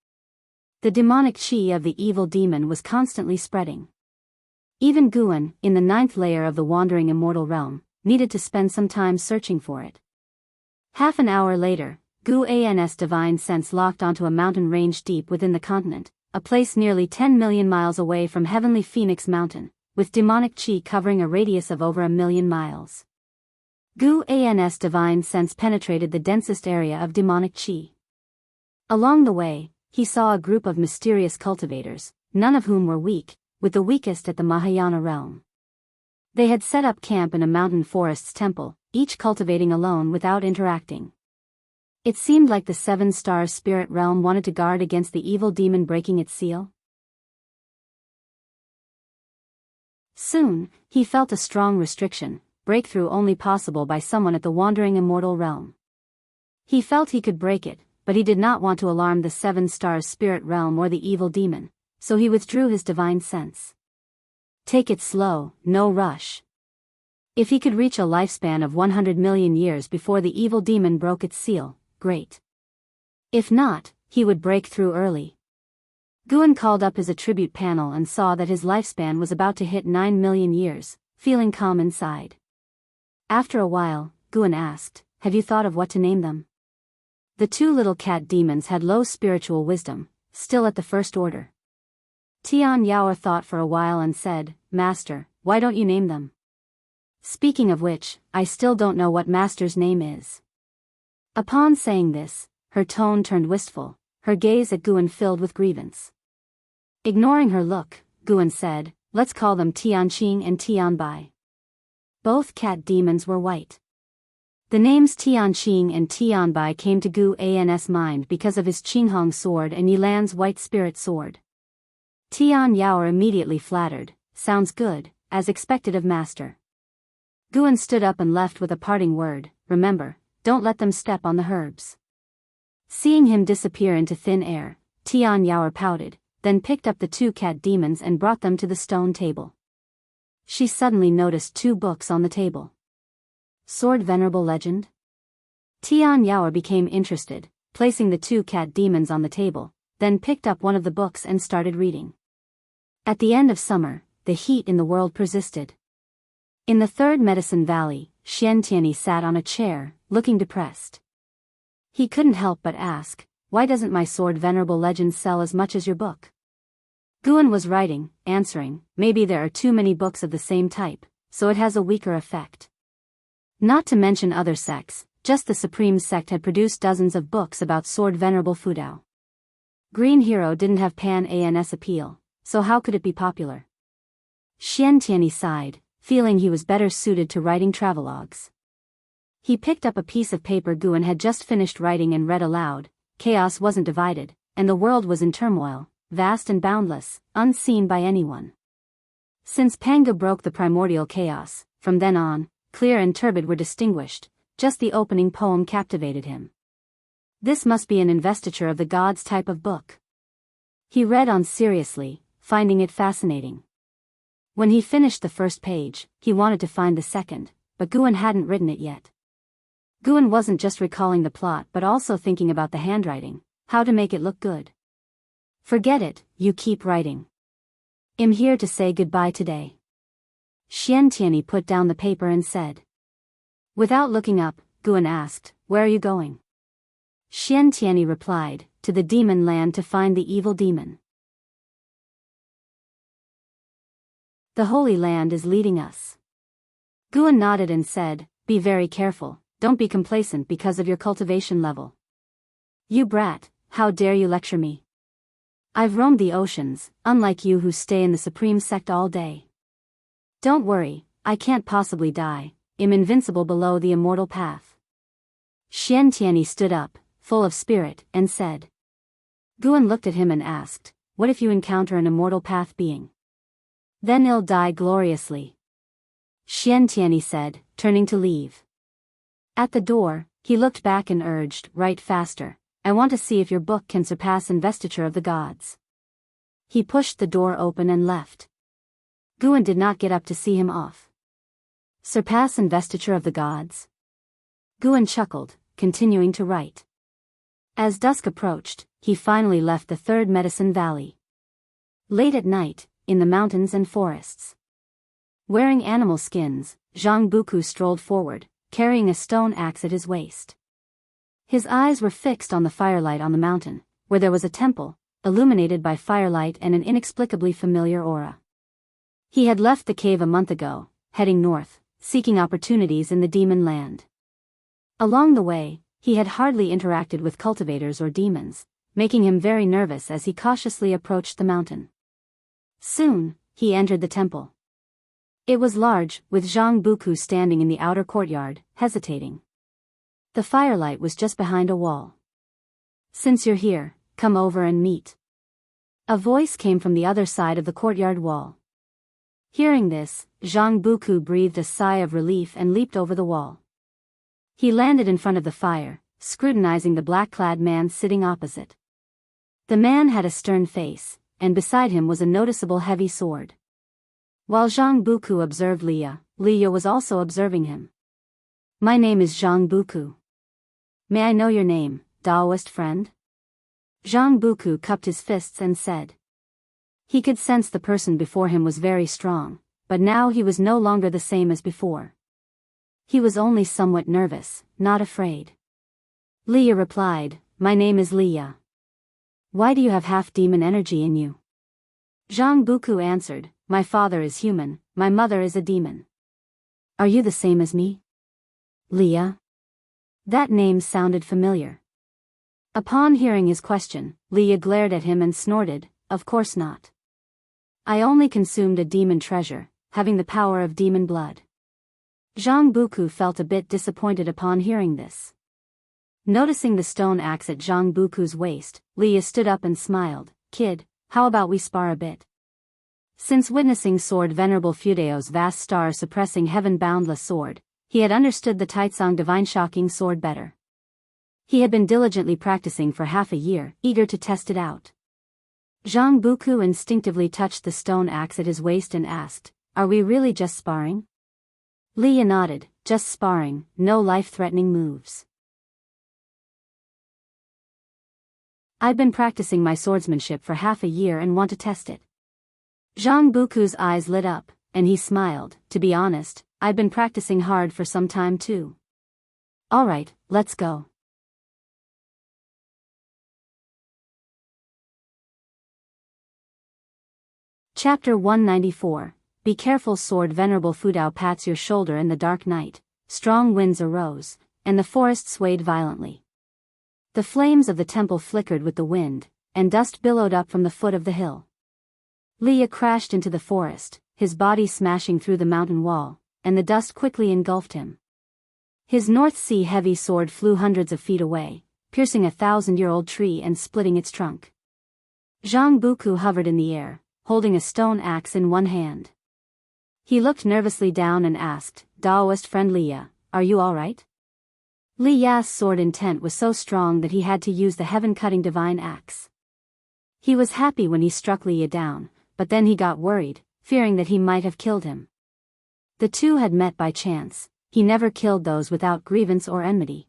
A: The demonic chi of the evil demon was constantly spreading. Even Guan, in the 9th layer of the wandering immortal realm, needed to spend some time searching for it. Half an hour later, Guan's divine sense locked onto a mountain range deep within the continent, a place nearly 10 million miles away from Heavenly Phoenix Mountain, with demonic chi covering a radius of over 1 million miles. Guan's divine sense penetrated the densest area of demonic chi. Along the way, he saw a group of mysterious cultivators, none of whom were weak, with the weakest at the Mahayana realm. They had set up camp in a mountain forest's temple, each cultivating alone without interacting. It seemed like the 7 stars spirit realm wanted to guard against the evil demon breaking its seal. Soon, he felt a strong restriction, breakthrough only possible by someone at the wandering immortal realm. He felt he could break it, but he did not want to alarm the 7 stars spirit realm or the evil demon, so he withdrew his divine sense. Take it slow, no rush. If he could reach a lifespan of 100 million years before the evil demon broke its seal, great. If not, he would break through early. Guan called up his attribute panel and saw that his lifespan was about to hit 9 million years, feeling calm inside. After a while, Guan asked, "Have you thought of what to name them?" The 2 little cat demons had low spiritual wisdom, still at the first order. Tian Yaoer thought for a while and said, "Master, why don't you name them?" Speaking of which, I still don't know what Master's name is. Upon saying this, her tone turned wistful, her gaze at Guan filled with grievance. Ignoring her look, Guan said, "Let's call them Tianqing and Tianbai." Both cat demons were white. The names Tianqing and Tianbai came to Gu An's mind because of his Qinghong sword and Yilan's white spirit sword. Tian Yaoer immediately flattered, "Sounds good, as expected of master." Guan stood up and left with a parting word, "Remember, don't let them step on the herbs." Seeing him disappear into thin air, Tian Yaoer pouted, then picked up the two cat demons and brought them to the stone table. She suddenly noticed two books on the table. Sword Venerable Legend? Tian Yaoer became interested, placing the two cat demons on the table, then picked up one of the books and started reading. At the end of summer, the heat in the world persisted. In the third medicine valley, Xiantianyi sat on a chair, looking depressed. He couldn't help but ask, "Why doesn't my Sword Venerable Legend sell as much as your book?" Guan was writing, answering, "Maybe there are too many books of the same type, so it has a weaker effect." Not to mention other sects, just the Supreme Sect had produced dozens of books about Sword Venerable Fudao. Green Hero didn't have pan-ANS appeal, so how could it be popular? Xiantianyi sighed, feeling he was better suited to writing travelogues. He picked up a piece of paper Guan had just finished writing and read aloud. Chaos wasn't divided, and the world was in turmoil, vast and boundless, unseen by anyone. Since Panga broke the primordial chaos, from then on, clear and turbid were distinguished, just the opening poem captivated him. This must be an investiture of the gods type of book. He read on seriously, finding it fascinating. When he finished the first page, he wanted to find the second, but Guan hadn't written it yet. Guan wasn't just recalling the plot but also thinking about the handwriting, how to make it look good. "Forget it, you keep writing. I'm here to say goodbye today." Xiantianyi put down the paper and said. Without looking up, Guan asked, "Where are you going?" Xiantianyi replied, "To the demon land to find the evil demon. The Holy Land is leading us." Guan nodded and said, "Be very careful, don't be complacent because of your cultivation level." "You brat, how dare you lecture me? I've roamed the oceans, unlike you who stay in the Supreme Sect all day. Don't worry, I can't possibly die, I'm invincible below the immortal path." Xiantianyi stood up, full of spirit, and said. Guan looked at him and asked, "What if you encounter an immortal path being? Then you'll die gloriously." Xiantianyi said, turning to leave. At the door, he looked back and urged, "Write faster, I want to see if your book can surpass Investiture of the Gods." He pushed the door open and left. Guan did not get up to see him off. Surpass Investiture of the Gods? Guan chuckled, continuing to write. As dusk approached, he finally left the third medicine valley. Late at night, in the mountains and forests. Wearing animal skins, Zhang Buku strolled forward, carrying a stone axe at his waist. His eyes were fixed on the firelight on the mountain, where there was a temple, illuminated by firelight and an inexplicably familiar aura. He had left the cave a month ago, heading north, seeking opportunities in the demon land. Along the way, he had hardly interacted with cultivators or demons, making him very nervous as he cautiously approached the mountain. Soon, he entered the temple. It was large, with Zhang Buku standing in the outer courtyard, hesitating. The firelight was just behind a wall. "Since you're here, come over and meet." A voice came from the other side of the courtyard wall. Hearing this, Zhang Buku breathed a sigh of relief and leaped over the wall. He landed in front of the fire, scrutinizing the black-clad man sitting opposite. The man had a stern face, and beside him was a noticeable heavy sword. While Zhang Buku observed Liya was also observing him. "My name is Zhang Buku. May I know your name, Taoist friend?" Zhang Buku cupped his fists and said. He could sense the person before him was very strong, but now he was no longer the same as before. He was only somewhat nervous, not afraid. Liya replied, "My name is Liya. Why do you have half-demon energy in you?" Zhang Buku answered, "My father is human, my mother is a demon." "Are you the same as me?" "Liya?" That name sounded familiar. Upon hearing his question, Liya glared at him and snorted, "Of course not. I only consumed a demon treasure, having the power of demon blood." Zhang Buku felt a bit disappointed upon hearing this. Noticing the stone axe at Zhang Buku's waist, Leah stood up and smiled. Kid, how about we spar a bit? Since witnessing Sword Venerable Fudeo's vast star-suppressing heaven-boundless sword, he had understood the Taitsong divine shocking sword better. He had been diligently practicing for half a year, eager to test it out. Zhang Buku instinctively touched the stone axe at his waist and asked, "Are we really just sparring?" Leah nodded, "Just sparring, no life-threatening moves. I've been practicing my swordsmanship for half a year and want to test it." Zhang Buku's eyes lit up, and he smiled. "To be honest, I've been practicing hard for some time too." "Alright, let's go." Chapter 194. Be careful. Sword Venerable Fudao pats your shoulder in the dark night. Strong winds arose, and the forest swayed violently. The flames of the temple flickered with the wind, and dust billowed up from the foot of the hill. Leah crashed into the forest, his body smashing through the mountain wall, and the dust quickly engulfed him. His North Sea heavy sword flew hundreds of feet away, piercing a 1,000-year-old tree and splitting its trunk. Zhang Buku hovered in the air, holding a stone axe in one hand. He looked nervously down and asked, "Daoist friend Leah, are you alright?" Li Ya's sword intent was so strong that he had to use the heaven-cutting divine axe. He was happy when he struck Leah down, but then he got worried, fearing that he might have killed him. The two had met by chance. He never killed those without grievance or enmity.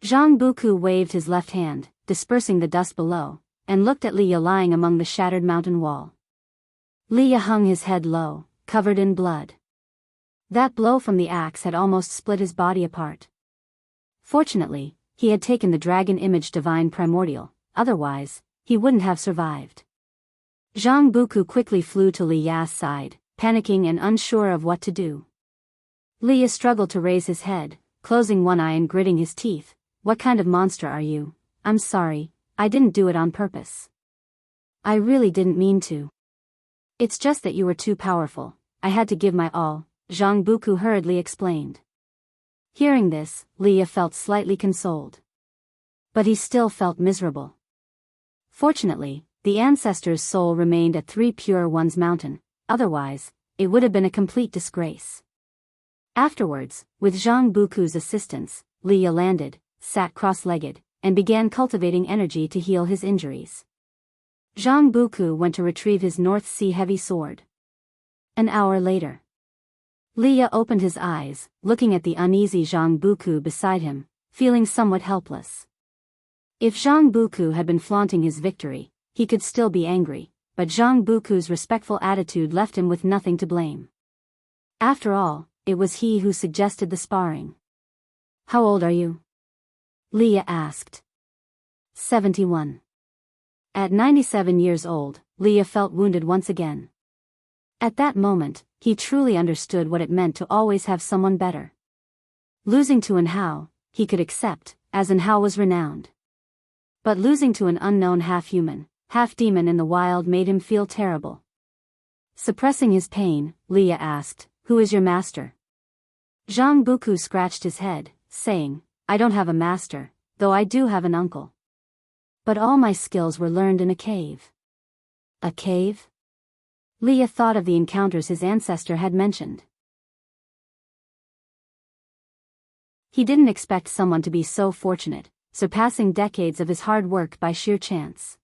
A: Zhang Buku waved his left hand, dispersing the dust below, and looked at Leah lying among the shattered mountain wall. Leah hung his head low, covered in blood. That blow from the axe had almost split his body apart. Fortunately, he had taken the dragon image divine primordial, otherwise, he wouldn't have survived. Zhang Buku quickly flew to Li Ya's side, panicking and unsure of what to do. Leah struggled to raise his head, closing one eye and gritting his teeth. "What kind of monster are you? I'm sorry, I didn't do it on purpose. I really didn't mean to. It's just that you were too powerful. I had to give my all," Zhang Buku hurriedly explained. Hearing this, Leah felt slightly consoled. But he still felt miserable. Fortunately, the ancestor's soul remained at 3 Pure Ones Mountain, otherwise, it would have been a complete disgrace. Afterwards, with Zhang Buku's assistance, Leah landed, sat cross-legged, and began cultivating energy to heal his injuries. Zhang Buku went to retrieve his North Sea heavy sword. An hour later, Leah opened his eyes, looking at the uneasy Zhang Buku beside him, feeling somewhat helpless. If Zhang Buku had been flaunting his victory, he could still be angry, but Zhang Buku's respectful attitude left him with nothing to blame. After all, it was he who suggested the sparring. "How old are you?" Leah asked. 71. At 97 years old, Leah felt wounded once again. At that moment, he truly understood what it meant to always have someone better. Losing to Enhao, he could accept, as Enhao was renowned. But losing to an unknown half-human, half-demon in the wild made him feel terrible. Suppressing his pain, Leah asked, "Who is your master?" Zhang Buku scratched his head, saying, "I don't have a master, though I do have an uncle. But all my skills were learned in a cave." A cave? Leah thought of the encounters his ancestor had mentioned. He didn't expect someone to be so fortunate, surpassing decades of his hard work by sheer chance.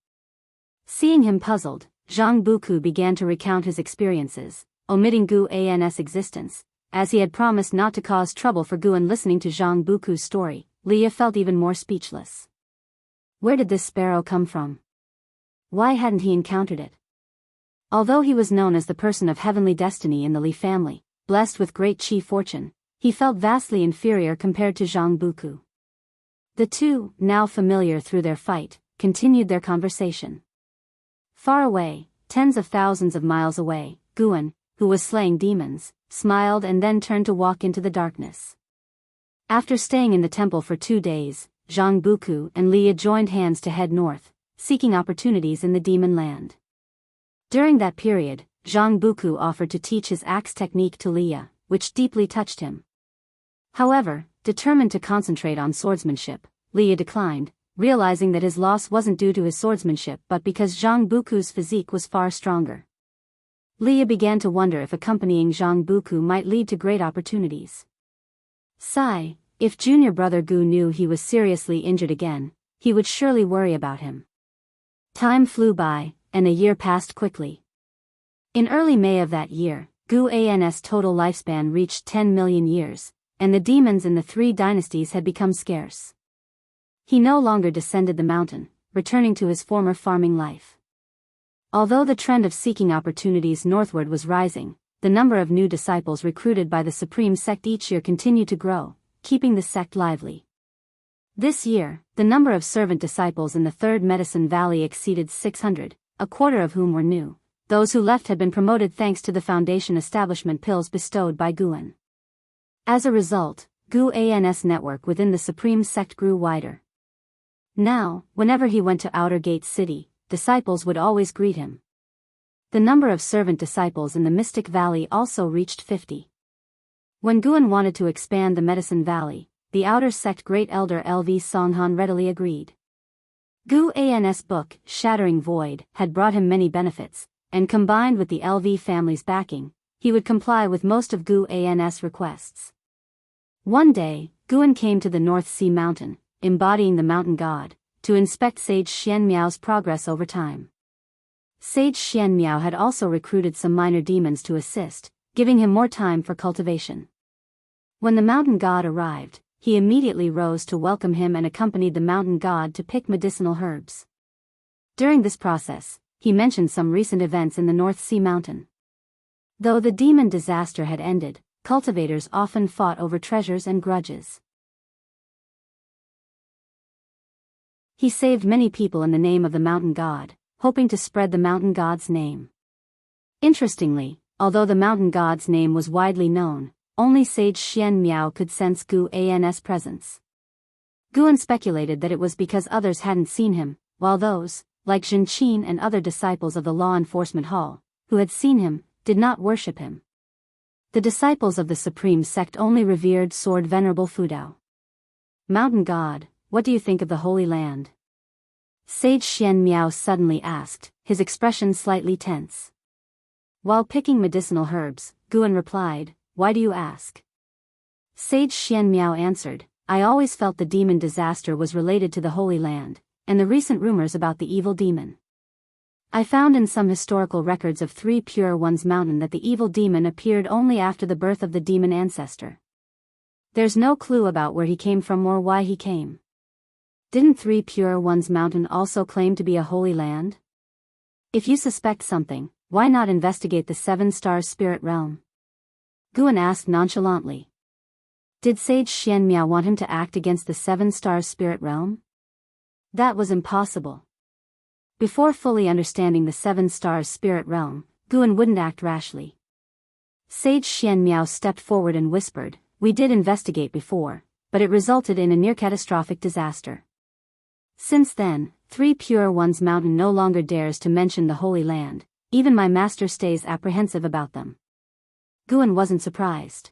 A: Seeing him puzzled, Zhang Buku began to recount his experiences, omitting Gu An's existence, as he had promised not to cause trouble for Gu. And listening to Zhang Buku's story, Leah felt even more speechless. Where did this sparrow come from? Why hadn't he encountered it? Although he was known as the person of heavenly destiny in the Li family, blessed with great chi fortune, he felt vastly inferior compared to Zhang Buku. The two, now familiar through their fight, continued their conversation. Far away, tens of thousands of miles away, Guan, who was slaying demons, smiled and then turned to walk into the darkness. After staying in the temple for 2 days, Zhang Buku and Leah joined hands to head north, seeking opportunities in the demon land. During that period, Zhang Buku offered to teach his axe technique to Leah, which deeply touched him. However, determined to concentrate on swordsmanship, Liu declined, realizing that his loss wasn't due to his swordsmanship but because Zhang Buku's physique was far stronger. Liu began to wonder if accompanying Zhang Buku might lead to great opportunities. Sigh, if junior brother Gu knew he was seriously injured again, he would surely worry about him. Time flew by, and a year passed quickly. In early May of that year, Gu An's total lifespan reached 10 million years, and the demons in the three dynasties had become scarce. He no longer descended the mountain, returning to his former farming life. Although the trend of seeking opportunities northward was rising, the number of new disciples recruited by the Supreme Sect each year continued to grow, keeping the sect lively. This year, the number of servant disciples in the Third Medicine Valley exceeded 600, a quarter of whom were new. Those who left had been promoted thanks to the foundation establishment pills bestowed by Guan. As a result, Gu An's network within the Supreme Sect grew wider. Now, whenever he went to Outer Gate City, disciples would always greet him. The number of servant disciples in the Mystic Valley also reached 50. When Guan wanted to expand the Medicine Valley, the Outer Sect Great Elder LV Songhan readily agreed. Gu An's book, Shattering Void, had brought him many benefits, and combined with the LV family's backing, he would comply with most of Gu An's requests. One day, Guan came to the North Sea Mountain, embodying the mountain god, to inspect Sage Xian Miao's progress over time. Sage Xian Miao had also recruited some minor demons to assist, giving him more time for cultivation. When the mountain god arrived, he immediately rose to welcome him and accompanied the mountain god to pick medicinal herbs. During this process, he mentioned some recent events in the North Sea Mountain. Though the demon disaster had ended, cultivators often fought over treasures and grudges. He saved many people in the name of the mountain god, hoping to spread the mountain god's name. Interestingly, although the mountain god's name was widely known, only Sage Xian Miao could sense Gu An's presence. Guan speculated that it was because others hadn't seen him, while those, like Zhen Qin and other disciples of the Law Enforcement Hall, who had seen him, did not worship him. The disciples of the Supreme Sect only revered Sword Venerable Fudao. Mountain God, what do you think of the Holy Land? Sage Xian Miao suddenly asked, his expression slightly tense. While picking medicinal herbs, Guan replied, "Why do you ask?" Sage Xian Miao answered, "I always felt the demon disaster was related to the Holy Land, and the recent rumors about the evil demon. I found in some historical records of Three Pure Ones Mountain that the evil demon appeared only after the birth of the demon ancestor. There's no clue about where he came from or why he came. Didn't Three Pure Ones Mountain also claim to be a holy land? If you suspect something, why not investigate the Seven Stars Spirit Realm?" Guan asked nonchalantly. Did Sage Xian Miao want him to act against the Seven Stars Spirit Realm? That was impossible. Before fully understanding the Seven Stars Spirit Realm, Guan wouldn't act rashly. Sage Xian Miao stepped forward and whispered, "We did investigate before, but it resulted in a near-catastrophic disaster. Since then, Three Pure Ones Mountain no longer dares to mention the Holy Land, even my master stays apprehensive about them." Guan wasn't surprised.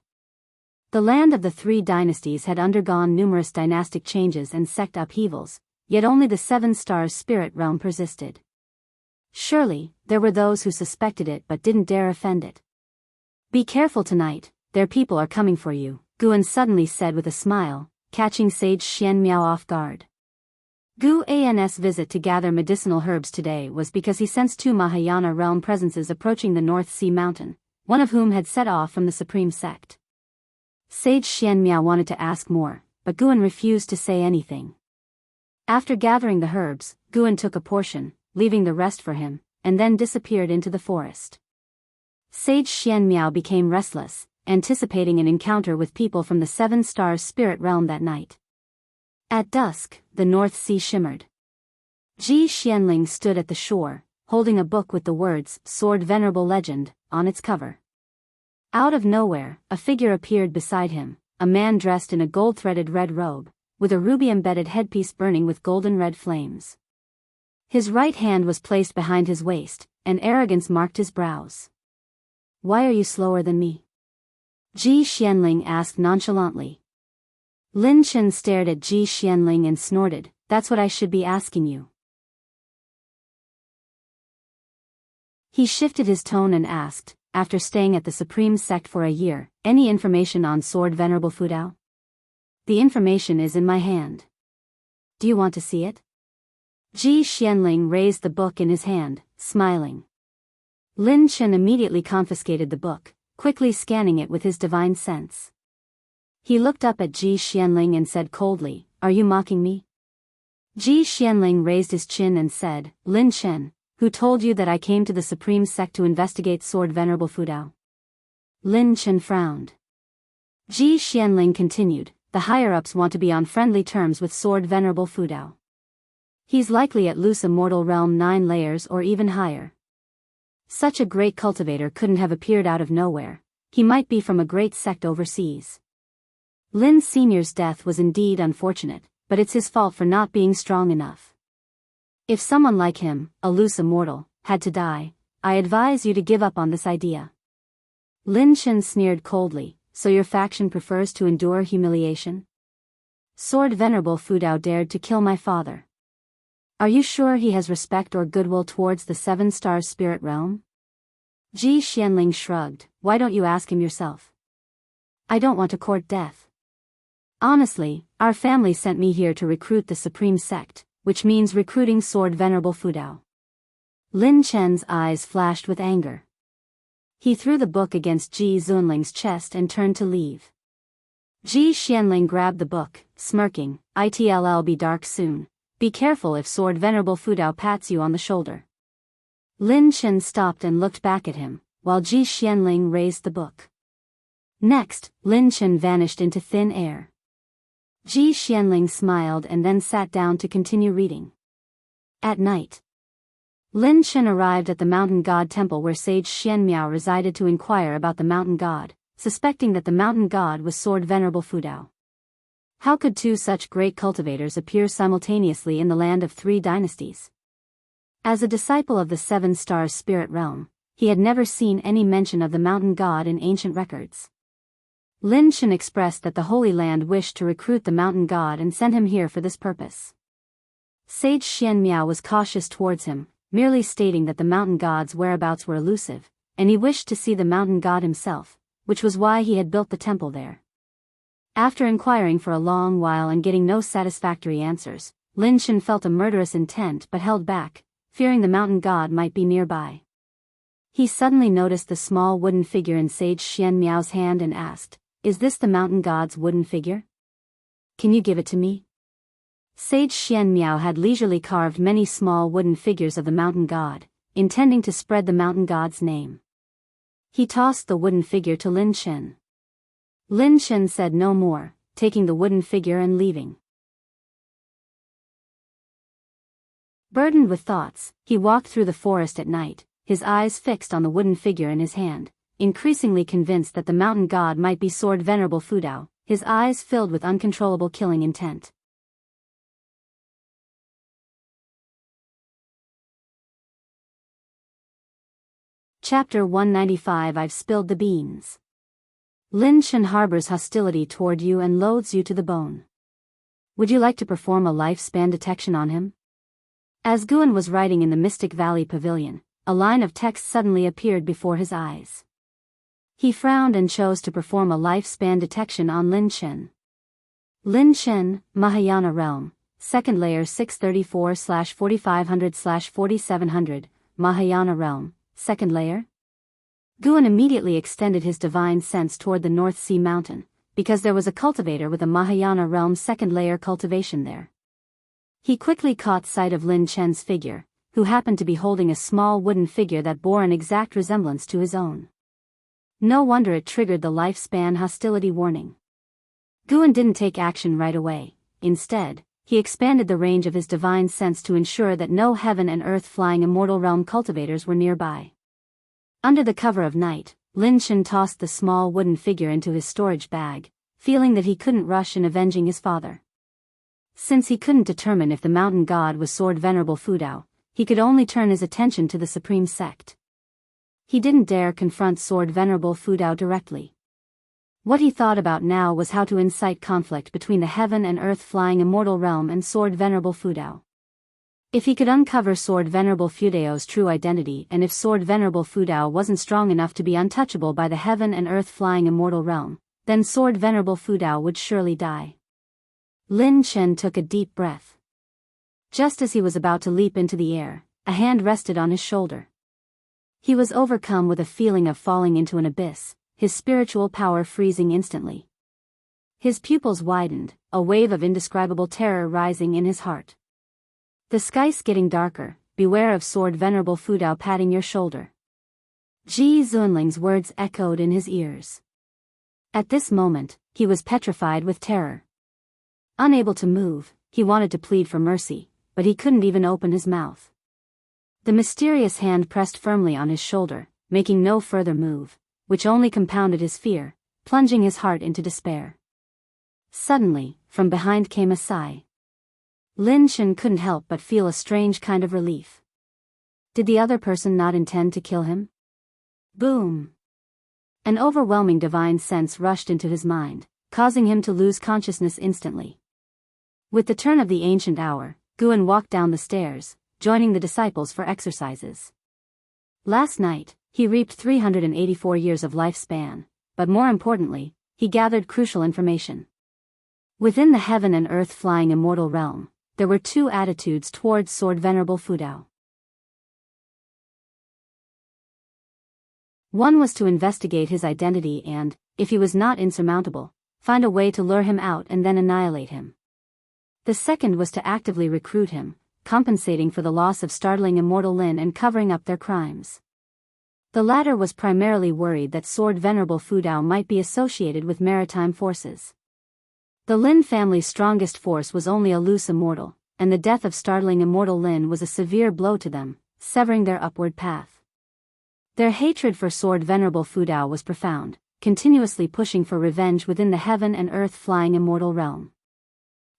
A: The land of the three dynasties had undergone numerous dynastic changes and sect upheavals, yet only the Seven Stars Spirit Realm persisted. Surely, there were those who suspected it but didn't dare offend it. "Be careful tonight, their people are coming for you," Guan suddenly said with a smile, catching Sage Xian Miao off guard. Gu An's visit to gather medicinal herbs today was because he sensed two Mahayana realm presences approaching the North Sea Mountain, one of whom had set off from the Supreme Sect. Sage Xian Miao wanted to ask more, but Guan refused to say anything. After gathering the herbs, Guan took a portion, leaving the rest for him, and then disappeared into the forest. Sage Xian Miao became restless, anticipating an encounter with people from the Seven Stars Spirit Realm that night. At dusk, the North Sea shimmered. Ji Xianling stood at the shore, holding a book with the words, "Sword Venerable Legend," on its cover. Out of nowhere, a figure appeared beside him, a man dressed in a gold-threaded red robe, with a ruby-embedded headpiece burning with golden red flames. His right hand was placed behind his waist, and arrogance marked his brows. "Why are you slower than me?" Ji Xianling asked nonchalantly. Lin Chen stared at Ji Xianling and snorted, "That's what I should be asking you." He shifted his tone and asked, after staying at the Supreme Sect for a year, "Any information on Sword Venerable Fudao?" "The information is in my hand. Do you want to see it?" Ji Xianling raised the book in his hand, smiling. Lin Chen immediately confiscated the book, quickly scanning it with his divine sense. He looked up at Ji Xianling and said coldly, "Are you mocking me?" Ji Xianling raised his chin and said, "Lin Chen, who told you that I came to the Supreme Sect to investigate Sword Venerable Fudao?" Lin Chen frowned. Ji Xianling continued, "The higher-ups want to be on friendly terms with Sword Venerable Fudao. He's likely at loose immortal realm 9 layers or even higher. Such a great cultivator couldn't have appeared out of nowhere. He might be from a great sect overseas. Lin Senior's death was indeed unfortunate, but it's his fault for not being strong enough. If someone like him, a loose immortal, had to die, I advise you to give up on this idea." Lin Chen sneered coldly, "So your faction prefers to endure humiliation? Sword Venerable Fudao dared to kill my father. Are you sure he has respect or goodwill towards the 7-star spirit realm?" Ji Xianling shrugged, "Why don't you ask him yourself?" "I don't want to court death. Honestly, our family sent me here to recruit the Supreme Sect, which means recruiting Sword Venerable Fudao." Lin Chen's eyes flashed with anger. He threw the book against Ji Zunling's chest and turned to leave. Ji Xianling grabbed the book, smirking, "It'll be dark soon. Be careful if Sword Venerable Fudao pats you on the shoulder." Lin Chen stopped and looked back at him, while Ji Xianling raised the book. Next, Lin Chen vanished into thin air. Ji Xianling smiled and then sat down to continue reading. At night, Lin Chen arrived at the mountain god temple where sage Xian Miao resided to inquire about the mountain god, suspecting that the mountain god was Sword Venerable Fudao. How could 2 such great cultivators appear simultaneously in the land of 3 dynasties? As a disciple of the 7-star spirit realm, he had never seen any mention of the mountain god in ancient records. Lin Chen expressed that the Holy Land wished to recruit the mountain god and sent him here for this purpose. Sage Xian Miao was cautious towards him, merely stating that the mountain god's whereabouts were elusive, and he wished to see the mountain god himself, which was why he had built the temple there. After inquiring for a long while and getting no satisfactory answers, Lin Chen felt a murderous intent but held back, fearing the mountain god might be nearby. He suddenly noticed the small wooden figure in Sage Xian Miao's hand and asked, "Is this the mountain god's wooden figure? Can you give it to me?" Sage Xian Miao had leisurely carved many small wooden figures of the mountain god, intending to spread the mountain god's name. He tossed the wooden figure to Lin Chen. Lin Chen said no more, taking the wooden figure and leaving. Burdened with thoughts, he walked through the forest at night, his eyes fixed on the wooden figure in his hand, increasingly convinced that the mountain god might be Sword Venerable Fudao, his eyes filled with uncontrollable killing intent. Chapter 195 I've spilled the beans. Lin Chen harbors hostility toward you and loathes you to the bone. Would you like to perform a lifespan detection on him? As Guan was writing in the Mystic Valley Pavilion, a line of text suddenly appeared before his eyes. He frowned and chose to perform a lifespan detection on Lin Chen. Lin Chen, Mahayana Realm, 2nd layer 634/4500/4700, Mahayana Realm, 2nd layer? Guan immediately extended his divine sense toward the North Sea Mountain, because there was a cultivator with a Mahayana Realm 2nd layer cultivation there. He quickly caught sight of Lin Chen's figure, who happened to be holding a small wooden figure that bore an exact resemblance to his own. No wonder it triggered the lifespan hostility warning. Guan didn't take action right away. Instead, he expanded the range of his divine sense to ensure that no heaven and earth flying immortal realm cultivators were nearby. Under the cover of night, Lin Chen tossed the small wooden figure into his storage bag, feeling that he couldn't rush in avenging his father. Since he couldn't determine if the mountain god was Sword Venerable Fudao, he could only turn his attention to the Supreme Sect. He didn't dare confront Sword Venerable Fudao directly. What he thought about now was how to incite conflict between the heaven and earth flying immortal realm and Sword Venerable Fudao. If he could uncover Sword Venerable Fudao's true identity, and if Sword Venerable Fudao wasn't strong enough to be untouchable by the heaven and earth flying immortal realm, then Sword Venerable Fudao would surely die. Lin Chen took a deep breath. Just as he was about to leap into the air, a hand rested on his shoulder. He was overcome with a feeling of falling into an abyss, his spiritual power freezing instantly. His pupils widened, a wave of indescribable terror rising in his heart. The sky's getting darker, beware of Sword Venerable Fudao patting your shoulder. Ji Zunling's words echoed in his ears. At this moment, he was petrified with terror. Unable to move, he wanted to plead for mercy, but he couldn't even open his mouth. The mysterious hand pressed firmly on his shoulder, making no further move, which only compounded his fear, plunging his heart into despair. Suddenly, from behind came a sigh. Lin Chen couldn't help but feel a strange kind of relief. Did the other person not intend to kill him? Boom! An overwhelming divine sense rushed into his mind, causing him to lose consciousness instantly. With the turn of the ancient hour, Guan walked down the stairs, joining the disciples for exercises. Last night, he reaped 384 years of lifespan, but more importantly, he gathered crucial information. Within the heaven and earth flying immortal realm, there were two attitudes towards Sword Venerable Fudao. One was to investigate his identity and, if he was not insurmountable, find a way to lure him out and then annihilate him. The second was to actively recruit him, compensating for the loss of startling immortal Lin and covering up their crimes. The latter was primarily worried that Sword Venerable Fudao might be associated with maritime forces. The Lin family's strongest force was only a loose immortal, and the death of startling immortal Lin was a severe blow to them, severing their upward path. Their hatred for Sword Venerable Fudao was profound, continuously pushing for revenge within the heaven and earth flying immortal realm.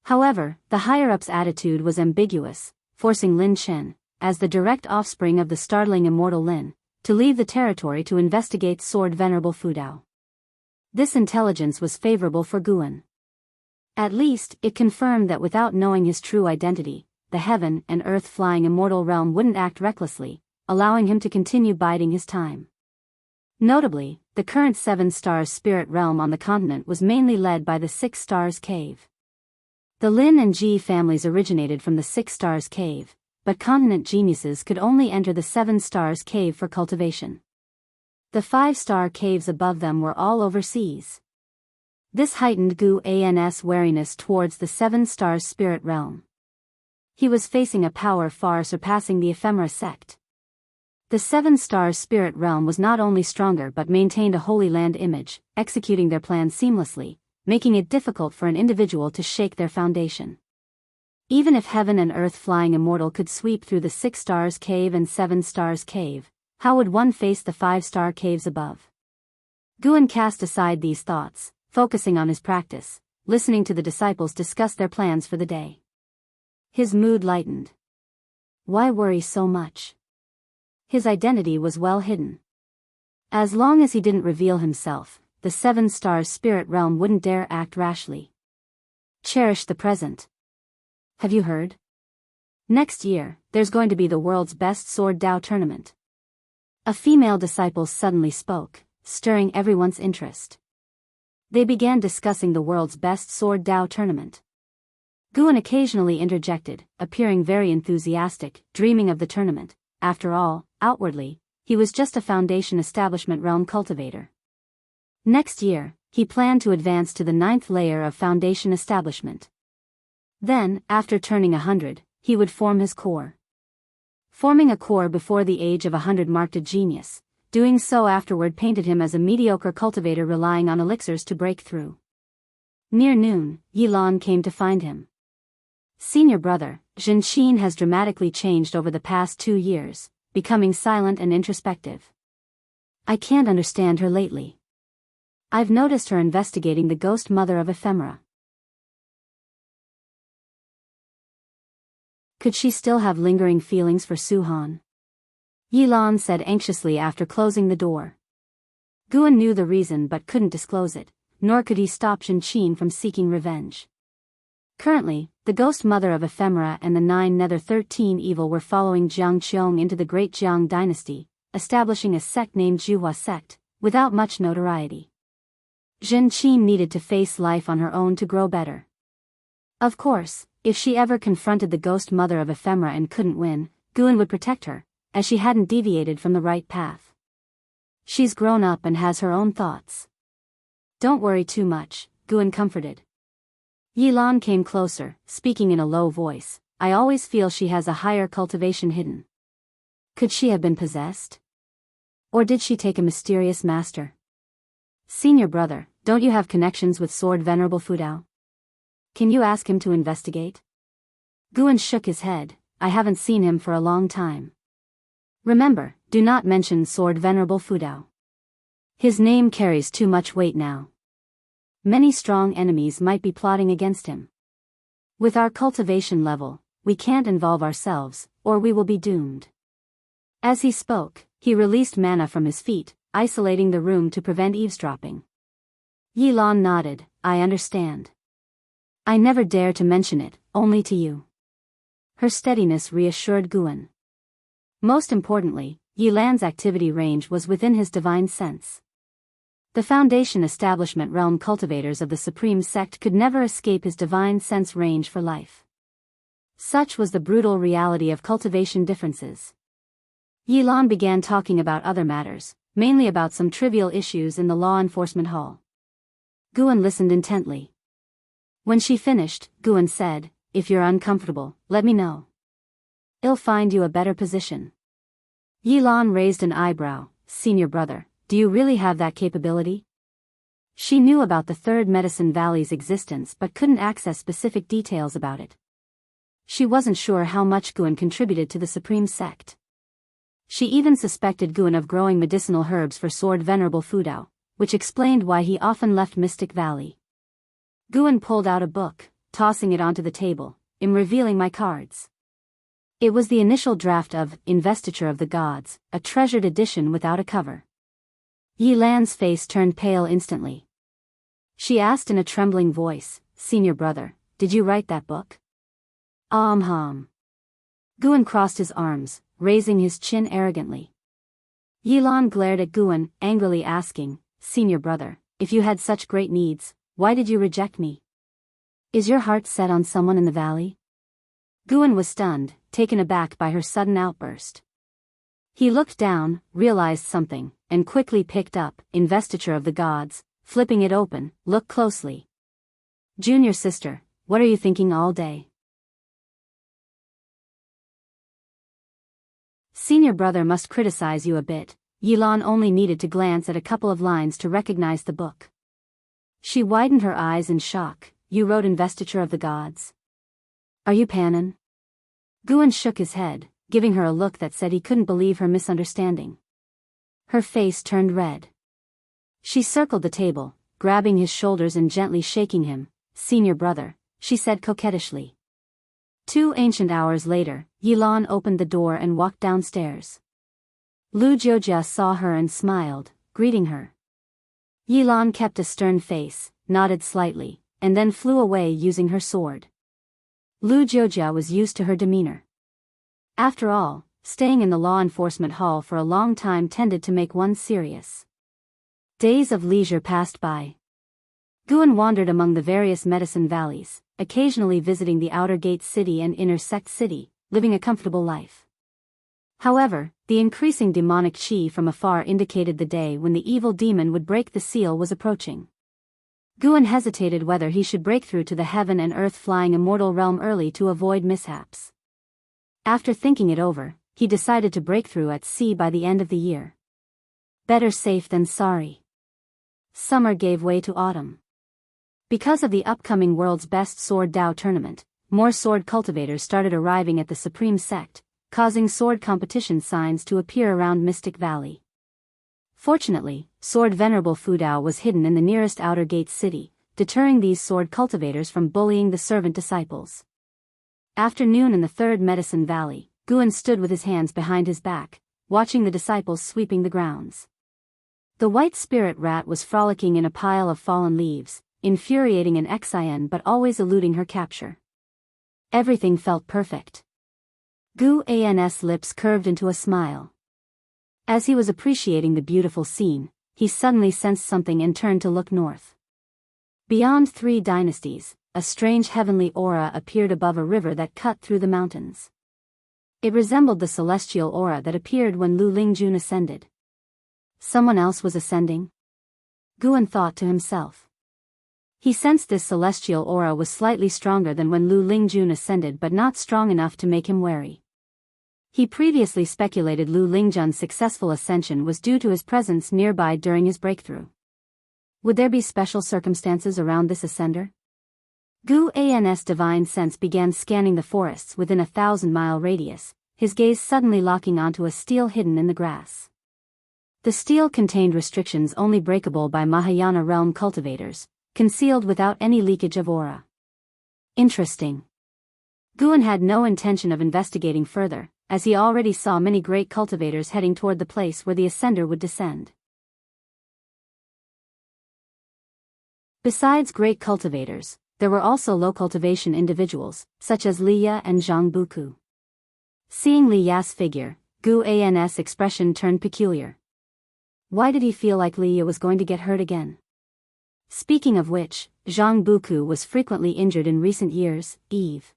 A: However, the higher-ups' attitude was ambiguous, forcing Lin Chen, as the direct offspring of the startling immortal Lin, to leave the territory to investigate Sword Venerable Fudao. This intelligence was favorable for Guan. At least, it confirmed that without knowing his true identity, the heaven and earth flying immortal realm wouldn't act recklessly, allowing him to continue biding his time. Notably, the current 7 Stars spirit realm on the continent was mainly led by the 6 Stars Cave. The Lin and Ji families originated from the 6 Stars Cave, but continent geniuses could only enter the 7 Stars Cave for cultivation. The 5-star caves above them were all overseas. This heightened Guan's wariness towards the 7 Stars spirit realm. He was facing a power far surpassing the ephemera sect. The 7 Stars spirit realm was not only stronger but maintained a Holy Land image, executing their plans seamlessly, making it difficult for an individual to shake their foundation. Even if heaven and earth flying immortal could sweep through the 6 Stars Cave and 7 Stars Cave, how would one face the 5-star caves above? Guan cast aside these thoughts, focusing on his practice, listening to the disciples discuss their plans for the day. His mood lightened. Why worry so much? His identity was well hidden. As long as he didn't reveal himself, the 7 Stars spirit realm wouldn't dare act rashly. Cherish the present. Have you heard? Next year, there's going to be the world's best sword Dao tournament. A female disciple suddenly spoke, stirring everyone's interest. They began discussing the world's best sword Dao tournament. Guan occasionally interjected, appearing very enthusiastic, dreaming of the tournament. After all, outwardly, he was just a foundation establishment realm cultivator. Next year, he planned to advance to the 9th layer of foundation establishment. Then, after turning 100, he would form his core. Forming a core before the age of 100 marked a genius. Doing so afterward painted him as a mediocre cultivator relying on elixirs to break through. Near noon, Yilan came to find him. Senior brother, Zhenqin has dramatically changed over the past 2 years, becoming silent and introspective. I can't understand her lately. I've noticed her investigating the ghost mother of ephemera. Could she still have lingering feelings for Suhan? Yilan said anxiously after closing the door. Guan knew the reason but couldn't disclose it, nor could he stop Shen Qin from seeking revenge. Currently, the ghost mother of Ephemera and the 9 Nether 13 Evil were following Jiang Qiong into the Great Jiang dynasty, establishing a sect named Juhua sect, without much notoriety. Shen Qin needed to face life on her own to grow better. Of course, if she ever confronted the ghost mother of Ephemera and couldn't win, Guan would protect her, as she hadn't deviated from the right path. She's grown up and has her own thoughts. Don't worry too much, Guan comforted. Yilan came closer, speaking in a low voice. I always feel she has a higher cultivation hidden. Could she have been possessed? Or did she take a mysterious master? Senior brother, don't you have connections with Sword Venerable Fudao? Can you ask him to investigate? Guan shook his head. I haven't seen him for a long time. Remember, do not mention Sword Venerable Fudao. His name carries too much weight now. Many strong enemies might be plotting against him. With our cultivation level, we can't involve ourselves, or we will be doomed. As he spoke, he released mana from his feet, isolating the room to prevent eavesdropping. Yilan nodded. I understand. I never dare to mention it, only to you. Her steadiness reassured Guan. Most importantly, Yilan's activity range was within his divine sense. The Foundation Establishment Realm cultivators of the Supreme Sect could never escape his divine sense range for life. Such was the brutal reality of cultivation differences. Yilan began talking about other matters, mainly about some trivial issues in the law enforcement hall. Guan listened intently. When she finished, Guan said, if you're uncomfortable, let me know. I'll find you a better position. Yilan raised an eyebrow. Senior brother, do you really have that capability? She knew about the Third Medicine Valley's existence but couldn't access specific details about it. She wasn't sure how much Guan contributed to the Supreme Sect. She even suspected Guan of growing medicinal herbs for Sword Venerable Fudao, which explained why he often left Mystic Valley. Guan pulled out a book, tossing it onto the table. I'm revealing my cards. It was the initial draft of Investiture of the Gods, a treasured edition without a cover. Yilan's face turned pale instantly. She asked in a trembling voice, Senior brother, did you write that book? Hum. Guan crossed his arms, raising his chin arrogantly. Yilan glared at Guan, angrily asking, Senior brother, if you had such great needs, why did you reject me? Is your heart set on someone in the valley? Guan was stunned, taken aback by her sudden outburst. He looked down, realized something, and quickly picked up Investiture of the Gods, flipping it open. Look closely. Junior sister, what are you thinking all day? Senior brother must criticize you a bit. Yilan only needed to glance at a couple of lines to recognize the book. She widened her eyes in shock. You wrote Investiture of the Gods? Are you Panon? Guan shook his head, giving her a look that said he couldn't believe her misunderstanding. Her face turned red. She circled the table, grabbing his shoulders and gently shaking him. Senior brother, she said coquettishly. 2 ancient hours later, Yilan opened the door and walked downstairs. Lu Jiujia saw her and smiled, greeting her. Yilan kept a stern face, nodded slightly, and then flew away using her sword. Lu Jiujia was used to her demeanor. After all, staying in the law enforcement hall for a long time tended to make one serious. Days of leisure passed by. Guan wandered among the various medicine valleys, occasionally visiting the outer gate city and inner sect city, living a comfortable life. However, the increasing demonic qi from afar indicated the day when the evil demon would break the seal was approaching. Guan hesitated whether he should break through to the heaven and earth flying immortal realm early to avoid mishaps. After thinking it over, he decided to break through at sea by the end of the year. Better safe than sorry. Summer gave way to autumn. Because of the upcoming World's Best Sword Dao tournament, more sword cultivators started arriving at the Supreme Sect, causing sword competition signs to appear around Mystic Valley. Fortunately, Sword Venerable Fudao was hidden in the nearest outer gate city, deterring these sword cultivators from bullying the servant disciples. After noon in the Third Medicine Valley, Guan stood with his hands behind his back, watching the disciples sweeping the grounds. The white spirit rat was frolicking in a pile of fallen leaves, infuriating an Xian but always eluding her capture. Everything felt perfect. Guan's lips curved into a smile. As he was appreciating the beautiful scene, he suddenly sensed something and turned to look north. Beyond 3 dynasties, a strange heavenly aura appeared above a river that cut through the mountains. It resembled the celestial aura that appeared when Lu Lingjun ascended. Someone else was ascending? Guan thought to himself. He sensed this celestial aura was slightly stronger than when Lu Lingjun ascended, but not strong enough to make him wary. He previously speculated Lu Lingjun's successful ascension was due to his presence nearby during his breakthrough. Would there be special circumstances around this ascender? Guan's divine sense began scanning the forests within a 1,000-mile radius, his gaze suddenly locking onto a stele hidden in the grass. The stele contained restrictions only breakable by Mahayana realm cultivators, concealed without any leakage of aura. Interesting. Guan had no intention of investigating further, as he already saw many great cultivators heading toward the place where the ascender would descend. Besides great cultivators, there were also low cultivation individuals, such as Li Ya and Zhang Buku. Seeing Li Ya's figure, Guan's expression turned peculiar. Why did he feel like Li Ya was going to get hurt again? Speaking of which, Zhang Buku was frequently injured in recent years. Eve.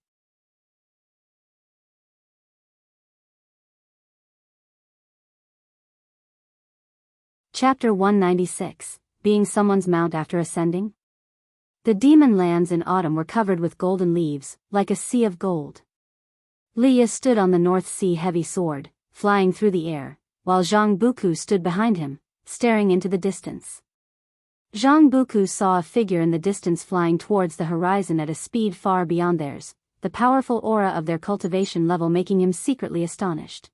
A: Chapter 196, Being Someone's Mount After Ascending? The demon lands in autumn were covered with golden leaves, like a sea of gold. Li Ya stood on the North Sea heavy sword, flying through the air, while Zhang Buku stood behind him, staring into the distance. Zhang Buku saw a figure in the distance flying towards the horizon at a speed far beyond theirs, the powerful aura of their cultivation level making him secretly astonished.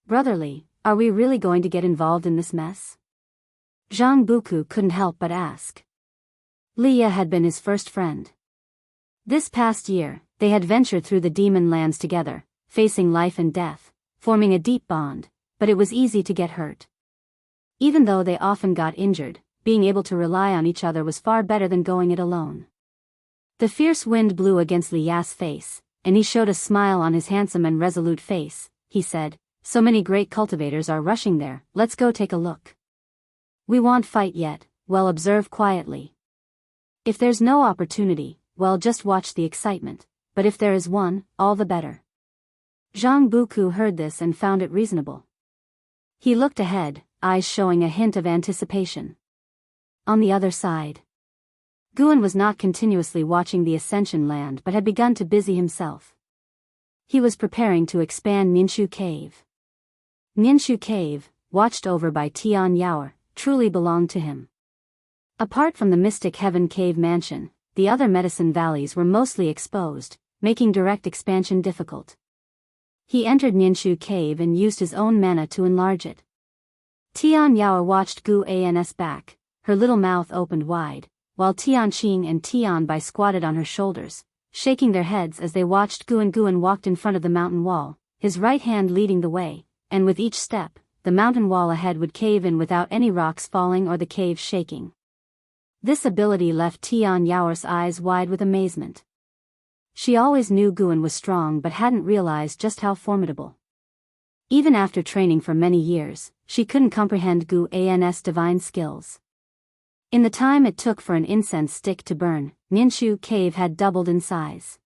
A: Brotherly, are we really going to get involved in this mess? Zhang Buku couldn't help but ask. Li Ya had been his first friend. This past year, they had ventured through the demon lands together, facing life and death, forming a deep bond, but it was easy to get hurt. Even though they often got injured, being able to rely on each other was far better than going it alone. The fierce wind blew against Li Ya's face, and he showed a smile on his handsome and resolute face. He said, "So many great cultivators are rushing there, let's go take a look. We won't fight yet, well, observe quietly. If there's no opportunity, well, just watch the excitement, but if there is one, all the better." Zhang Buku heard this and found it reasonable. He looked ahead, eyes showing a hint of anticipation. On the other side, Guan was not continuously watching the Ascension land but had begun to busy himself. He was preparing to expand Ninshu Cave. Ninshu Cave, watched over by Tian Yaoer, truly belonged to him. Apart from the Mystic Heaven Cave mansion, the other medicine valleys were mostly exposed, making direct expansion difficult. He entered Ninshu Cave and used his own mana to enlarge it. Tian Yaoer watched Guan's back, her little mouth opened wide, while Tian Qing and Tian Bai squatted on her shoulders, shaking their heads as they watched Guan. Guan walked in front of the mountain wall, his right hand leading the way, and with each step, the mountain wall ahead would cave in without any rocks falling or the cave shaking. This ability left Tian Yaoer's eyes wide with amazement. She always knew Guan was strong but hadn't realized just how formidable. Even after training for many years, she couldn't comprehend Guan's divine skills. In the time it took for an incense stick to burn, Ninshu Cave had doubled in size.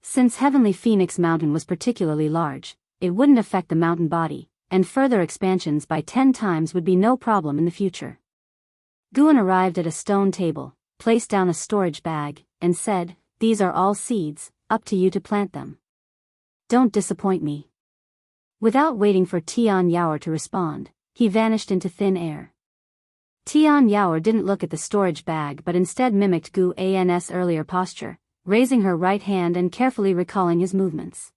A: Since Heavenly Phoenix Mountain was particularly large, it wouldn't affect the mountain body, and further expansions by 10 times would be no problem in the future. Guan arrived at a stone table, placed down a storage bag, and said, "These are all seeds, up to you to plant them. Don't disappoint me." Without waiting for Tian Yaoer to respond, he vanished into thin air. Tian Yaoer didn't look at the storage bag but instead mimicked Guan's earlier posture, raising her right hand and carefully recalling his movements.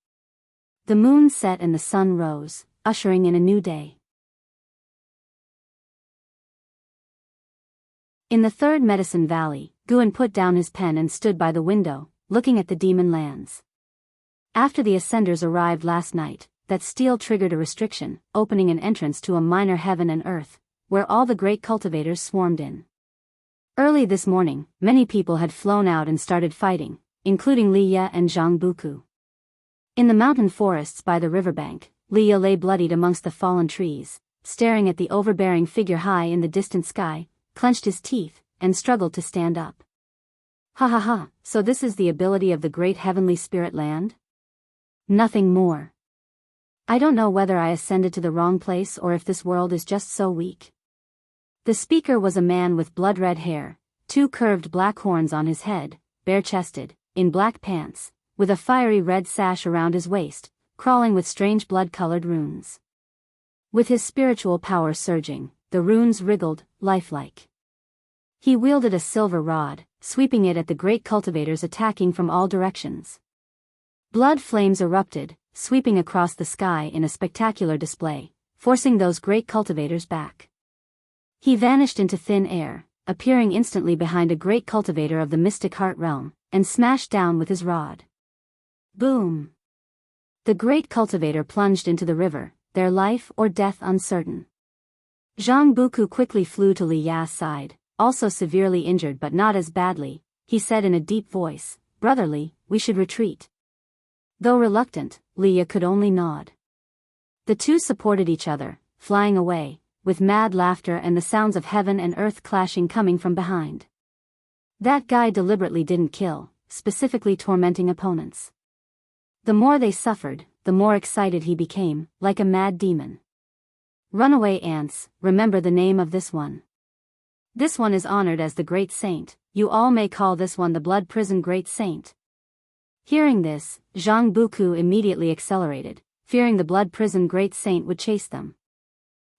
A: The moon set and the sun rose, ushering in a new day. In the third Medicine Valley, Guan put down his pen and stood by the window, looking at the demon lands. After the Ascenders arrived last night, that stele triggered a restriction, opening an entrance to a minor heaven and earth, where all the great cultivators swarmed in. Early this morning, many people had flown out and started fighting, including Liya and Zhang Buku. In the mountain forests by the riverbank, Liya lay bloodied amongst the fallen trees, staring at the overbearing figure high in the distant sky, clenched his teeth, and struggled to stand up. Ha ha ha, so this is the ability of the great heavenly spirit land? Nothing more. I don't know whether I ascended to the wrong place or if this world is just so weak. The speaker was a man with blood-red hair, 2 curved black horns on his head, bare-chested, in black pants, with a fiery red sash around his waist, crawling with strange blood-colored runes. With his spiritual power surging, the runes wriggled, lifelike. He wielded a silver rod, sweeping it at the great cultivators attacking from all directions. Blood flames erupted, sweeping across the sky in a spectacular display, forcing those great cultivators back. He vanished into thin air, appearing instantly behind a great cultivator of the mystic heart realm, and smashed down with his rod. Boom! The great cultivator plunged into the river, their life or death uncertain. Zhang Buku quickly flew to Li Ya's side, also severely injured but not as badly. He said in a deep voice, "Brotherly, we should retreat." Though reluctant, Liya could only nod. The two supported each other, flying away, with mad laughter and the sounds of heaven and earth clashing coming from behind. That guy deliberately didn't kill, specifically tormenting opponents. The more they suffered, the more excited he became, like a mad demon. Runaway ants, remember the name of this one. This one is honored as the Great Saint. You all may call this one the Blood Prison Great Saint. Hearing this, Zhang Buku immediately accelerated, fearing the Blood Prison Great Saint would chase them.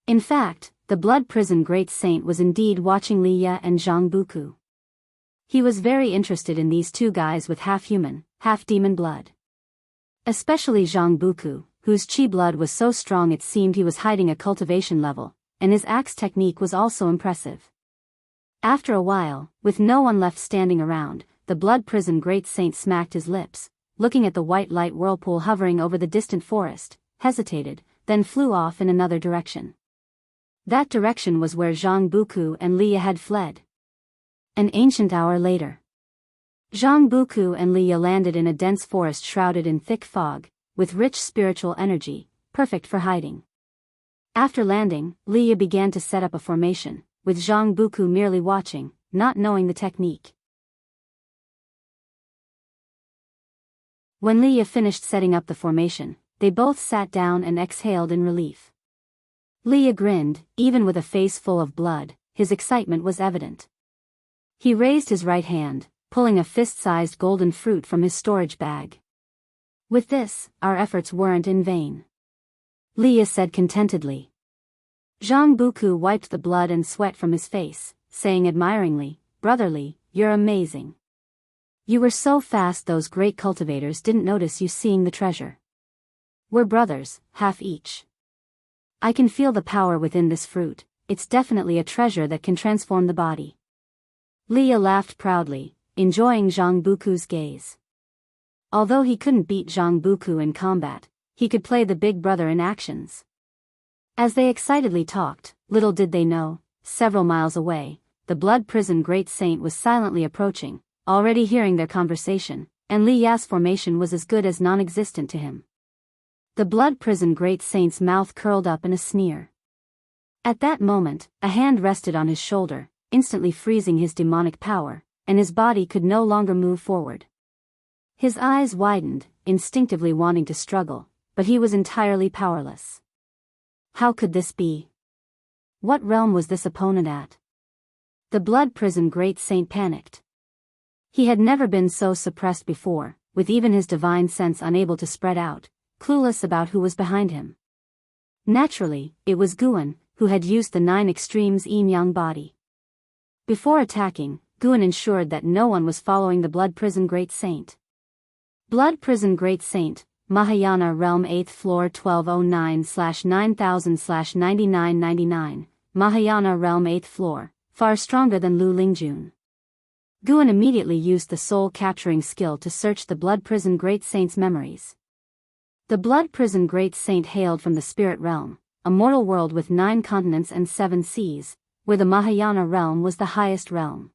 A: In fact, the Blood Prison Great Saint was indeed watching Liya and Zhang Buku. He was very interested in these two guys with half-human, half-demon blood. Especially Zhang Buku, whose chi blood was so strong it seemed he was hiding a cultivation level, and his axe technique was also impressive. After a while, with no one left standing around, the Blood Prison Great Saint smacked his lips, looking at the white light whirlpool hovering over the distant forest, hesitated, then flew off in another direction. That direction was where Zhang Buku and Liya had fled. An ancient hour later, Zhang Buku and Liya landed in a dense forest shrouded in thick fog, with rich spiritual energy, perfect for hiding. After landing, Liya began to set up a formation, with Zhang Buku merely watching, not knowing the technique. When Liya finished setting up the formation, they both sat down and exhaled in relief. Liya grinned, even with a face full of blood. His excitement was evident. He raised his right hand, pulling a fist-sized golden fruit from his storage bag. With this, our efforts weren't in vain, Liya said contentedly. Zhang Buku wiped the blood and sweat from his face, saying admiringly, "Brotherly, you're amazing. You were so fast those great cultivators didn't notice you seeing the treasure. We're brothers, half each. I can feel the power within this fruit. It's definitely a treasure that can transform the body." Liya laughed proudly, enjoying Zhang Buku's gaze. Although he couldn't beat Zhang Buku in combat, he could play the big brother in actions. As they excitedly talked, little did they know, several miles away, the Blood Prison Great Saint was silently approaching, already hearing their conversation, and Li Ya's formation was as good as non-existent to him. The Blood Prison Great Saint's mouth curled up in a sneer. At that moment, a hand rested on his shoulder, instantly freezing his demonic power, and his body could no longer move forward. His eyes widened, instinctively wanting to struggle, but he was entirely powerless. How could this be? What realm was this opponent at? The Blood Prison Great Saint panicked. He had never been so suppressed before, with even his divine sense unable to spread out, clueless about who was behind him. Naturally, it was Guan, who had used the 9 extremes yin-yang body. Before attacking, Guan ensured that no one was following the Blood Prison Great Saint. Blood Prison Great Saint, Mahayana Realm 8th Floor 1209/9000/9999, Mahayana Realm 8th Floor, far stronger than Lu Lingjun. Guan immediately used the soul-capturing skill to search the Blood Prison Great Saint's memories. The Blood Prison Great Saint hailed from the spirit realm, a mortal world with 9 continents and 7 seas, where the Mahayana realm was the highest realm.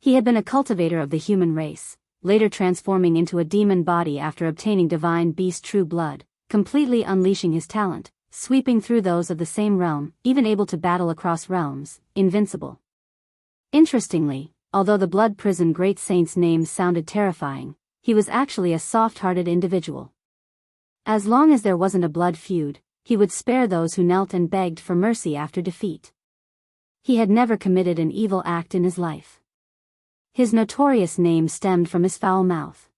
A: He had been a cultivator of the human race, later transforming into a demon body after obtaining divine beast true blood, completely unleashing his talent, sweeping through those of the same realm, even able to battle across realms, invincible. Interestingly, although the blood prison great saint's name sounded terrifying, he was actually a soft-hearted individual. As long as there wasn't a blood feud, he would spare those who knelt and begged for mercy after defeat. He had never committed an evil act in his life. His notorious name stemmed from his foul mouth.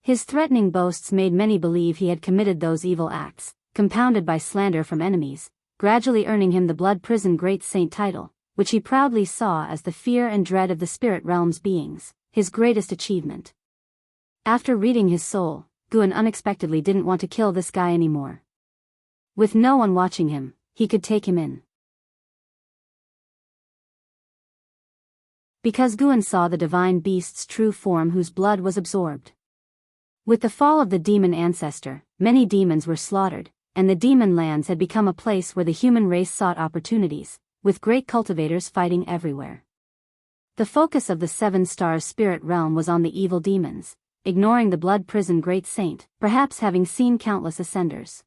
A: His threatening boasts made many believe he had committed those evil acts, compounded by slander from enemies, gradually earning him the blood prison great saint title, which he proudly saw as the fear and dread of the spirit realm's beings, his greatest achievement. After reading his soul, Guan unexpectedly didn't want to kill this guy anymore. With no one watching him, he could take him in. Because Guan saw the divine beast's true form whose blood was absorbed. With the fall of the demon ancestor, many demons were slaughtered, and the demon lands had become a place where the human race sought opportunities, with great cultivators fighting everywhere. The focus of the 7 stars spirit realm was on the evil demons, ignoring the blood prison great saint, perhaps having seen countless ascenders.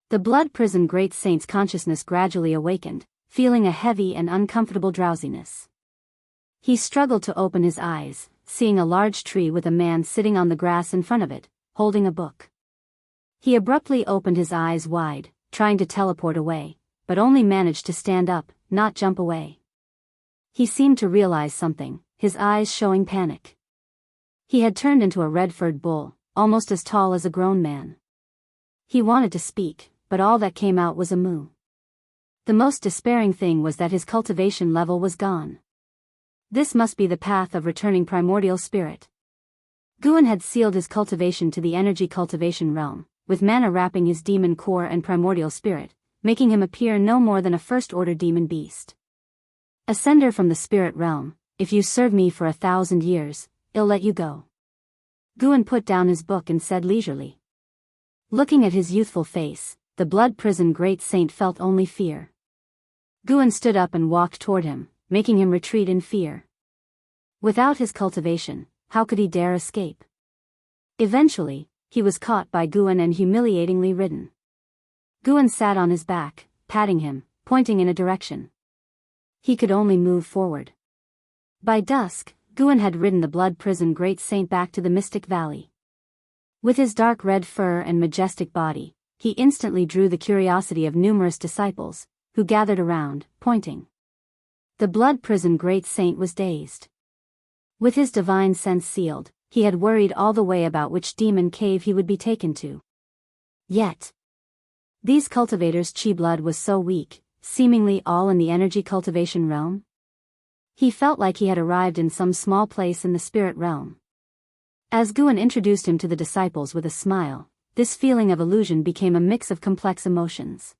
A: The blood prison great saint's consciousness gradually awakened, feeling a heavy and uncomfortable drowsiness. He struggled to open his eyes, seeing a large tree with a man sitting on the grass in front of it, holding a book. He abruptly opened his eyes wide, trying to teleport away, but only managed to stand up, not jump away. He seemed to realize something, his eyes showing panic. He had turned into a red-furred bull, almost as tall as a grown man. He wanted to speak, but all that came out was a moo. The most despairing thing was that his cultivation level was gone. This must be the path of returning primordial spirit. Guan had sealed his cultivation to the energy cultivation realm, with mana wrapping his demon core and primordial spirit, making him appear no more than a first-order demon beast. Ascender from the spirit realm, if you serve me for 1,000 years, I'll let you go. Guan put down his book and said leisurely. Looking at his youthful face, the blood prison great saint felt only fear. Guan stood up and walked toward him, making him retreat in fear. Without his cultivation, how could he dare escape? Eventually, he was caught by Guan and humiliatingly ridden. Guan sat on his back, patting him, pointing in a direction. He could only move forward. By dusk, Guan had ridden the blood prison great saint back to the Mystic Valley. With his dark red fur and majestic body, he instantly drew the curiosity of numerous disciples, who gathered around, pointing. The blood prison great saint was dazed. With his divine sense sealed, he had worried all the way about which demon cave he would be taken to. Yet, these cultivators' chi blood was so weak, seemingly all in the energy cultivation realm. He felt like he had arrived in some small place in the spirit realm. As Guan introduced him to the disciples with a smile, this feeling of illusion became a mix of complex emotions.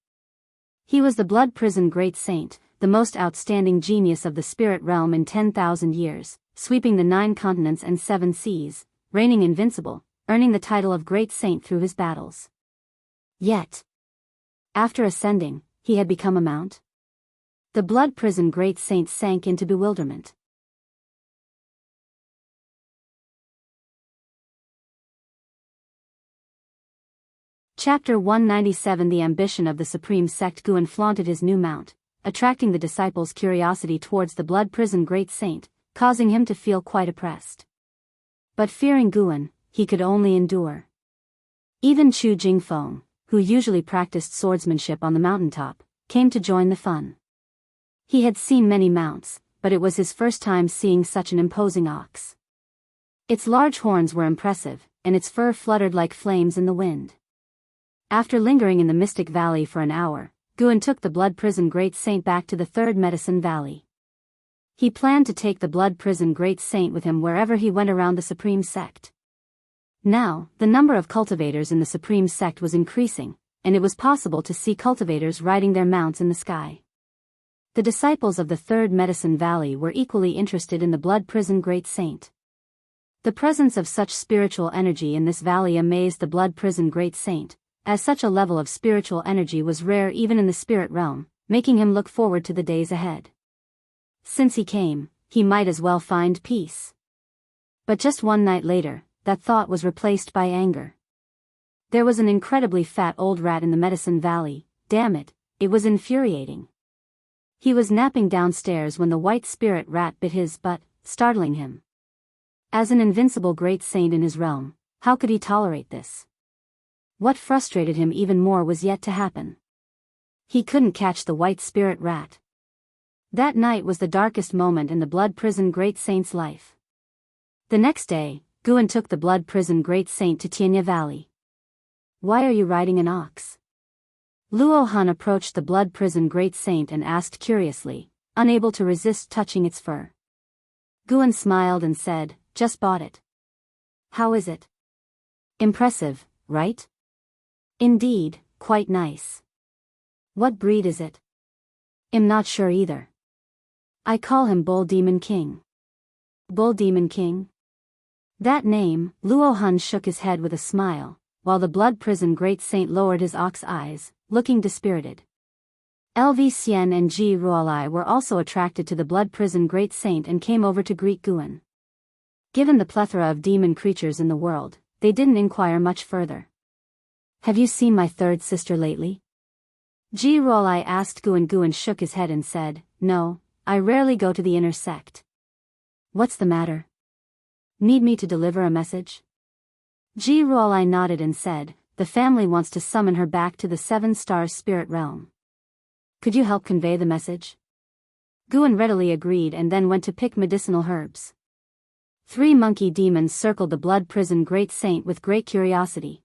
A: He was the blood prison great saint, the most outstanding genius of the spirit realm in 10,000 years, sweeping the 9 continents and 7 seas, reigning invincible, earning the title of great saint through his battles. Yet, after ascending, he had become a mount. The blood prison great saint sank into bewilderment. Chapter 197 The ambition of the supreme sect. Guan flaunted his new mount, attracting the disciples' curiosity towards the blood prison great saint, causing him to feel quite oppressed. But fearing Guan, he could only endure. Even Chu Jingfeng, who usually practiced swordsmanship on the mountaintop, came to join the fun. He had seen many mounts, but it was his first time seeing such an imposing ox. Its large horns were impressive, and its fur fluttered like flames in the wind. After lingering in the Mystic Valley for an hour, Guan took the blood prison great saint back to the Third Medicine Valley. He planned to take the blood prison great saint with him wherever he went around the supreme sect. Now, the number of cultivators in the supreme sect was increasing, and it was possible to see cultivators riding their mounts in the sky. The disciples of the Third Medicine Valley were equally interested in the blood prison great saint. The presence of such spiritual energy in this valley amazed the blood prison great saint, as such a level of spiritual energy was rare even in the spirit realm, making him look forward to the days ahead. Since he came, he might as well find peace. But just one night later, that thought was replaced by anger. There was an incredibly fat old rat in the Medicine Valley. Damn it, it was infuriating. He was napping downstairs when the white spirit rat bit his butt, startling him. As an invincible great saint in his realm, how could he tolerate this? What frustrated him even more was yet to happen. He couldn't catch the white spirit rat. That night was the darkest moment in the Blood Prison Great Saint's life. The next day, Guan took the Blood Prison Great Saint to Tianya Valley. Why are you riding an ox? Luo Han approached the Blood Prison Great Saint and asked curiously, unable to resist touching its fur. Guan smiled and said, just bought it. How is it? Impressive, right? Indeed, quite nice. What breed is it? I'm not sure either. I call him Bull Demon King. Bull Demon King? That name, Luo Han shook his head with a smile, while the Blood Prison Great Saint lowered his ox eyes, looking dispirited. LV Xian and Ji Ruolai were also attracted to the Blood Prison Great Saint and came over to greet Guan. Given the plethora of demon creatures in the world, they didn't inquire much further. Have you seen my third sister lately? Ji Ruolai asked Guan. Guan shook his head and said, no, I rarely go to the inner sect. What's the matter? Need me to deliver a message? Ji Ruolai nodded and said, the family wants to summon her back to the 7 Stars spirit realm. Could you help convey the message? Guan readily agreed and then went to pick medicinal herbs. 3 monkey demons circled the Blood Prison Great Saint with great curiosity.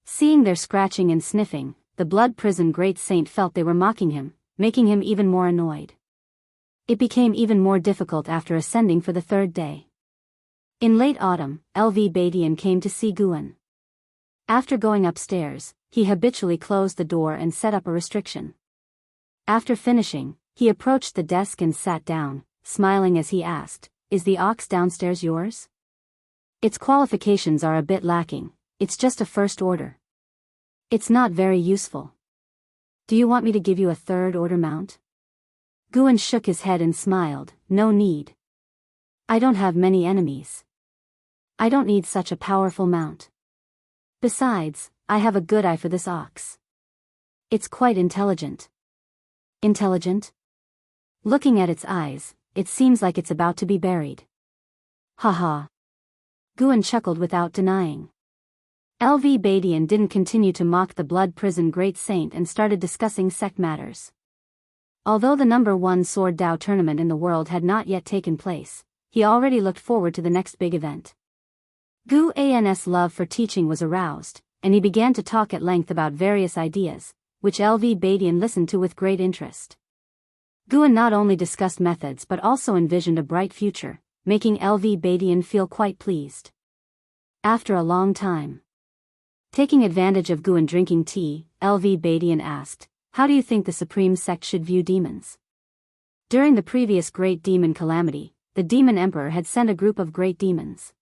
A: Seeing their scratching and sniffing, the Blood Prison Great Saint felt they were mocking him, making him even more annoyed. It became even more difficult after ascending for the 3rd day. In late autumn, LV Badian came to see Guan. After going upstairs, he habitually closed the door and set up a restriction. After finishing, he approached the desk and sat down, smiling as he asked, is the ox downstairs yours? Its qualifications are a bit lacking, it's just a first order. It's not very useful. Do you want me to give you a 3rd order mount? Guan shook his head and smiled, no need. I don't have many enemies. I don't need such a powerful mount. Besides, I have a good eye for this ox. It's quite intelligent. Intelligent? Looking at its eyes, it seems like it's about to be buried. Haha. Guan chuckled without denying. LV Badian didn't continue to mock the Blood Prison Great Saint and started discussing sect matters. Although the number 1 Sword Dao tournament in the world had not yet taken place, he already looked forward to the next big event. Gu An's love for teaching was aroused, and he began to talk at length about various ideas, which LV Badian listened to with great interest. Guan not only discussed methods but also envisioned a bright future, making LV Badian feel quite pleased. After a long time, taking advantage of Guan drinking tea, LV Badian asked, how do you think the Supreme Sect should view demons? During the previous Great Demon Calamity, the Demon Emperor had sent a group of great demons.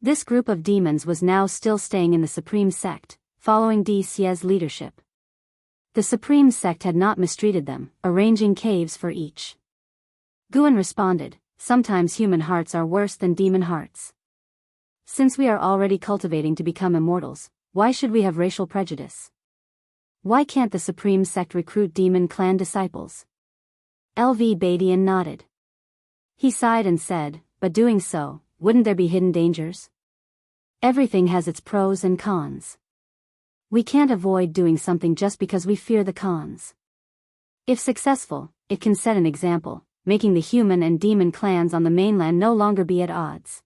A: This group of demons was now still staying in the Supreme Sect, following Di Xie's leadership. The Supreme Sect had not mistreated them, arranging caves for each. Guan responded, sometimes human hearts are worse than demon hearts. Since we are already cultivating to become immortals, why should we have racial prejudice? Why can't the Supreme Sect recruit demon clan disciples? LV Badian nodded. He sighed and said, but doing so, wouldn't there be hidden dangers? Everything has its pros and cons. We can't avoid doing something just because we fear the cons. If successful, it can set an example, making the human and demon clans on the mainland no longer be at odds.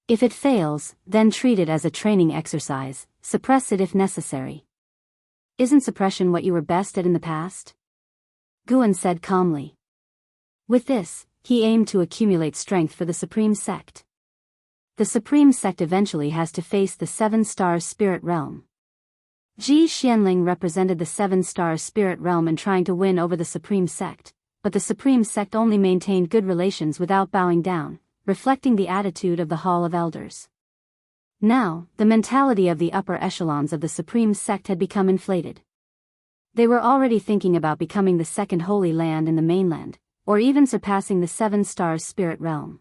A: If it fails, then treat it as a training exercise, suppress it if necessary. Isn't suppression what you were best at in the past? Guan said calmly. With this, he aimed to accumulate strength for the Supreme Sect. The Supreme Sect eventually has to face the 7 Stars Spirit Realm. Ji Xianling represented the 7 Stars Spirit Realm in trying to win over the Supreme Sect, but the Supreme Sect only maintained good relations without bowing down, reflecting the attitude of the Hall of Elders. Now, the mentality of the upper echelons of the supreme sect had become inflated. They were already thinking about becoming the second holy land in the mainland, or even surpassing the 7 stars spirit realm.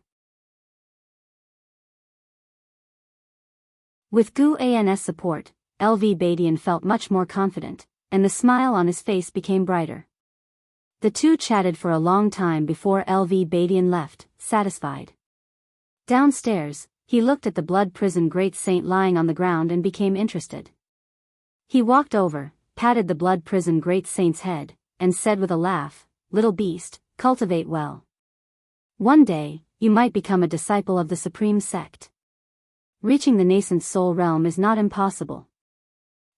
A: With Gu-An's support, LV Badian felt much more confident, and the smile on his face became brighter. The two chatted for a long time before LV Badian left, satisfied. Downstairs, he looked at the blood prison great saint lying on the ground and became interested. He walked over, patted the blood prison great saint's head, and said with a laugh, "Little beast, cultivate well. One day, you might become a disciple of the supreme sect. Reaching the nascent soul realm is not impossible."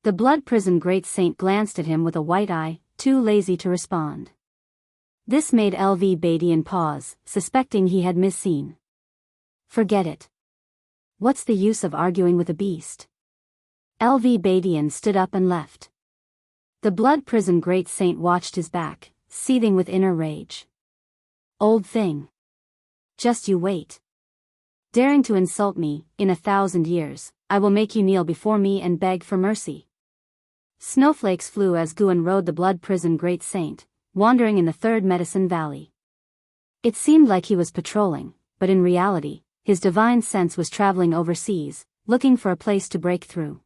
A: The blood prison great saint glanced at him with a white eye, too lazy to respond. This made LV Badian pause, suspecting he had misseen. Forget it. What's the use of arguing with a beast? LV Badian stood up and left. The blood prison great saint watched his back, seething with inner rage. Old thing. Just you wait. Daring to insult me, in 1,000 years, I will make you kneel before me and beg for mercy. Snowflakes flew as Guan rode the blood prison great saint, wandering in the 3rd Medicine Valley. It seemed like he was patrolling, but in reality, his divine sense was traveling overseas, looking for a place to break through.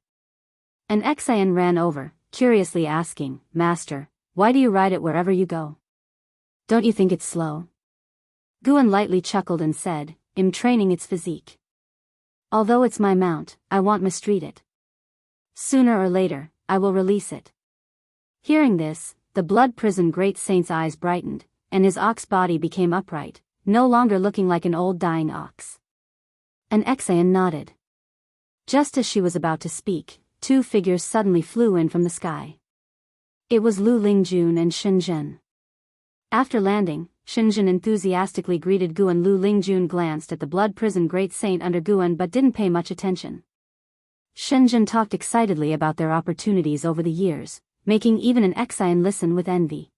A: An Exian ran over, curiously asking, "Master, why do you ride it wherever you go? Don't you think it's slow?" Guan lightly chuckled and said, "I'm training its physique. Although it's my mount, I won't mistreat it. Sooner or later, I will release it." Hearing this, the blood prison great saint's eyes brightened, and his ox body became upright, no longer looking like an old dying ox. An Exian nodded. Just as she was about to speak, 2 figures suddenly flew in from the sky. It was Lu Lingjun and Shenzhen. After landing, Shenzhen enthusiastically greeted Guan. Lu Lingjun glanced at the blood prison great saint under Guan but didn't pay much attention. Shenzhen talked excitedly about their opportunities over the years, making even an Exian listen with envy.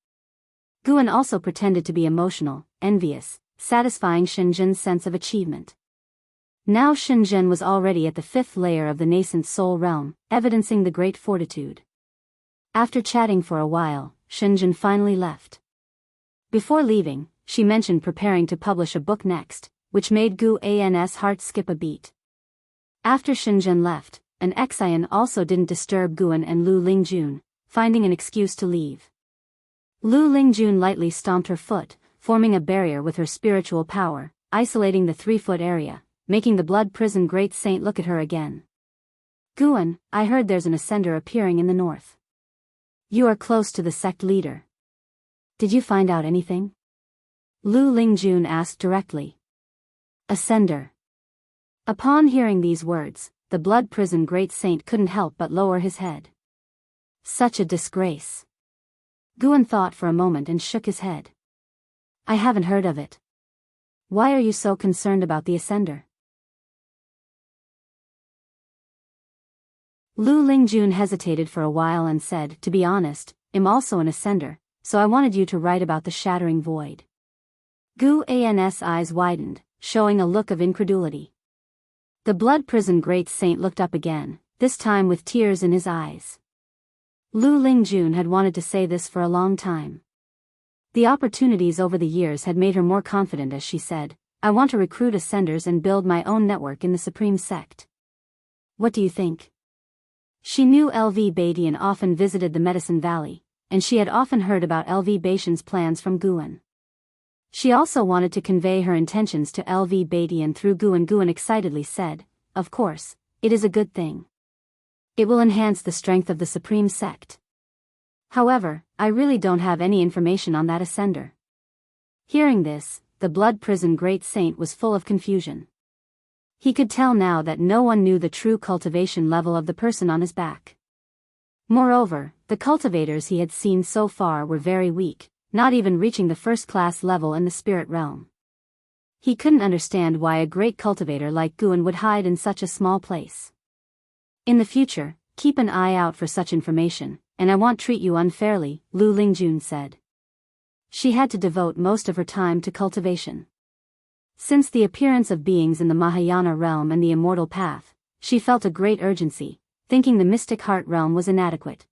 A: Guan also pretended to be emotional, envious, satisfying Shenzhen's sense of achievement. Now Shenzhen was already at the 5th layer of the nascent soul realm, evidencing the great fortitude. After chatting for a while, Shenzhen finally left. Before leaving, she mentioned preparing to publish a book next, which made Gu-An's heart skip a beat. After Shenzhen left, an Exian also didn't disturb Guan and Lu Lingjun, finding an excuse to leave. Lu Lingjun lightly stomped her foot, forming a barrier with her spiritual power, isolating the 3-foot area, making the blood prison great saint look at her again. "Guan, I heard there's an ascender appearing in the north. You are close to the sect leader. Did you find out anything?" Lu Lingjun asked directly. "Ascender." Upon hearing these words, the blood prison great saint couldn't help but lower his head. Such a disgrace. Guan thought for a moment and shook his head. "I haven't heard of it. Why are you so concerned about the ascender?" Lu Lingjun hesitated for a while and said, "To be honest, I'm also an ascender, so I wanted you to write about the shattering void." Gu-An's eyes widened, showing a look of incredulity. The blood prison great saint looked up again, this time with tears in his eyes. Lu Lingjun had wanted to say this for a long time. The opportunities over the years had made her more confident as she said, "I want to recruit ascenders and build my own network in the supreme sect. What do you think?" She knew LV Badian often visited the Medicine Valley, and she had often heard about LV Badian's plans from Guan. She also wanted to convey her intentions to LV Badian through Guan. Guan excitedly said, "Of course, it is a good thing. It will enhance the strength of the supreme sect. However, I really don't have any information on that ascender." Hearing this, the blood prison great saint was full of confusion. He could tell now that no one knew the true cultivation level of the person on his back. Moreover, the cultivators he had seen so far were very weak, not even reaching the 1st-class level in the spirit realm. He couldn't understand why a great cultivator like Guan would hide in such a small place. "In the future, keep an eye out for such information, and I won't treat you unfairly," Lu Lingjun said. She had to devote most of her time to cultivation. Since the appearance of beings in the Mahayana realm and the immortal path, she felt a great urgency, thinking the mystic heart realm was inadequate.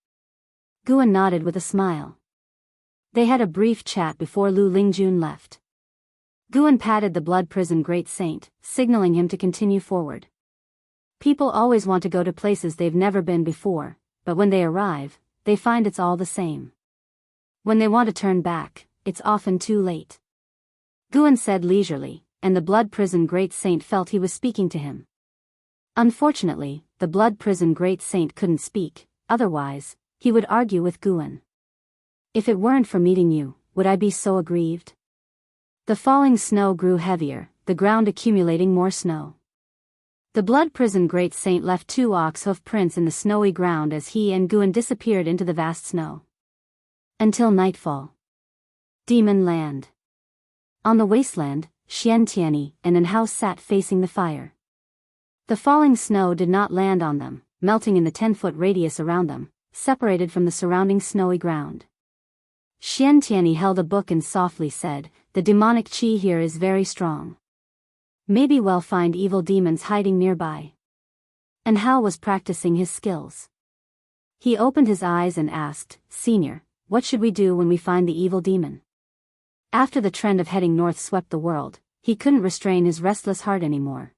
A: Guan nodded with a smile. They had a brief chat before Lu Lingjun left. Guan patted the blood prison great saint, signaling him to continue forward. People always want to go to places they've never been before, but when they arrive, they find it's all the same. When they want to turn back, it's often too late. Guan said leisurely, and the blood prison great saint felt he was speaking to him. Unfortunately, the blood prison great saint couldn't speak, otherwise, he would argue with Guan. If it weren't for meeting you, would I be so aggrieved? The falling snow grew heavier, the ground accumulating more snow. The blood prison great saint left 2 ox hoof prints in the snowy ground as he and Guan disappeared into the vast snow. Until nightfall. Demon Land. On the wasteland, Xiantiani and An Hao sat facing the fire. The falling snow did not land on them, melting in the 10-foot radius around them, separated from the surrounding snowy ground. Xiantiani held a book and softly said, "The demonic qi here is very strong. Maybe we'll find evil demons hiding nearby." And Hao was practicing his skills. He opened his eyes and asked, "Senior, what should we do when we find the evil demon?" After the trend of heading north swept the world, he couldn't restrain his restless heart anymore.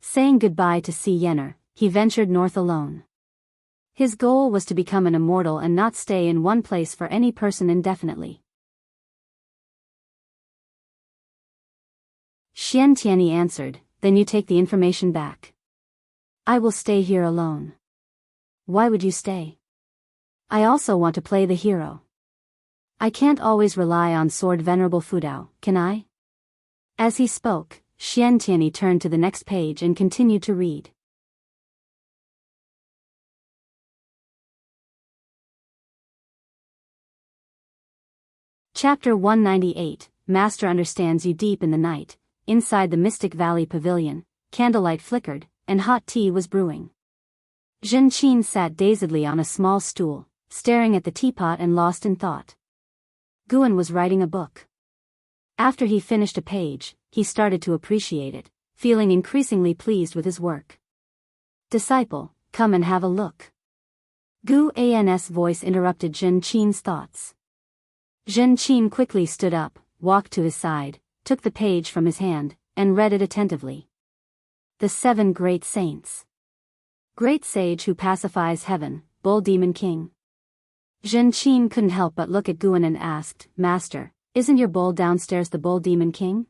A: Saying goodbye to Si Yenner, he ventured north alone. His goal was to become an immortal and not stay in one place for any person indefinitely. Xiantiani answered, "Then you take the information back. I will stay here alone." "Why would you stay?" "I also want to play the hero. I can't always rely on sword Venerable Fudao, can I?" As he spoke, Xiantiani turned to the next page and continued to read. Chapter 198, Master understands you. Deep in the night, inside the Mystic Valley Pavilion, candlelight flickered, and hot tea was brewing. Zhen Qin sat dazedly on a small stool, staring at the teapot and lost in thought. Guan was writing a book. After he finished a page, he started to appreciate it, feeling increasingly pleased with his work. "Disciple, come and have a look." Gu An's voice interrupted Zhen Qin's thoughts. Zhen Qin quickly stood up, walked to his side, took the page from his hand, and read it attentively. The 7 Great Saints. Great Sage who pacifies heaven, Bull Demon King. Zhen Qin couldn't help but look at Guan and asked, "Master, isn't your bull downstairs the Bull Demon King?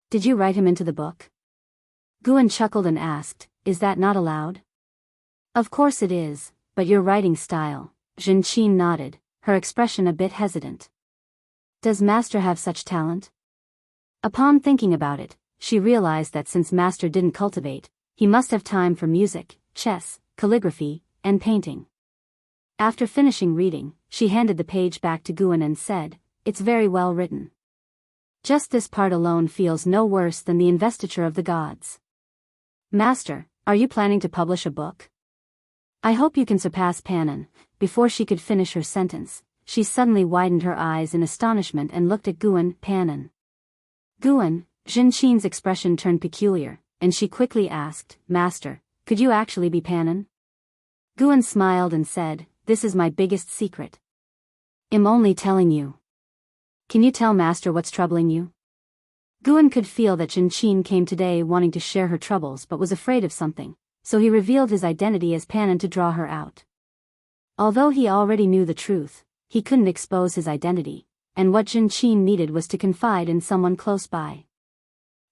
A: Did you write him into the book?" Guan chuckled and asked, "Is that not allowed?" "Of course it is, but your writing style." Zhen Qin nodded, her expression a bit hesitant. "Does Master have such talent?" Upon thinking about it, she realized that since Master didn't cultivate, he must have time for music, chess, calligraphy, and painting. After finishing reading, she handed the page back to Guan and said, "It's very well written. Just this part alone feels no worse than the investiture of the gods. Master, are you planning to publish a book? I hope you can surpass Pannon." Before she could finish her sentence, she suddenly widened her eyes in astonishment and looked at Guan. "Pannon?" Guan, Zhen Qin's expression turned peculiar, and she quickly asked, "Master, could you actually be Pannon?" Guan smiled and said, "This is my biggest secret. I'm only telling you. Can you tell Master what's troubling you?" Guan could feel that Zhen Qin came today wanting to share her troubles but was afraid of something, so he revealed his identity as Pannon to draw her out. Although he already knew the truth, he couldn't expose his identity, and what Zhen Qin needed was to confide in someone close by.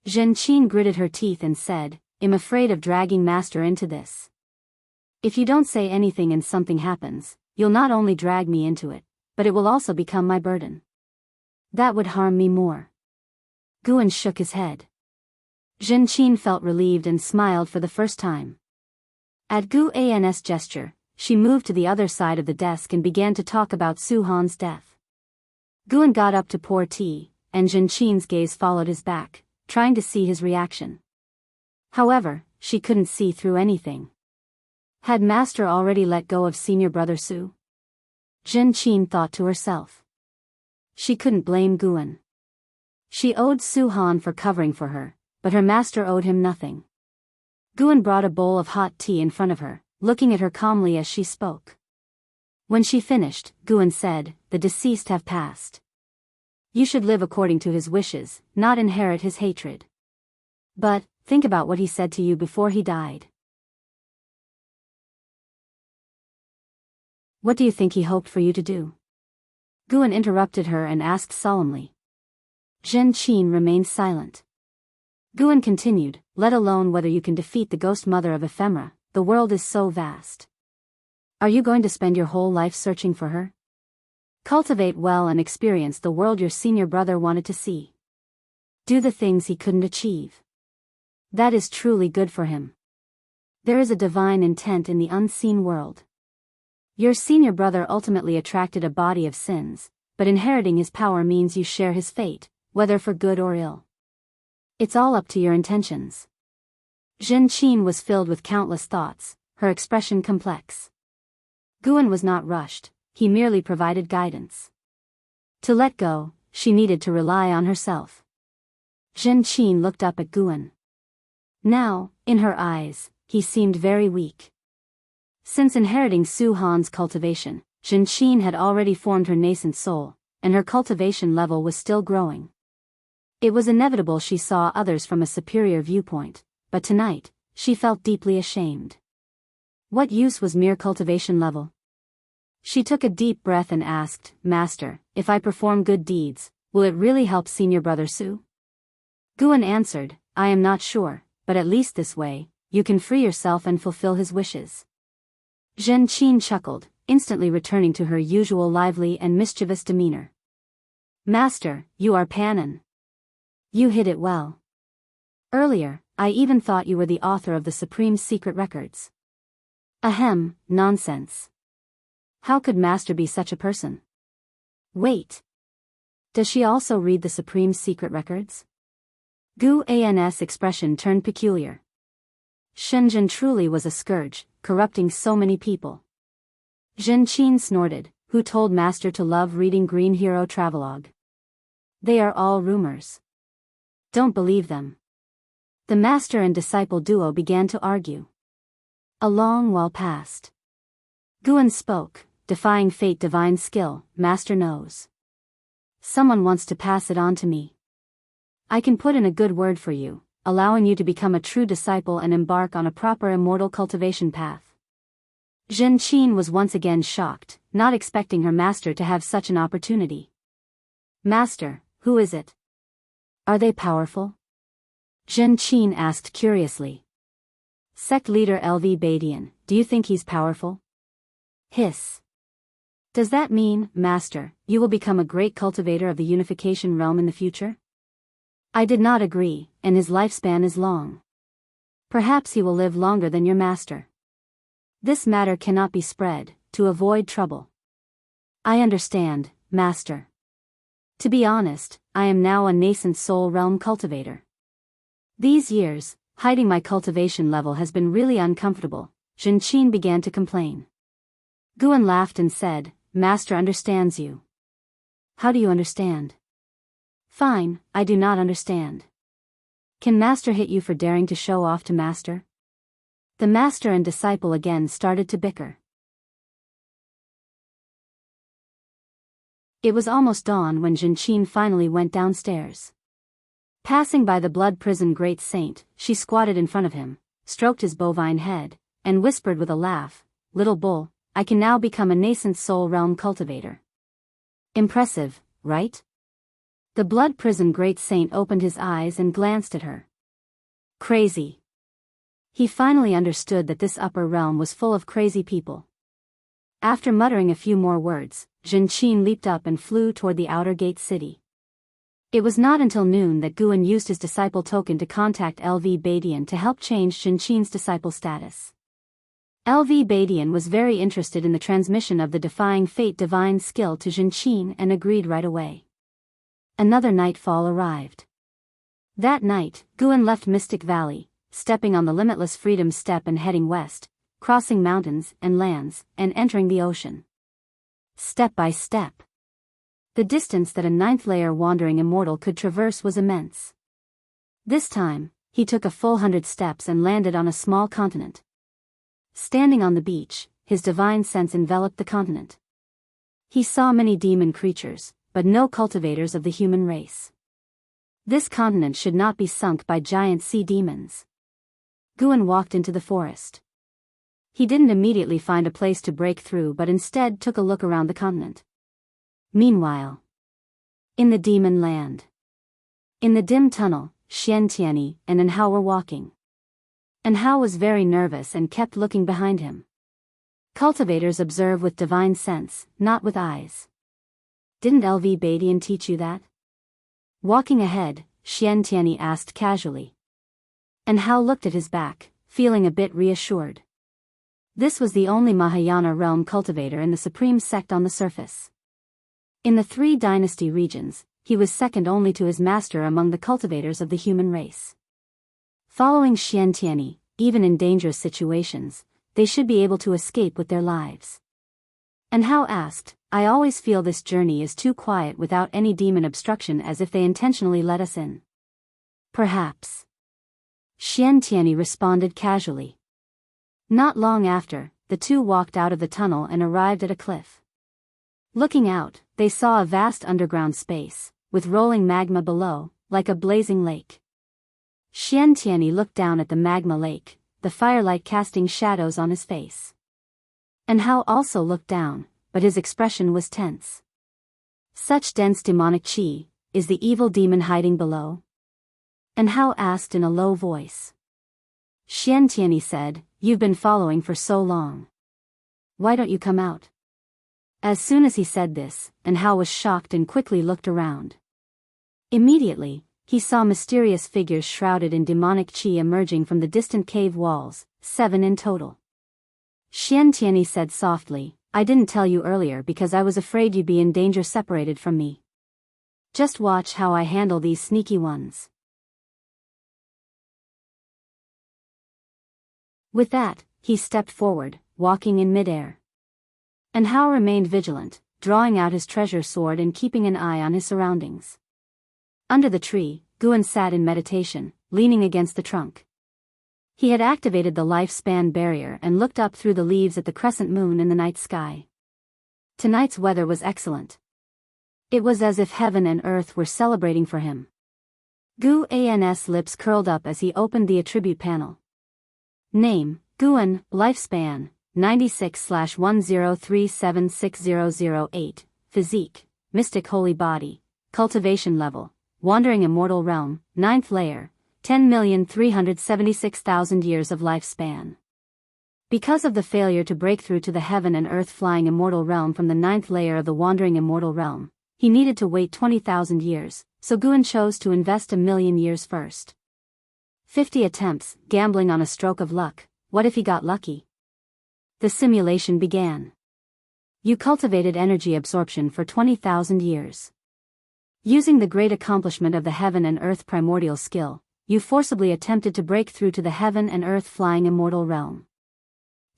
A: Zhen Qin gritted her teeth and said, "I'm afraid of dragging Master into this. If you don't say anything and something happens, you'll not only drag me into it, but it will also become my burden. That would harm me more." Guan shook his head. Zhen Qin felt relieved and smiled for the first time. At Gu An's gesture, she moved to the other side of the desk and began to talk about Su Han's death. Guan got up to pour tea, and Zhen Qin's gaze followed his back, trying to see his reaction. However, she couldn't see through anything. Had Master already let go of senior brother Su? Zhen Qin thought to herself. She couldn't blame Guan. She owed Su Han for covering for her, but her master owed him nothing. Guan brought a bowl of hot tea in front of her, looking at her calmly as she spoke. When she finished, Guan said, "The deceased have passed. You should live according to his wishes, not inherit his hatred. But, think about what he said to you before he died. What do you think he hoped for you to do?" Guan interrupted her and asked solemnly. Zhen Qin remained silent. Guan continued, "Let alone whether you can defeat the ghost mother of ephemera, the world is so vast. Are you going to spend your whole life searching for her? Cultivate well and experience the world your senior brother wanted to see. Do the things he couldn't achieve. That is truly good for him. There is a divine intent in the unseen world. Your senior brother ultimately attracted a body of sins, but inheriting his power means you share his fate, whether for good or ill. It's all up to your intentions." Zhen Qin was filled with countless thoughts, her expression complex. Guan was not rushed, he merely provided guidance. To let go, she needed to rely on herself. Zhen Qin looked up at Guan. Now, in her eyes, he seemed very weak. Since inheriting Su Han's cultivation, Zhen Qin had already formed her nascent soul, and her cultivation level was still growing. It was inevitable she saw others from a superior viewpoint, but tonight, she felt deeply ashamed. What use was mere cultivation level? She took a deep breath and asked, "Master, if I perform good deeds, will it really help senior brother Su?" Guan answered, "I am not sure, but at least this way, you can free yourself and fulfill his wishes." Zhen Qin chuckled, instantly returning to her usual lively and mischievous demeanor. "Master, you are Panin. You hid it well. Earlier, I even thought you were the author of the Supreme Secret Records." "Ahem, nonsense. How could Master be such a person?" "Wait. Does she also read the Supreme Secret Records?" Gu An's expression turned peculiar. Shenzhen truly was a scourge, corrupting so many people. Zhen Qin snorted, "Who told Master to love reading Green Hero Travelogue? They are all rumors. Don't believe them." The master and disciple duo began to argue. A long while passed. Guan spoke, "Defying fate, divine skill, Master knows. Someone wants to pass it on to me. I can put in a good word for you, allowing you to become a true disciple and embark on a proper immortal cultivation path." Zhen Qin was once again shocked, not expecting her master to have such an opportunity. "Master, who is it? Are they powerful?" Zhen Qin asked curiously. "Sect leader LV Badian, do you think he's powerful?" Hiss. "Does that mean, Master, you will become a great cultivator of the unification realm in the future?" "I did not agree, and his lifespan is long. Perhaps he will live longer than your master. This matter cannot be spread, to avoid trouble." "I understand, Master. To be honest, I am now a nascent soul realm cultivator. These years, hiding my cultivation level has been really uncomfortable," Zhen Qin began to complain. Guan laughed and said, "Master understands you." "How do you understand?" "Fine, I do not understand. Can Master hit you for daring to show off to Master?" The master and disciple again started to bicker. It was almost dawn when Zhen Qin finally went downstairs. Passing by the blood prison great saint, she squatted in front of him, stroked his bovine head, and whispered with a laugh, "Little bull, I can now become a nascent soul realm cultivator." Impressive, right? The blood prison great saint opened his eyes and glanced at her. Crazy. He finally understood that this upper realm was full of crazy people. After muttering a few more words, Zhen Qin leaped up and flew toward the outer gate city. It was not until noon that Guan used his disciple token to contact LV Badian to help change Zhen Qin's disciple status. LV Badian was very interested in the transmission of the defying fate divine skill to Zhen Qin and agreed right away. Another nightfall arrived. That night, Guan left Mystic Valley, stepping on the limitless freedom step and heading west, crossing mountains and lands, and entering the ocean. Step by step. The distance that a ninth-layer wandering immortal could traverse was immense. This time, he took a full 100 steps and landed on a small continent. Standing on the beach, his divine sense enveloped the continent. He saw many demon creatures, but no cultivators of the human race. This continent should not be sunk by giant sea demons. Guan walked into the forest. He didn't immediately find a place to break through but instead took a look around the continent. Meanwhile, in the demon land. In the dim tunnel, Xiantiani and Anhao were walking. Anhao was very nervous and kept looking behind him. Cultivators observe with divine sense, not with eyes. Didn't LV Badian teach you that? Walking ahead, Xiantiani asked casually. Anhao looked at his back, feeling a bit reassured. This was the only Mahayana realm cultivator in the supreme sect on the surface. In the 3 dynasty regions, he was second only to his master among the cultivators of the human race. Following Xiantiani, even in dangerous situations, they should be able to escape with their lives. Anhao asked, I always feel this journey is too quiet without any demon obstruction, as if they intentionally let us in. Perhaps. Xiantiani responded casually. Not long after, the two walked out of the tunnel and arrived at a cliff. Looking out, they saw a vast underground space, with rolling magma below, like a blazing lake. Xiantiani looked down at the magma lake, the firelight casting shadows on his face. Anhao also looked down, but his expression was tense. Such dense demonic qi, is the evil demon hiding below? Anhao asked in a low voice. Xiantiani said, You've been following for so long. Why don't you come out? As soon as he said this, Anhao was shocked and quickly looked around. Immediately, he saw mysterious figures shrouded in demonic qi emerging from the distant cave walls, 7 in total. Xiantiani said softly, I didn't tell you earlier because I was afraid you'd be in danger separated from me. Just watch how I handle these sneaky ones. With that, he stepped forward, walking in midair. Anhao remained vigilant, drawing out his treasure sword and keeping an eye on his surroundings. Under the tree, Guan sat in meditation, leaning against the trunk. He had activated the lifespan barrier and looked up through the leaves at the crescent moon in the night sky. Tonight's weather was excellent. It was as if heaven and earth were celebrating for him. Guan's lips curled up as he opened the attribute panel. Name, Guan, lifespan, 96/10376008, physique, mystic holy body, cultivation level, wandering immortal realm, 9th layer, 10,376,000 years of lifespan. Because of the failure to break through to the heaven and earth flying immortal realm from the 9th layer of the wandering immortal realm, he needed to wait 20,000 years, so Guan chose to invest 1,000,000 years first. 50 attempts, gambling on a stroke of luck. What if he got lucky? The simulation began. You cultivated energy absorption for 20,000 years. Using the great accomplishment of the heaven and earth primordial skill, you forcibly attempted to break through to the heaven and earth flying immortal realm.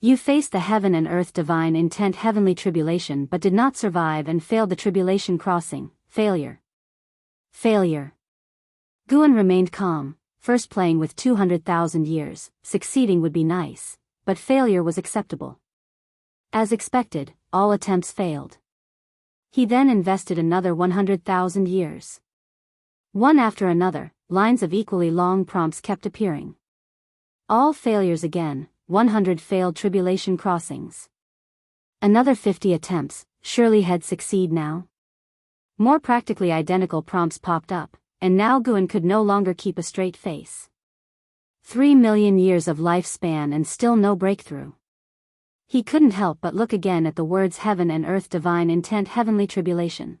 A: You faced the heaven and earth divine intent heavenly tribulation but did not survive and failed the tribulation crossing. Failure. Failure. Guan remained calm. First playing with 200,000 years, succeeding would be nice, but failure was acceptable. As expected, all attempts failed. He then invested another 100,000 years. One after another, lines of equally long prompts kept appearing. All failures again, 100 failed tribulation crossings. Another 50 attempts, surely he'd succeed now? More practically identical prompts popped up, and now Guan could no longer keep a straight face. 3,000,000 years of lifespan and still no breakthrough. He couldn't help but look again at the words heaven and earth divine intent heavenly tribulation.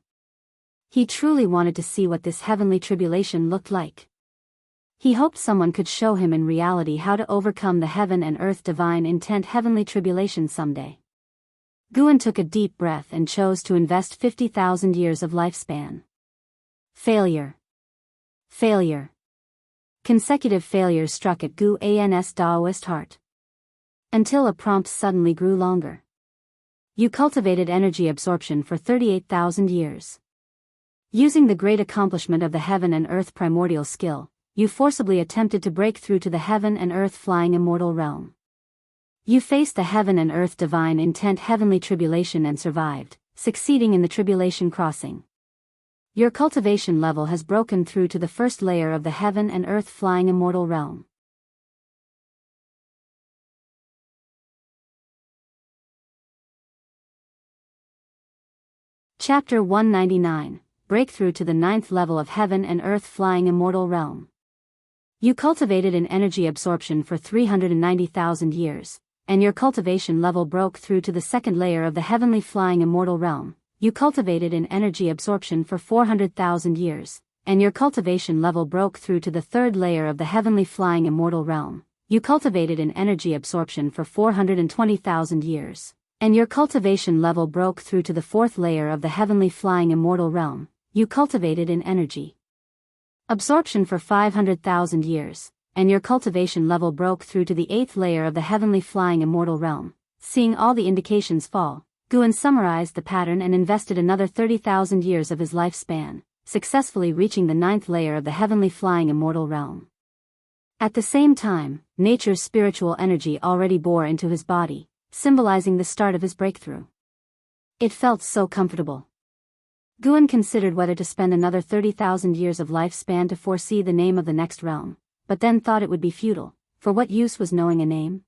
A: He truly wanted to see what this heavenly tribulation looked like. He hoped someone could show him in reality how to overcome the heaven and earth divine intent heavenly tribulation someday. Guan took a deep breath and chose to invest 50,000 years of lifespan. Failure. Failure. Consecutive failures struck at Guan's Taoist heart. Until a prompt suddenly grew longer. You cultivated energy absorption for 38,000 years. Using the great accomplishment of the heaven and earth primordial skill, you forcibly attempted to break through to the heaven and earth flying immortal realm. You faced the heaven and earth divine intent heavenly tribulation and survived, succeeding in the tribulation crossing. Your cultivation level has broken through to the first layer of the heaven and earth flying immortal realm. Chapter 199, Breakthrough to the 9th level of heaven and earth flying immortal realm. You cultivated an energy absorption for 390,000 years, and your cultivation level broke through to the second layer of the heavenly flying immortal realm. You cultivated an energy absorption for 400,000 years, and your cultivation level broke through to the third layer of the heavenly flying immortal realm. You cultivated an energy absorption for 420,000 years, and your cultivation level broke through to the fourth layer of the heavenly flying immortal realm. You cultivated an energy absorption for 500,000 years, and your cultivation level broke through to the eighth layer of the heavenly flying immortal realm. Seeing all the indications fall, Guan summarized the pattern and invested another 30,000 years of his lifespan, successfully reaching the 9th layer of the heavenly flying immortal realm. At the same time, nature's spiritual energy already bore into his body, symbolizing the start of his breakthrough. It felt so comfortable. Guan considered whether to spend another 30,000 years of lifespan to foresee the name of the next realm, but then thought it would be futile, for what use was knowing a name?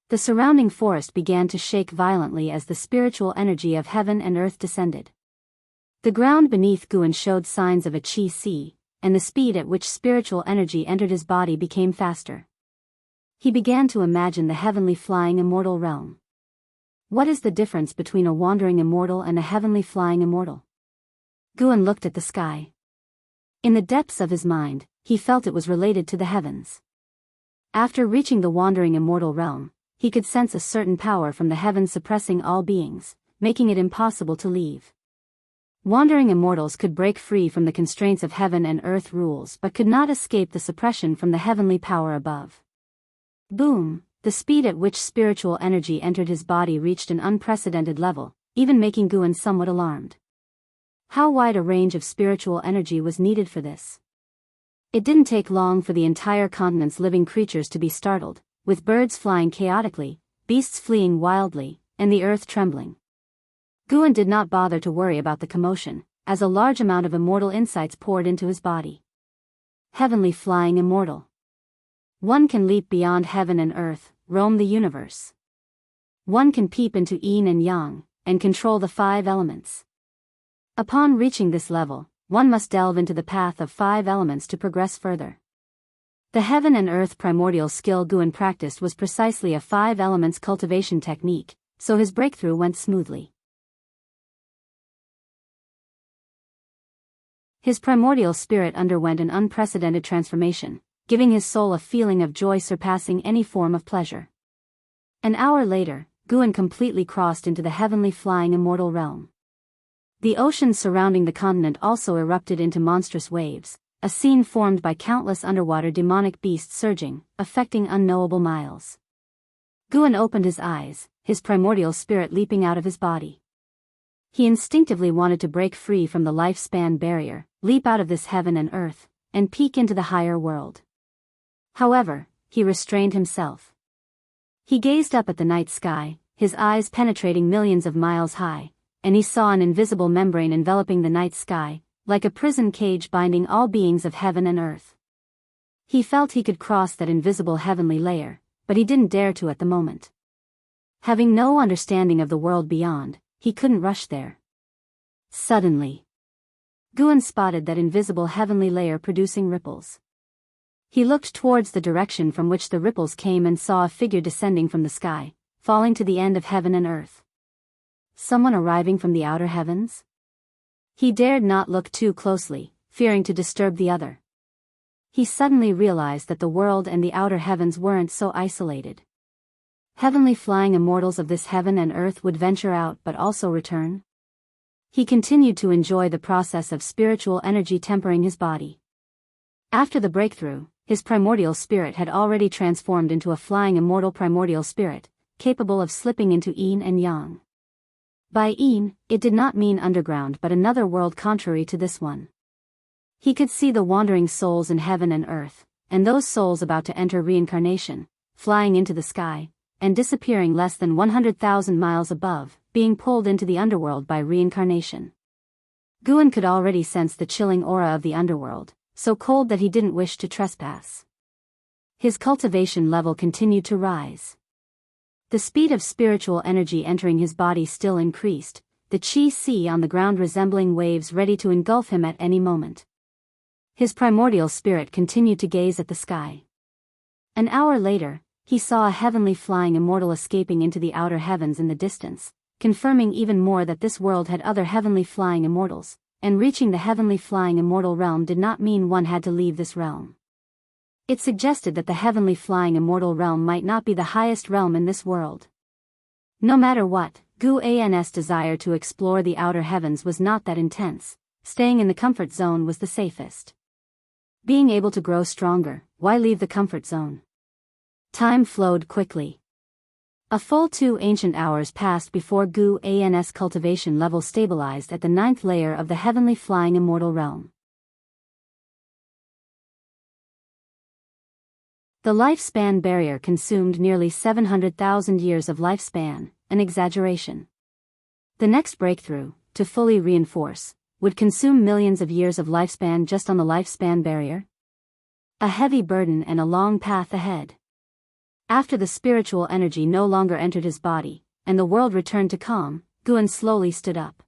A: The surrounding forest began to shake violently as the spiritual energy of heaven and earth descended. The ground beneath Guan showed signs of a chi si, and the speed at which spiritual energy entered his body became faster. He began to imagine the heavenly flying immortal realm. What is the difference between a wandering immortal and a heavenly flying immortal? Guan looked at the sky. In the depths of his mind, he felt it was related to the heavens. After reaching the wandering immortal realm, he could sense a certain power from the heavens suppressing all beings, making it impossible to leave. Wandering immortals could break free from the constraints of heaven and earth rules but could not escape the suppression from the heavenly power above. Boom! The speed at which spiritual energy entered his body reached an unprecedented level, even making Guan somewhat alarmed. How wide a range of spiritual energy was needed for this? It didn't take long for the entire continent's living creatures to be startled, with birds flying chaotically, beasts fleeing wildly, and the earth trembling. Guan did not bother to worry about the commotion, as a large amount of immortal insights poured into his body. Heavenly flying immortal. One can leap beyond heaven and earth, roam the universe. One can peep into yin and yang, and control the 5 elements. Upon reaching this level, one must delve into the path of 5 elements to progress further. The heaven and earth primordial skill Guan practiced was precisely a 5 elements cultivation technique, so his breakthrough went smoothly. His primordial spirit underwent an unprecedented transformation, giving his soul a feeling of joy surpassing any form of pleasure. An hour later, Guan completely crossed into the heavenly flying immortal realm. The ocean surrounding the continent also erupted into monstrous waves, a scene formed by countless underwater demonic beasts surging, affecting unknowable miles. Guan opened his eyes, his primordial spirit leaping out of his body. He instinctively wanted to break free from the lifespan barrier, leap out of this heaven and earth, and peek into the higher world. However, he restrained himself. He gazed up at the night sky, his eyes penetrating millions of miles high, and he saw an invisible membrane enveloping the night sky, like a prison cage binding all beings of heaven and earth. He felt he could cross that invisible heavenly layer, but he didn't dare to at the moment. Having no understanding of the world beyond, he couldn't rush there. Suddenly, Guan spotted that invisible heavenly layer producing ripples. He looked towards the direction from which the ripples came and saw a figure descending from the sky, falling to the end of heaven and earth. Someone arriving from the outer heavens? He dared not look too closely, fearing to disturb the other. He suddenly realized that the world and the outer heavens weren't so isolated. Heavenly flying immortals of this heaven and earth would venture out but also return. He continued to enjoy the process of spiritual energy tempering his body. After the breakthrough, his primordial spirit had already transformed into a flying immortal primordial spirit, capable of slipping into yin and yang. By yin, it did not mean underground but another world contrary to this one. He could see the wandering souls in heaven and earth, and those souls about to enter reincarnation, flying into the sky, and disappearing less than 100,000 miles above, being pulled into the underworld by reincarnation. Guan could already sense the chilling aura of the underworld, so cold that he didn't wish to trespass. His cultivation level continued to rise. The speed of spiritual energy entering his body still increased, the chi sea on the ground resembling waves ready to engulf him at any moment. His primordial spirit continued to gaze at the sky. An hour later, he saw a heavenly flying immortal escaping into the outer heavens in the distance, confirming even more that this world had other heavenly flying immortals, and reaching the heavenly flying immortal realm did not mean one had to leave this realm. It suggested that the heavenly flying immortal realm might not be the highest realm in this world. No matter what, Guan's desire to explore the outer heavens was not that intense. Staying in the comfort zone was the safest. Being able to grow stronger, why leave the comfort zone? Time flowed quickly. A full 2 ancient hours passed before Guan's cultivation level stabilized at the 9th layer of the heavenly flying immortal realm. The lifespan barrier consumed nearly 700,000 years of lifespan, an exaggeration. The next breakthrough, to fully reinforce, would consume millions of years of lifespan just on the lifespan barrier. A heavy burden and a long path ahead. After the spiritual energy no longer entered his body, and the world returned to calm, Guan slowly stood up.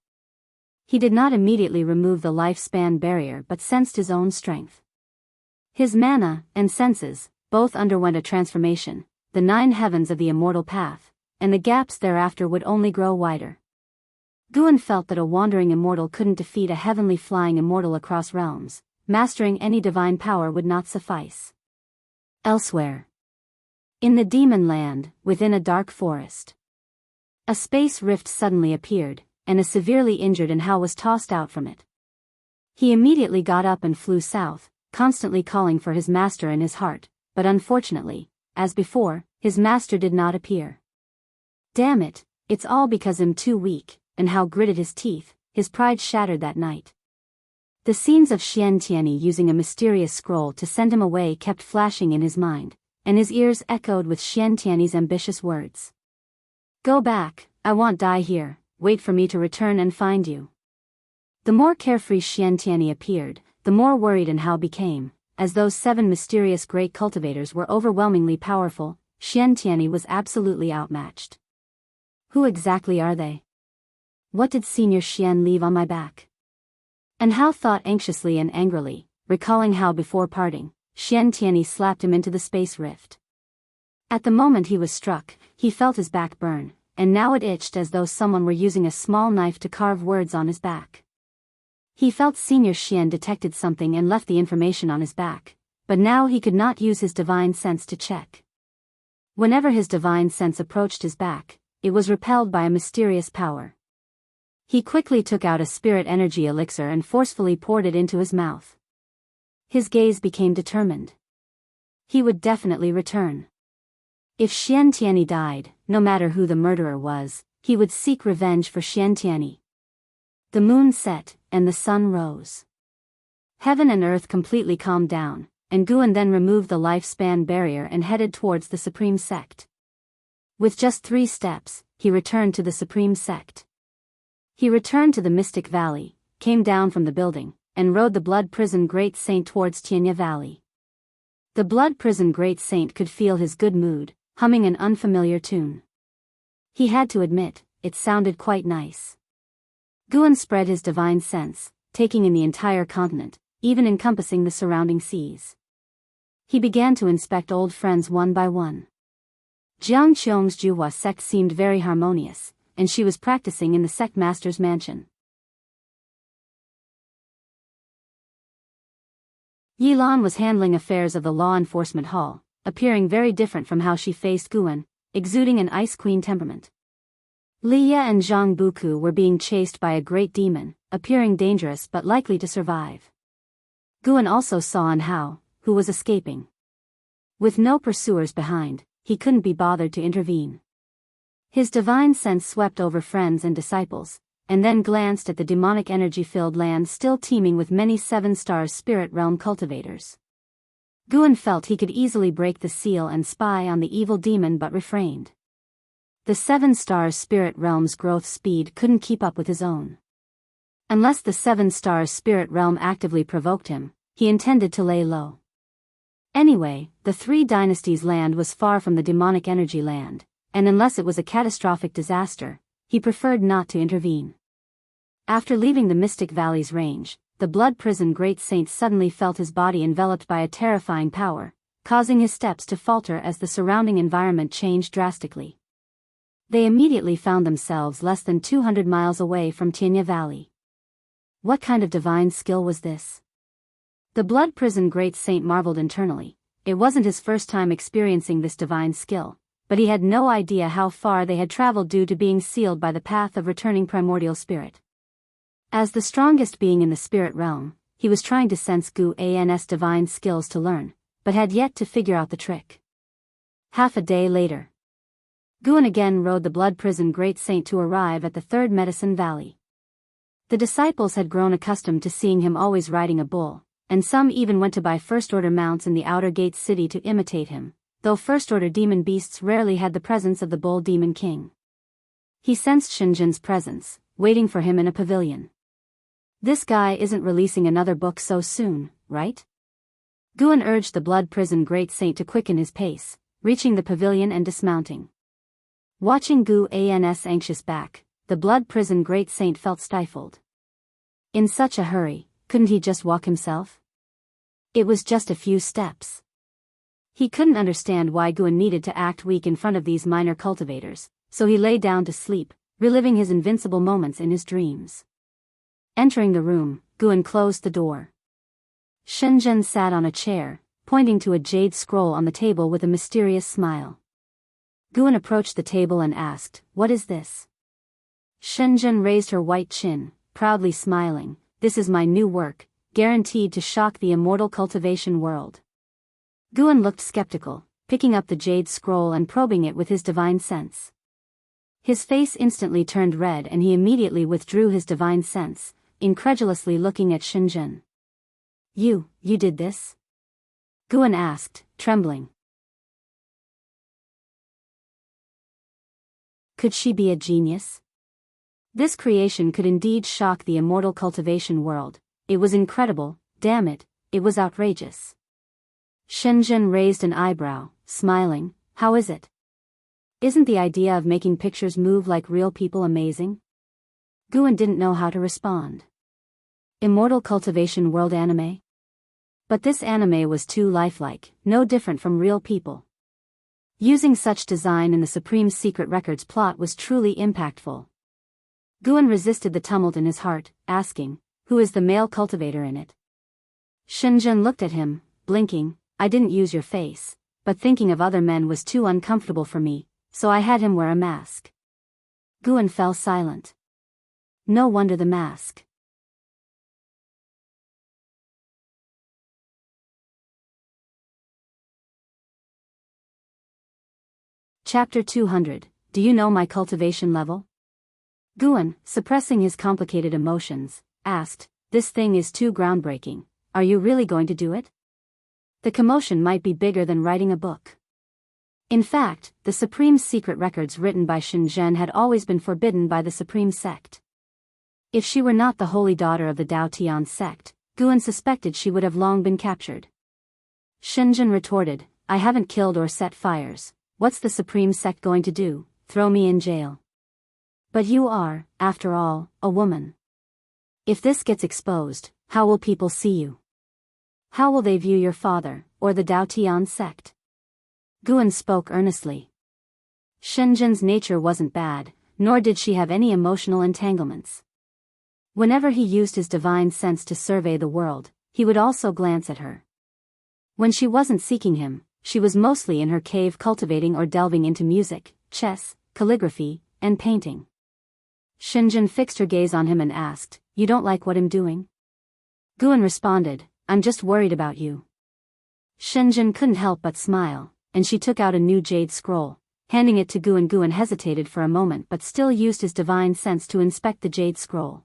A: He did not immediately remove the lifespan barrier but sensed his own strength. His mana and senses both underwent a transformation, the 9 heavens of the immortal path, and the gaps thereafter would only grow wider. Guan felt that a wandering immortal couldn't defeat a heavenly flying immortal across realms. Mastering any divine power would not suffice. Elsewhere. In the demon land, within a dark forest. A space rift suddenly appeared, and a severely injured Anhao was tossed out from it. He immediately got up and flew south, constantly calling for his master in his heart, but unfortunately, as before, his master did not appear. Damn it, it's all because I'm too weak, Anhao gritted his teeth, his pride shattered that night. The scenes of Xian Tianyi using a mysterious scroll to send him away kept flashing in his mind, and his ears echoed with Xian Tianyi's ambitious words. Go back, I won't die here, wait for me to return and find you. The more carefree Xian Tianyi appeared, the more worried Anhao became. As those 7 mysterious great cultivators were overwhelmingly powerful, Xian Tianyi was absolutely outmatched. Who exactly are they? What did Senior Xian leave on my back? Anhao thought anxiously and angrily, recalling how before parting, Xian Tianyi slapped him into the space rift. At the moment he was struck, he felt his back burn, and now it itched as though someone were using a small knife to carve words on his back. He felt Senior Xian detected something and left the information on his back, but now he could not use his divine sense to check. Whenever his divine sense approached his back, it was repelled by a mysterious power. He quickly took out a spirit energy elixir and forcefully poured it into his mouth. His gaze became determined. He would definitely return. If Xian Tianyi died, no matter who the murderer was, he would seek revenge for Xian Tianyi. The moon set, and the sun rose. Heaven and earth completely calmed down, and Guan then removed the lifespan barrier and headed towards the Supreme Sect. With just 3 steps, he returned to the Supreme Sect. He returned to the Mystic Valley, came down from the building, and rode the Blood Prison Great Saint towards Tianya Valley. The Blood Prison Great Saint could feel his good mood, humming an unfamiliar tune. He had to admit, it sounded quite nice. Guan spread his divine sense, taking in the entire continent, even encompassing the surrounding seas. He began to inspect old friends one by one. Jiang Qiong's Juhua sect seemed very harmonious, and she was practicing in the sect master's mansion. Yilan was handling affairs of the law enforcement hall, appearing very different from how she faced Guan, exuding an ice queen temperament. Liya and Zhang Buku were being chased by a great demon, appearing dangerous but likely to survive. Guan also saw Anhao, who was escaping. With no pursuers behind, he couldn't be bothered to intervene. His divine sense swept over friends and disciples, and then glanced at the demonic energy-filled land still teeming with many 7-star spirit realm cultivators. Guan felt he could easily break the seal and spy on the evil demon but refrained. The 7-star spirit realm's growth speed couldn't keep up with his own. Unless the 7-star spirit realm actively provoked him, he intended to lay low. Anyway, the 3 Dynasties land was far from the demonic energy land, and unless it was a catastrophic disaster, he preferred not to intervene. After leaving the Mystic Valley's range, the Blood Prison Great Saint suddenly felt his body enveloped by a terrifying power, causing his steps to falter as the surrounding environment changed drastically. They immediately found themselves less than 200 miles away from Tianya Valley. What kind of divine skill was this? The Blood Prison Great Saint marveled internally. It wasn't his first time experiencing this divine skill, but he had no idea how far they had traveled due to being sealed by the path of returning primordial spirit. As the strongest being in the spirit realm, he was trying to sense Guan's divine skills to learn, but had yet to figure out the trick. Half a day later, Guan again rode the Blood Prison Great Saint to arrive at the 3rd Medicine Valley. The disciples had grown accustomed to seeing him always riding a bull, and some even went to buy first-order mounts in the outer gate city to imitate him, though first-order demon beasts rarely had the presence of the bull demon king. He sensed Shinjin's presence, waiting for him in a pavilion. This guy isn't releasing another book so soon, right? Guan urged the Blood Prison Great Saint to quicken his pace, reaching the pavilion and dismounting. Watching Guan's anxious back, the Blood Prison Great Saint felt stifled. In such a hurry, couldn't he just walk himself? It was just a few steps. He couldn't understand why Guan needed to act weak in front of these minor cultivators, so he lay down to sleep, reliving his invincible moments in his dreams. Entering the room, Guan closed the door. Shinjin sat on a chair, pointing to a jade scroll on the table with a mysterious smile. Guan approached the table and asked, "What is this?" Shinjin raised her white chin, proudly smiling, "This is my new work, guaranteed to shock the immortal cultivation world." Guan looked skeptical, picking up the jade scroll and probing it with his divine sense. His face instantly turned red and he immediately withdrew his divine sense, incredulously looking at Shinjin. You did this?" Guan asked, trembling. Could she be a genius? This creation could indeed shock the immortal cultivation world. It was incredible, damn it, it was outrageous. Shinjin raised an eyebrow, smiling, "How is it? Isn't the idea of making pictures move like real people amazing?" Guan didn't know how to respond. Immortal cultivation world anime? But this anime was too lifelike, no different from real people. Using such design in the Supreme Secret Records plot was truly impactful. Guan resisted the tumult in his heart, asking, "Who is the male cultivator in it?" Shinjin looked at him, blinking, "I didn't use your face, but thinking of other men was too uncomfortable for me, so I had him wear a mask." Guan fell silent. No wonder the mask. Chapter 200, Do you know my cultivation level? Guan, suppressing his complicated emotions, asked, "This thing is too groundbreaking, are you really going to do it?" The commotion might be bigger than writing a book. In fact, the Supreme Secret Records written by Shinjin had always been forbidden by the Supreme Sect. If she were not the holy daughter of the Dao Tian sect, Guan suspected she would have long been captured. Shinjin retorted, "I haven't killed or set fires. What's the Supreme Sect going to do, throw me in jail? But you are, after all, a woman. If this gets exposed, how will people see you? How will they view your father, or the Dao Tian sect?" Guan spoke earnestly. Shinjin's nature wasn't bad, nor did she have any emotional entanglements. Whenever he used his divine sense to survey the world, he would also glance at her. When she wasn't seeking him, she was mostly in her cave cultivating or delving into music, chess, calligraphy, and painting. Shinjin fixed her gaze on him and asked, "You don't like what I'm doing?" Guan responded, "I'm just worried about you." Shinjin couldn't help but smile, and she took out a new jade scroll, handing it to Guan. Guan hesitated for a moment but still used his divine sense to inspect the jade scroll.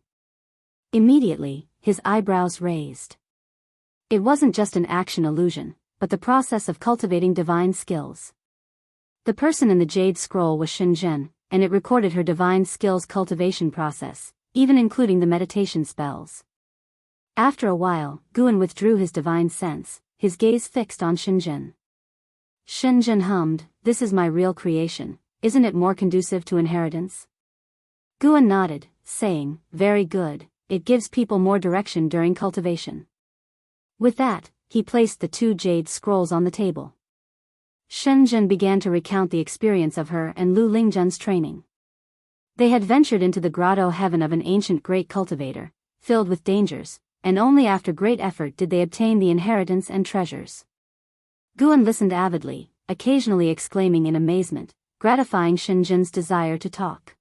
A: Immediately, his eyebrows raised. It wasn't just an action illusion, but the process of cultivating divine skills. The person in the jade scroll was Shenzhen, and it recorded her divine skills cultivation process, even including the meditation spells. After a while, Guan withdrew his divine sense, his gaze fixed on Shenzhen. Shenzhen hummed, "This is my real creation, isn't it more conducive to inheritance?" Guan nodded, saying, "Very good, it gives people more direction during cultivation." With that, he placed the 2 jade scrolls on the table. Shenzhen began to recount the experience of her and Lu Lingzhen's training. They had ventured into the grotto heaven of an ancient great cultivator, filled with dangers, and only after great effort did they obtain the inheritance and treasures. Guan listened avidly, occasionally exclaiming in amazement, gratifying Shenzhen's desire to talk.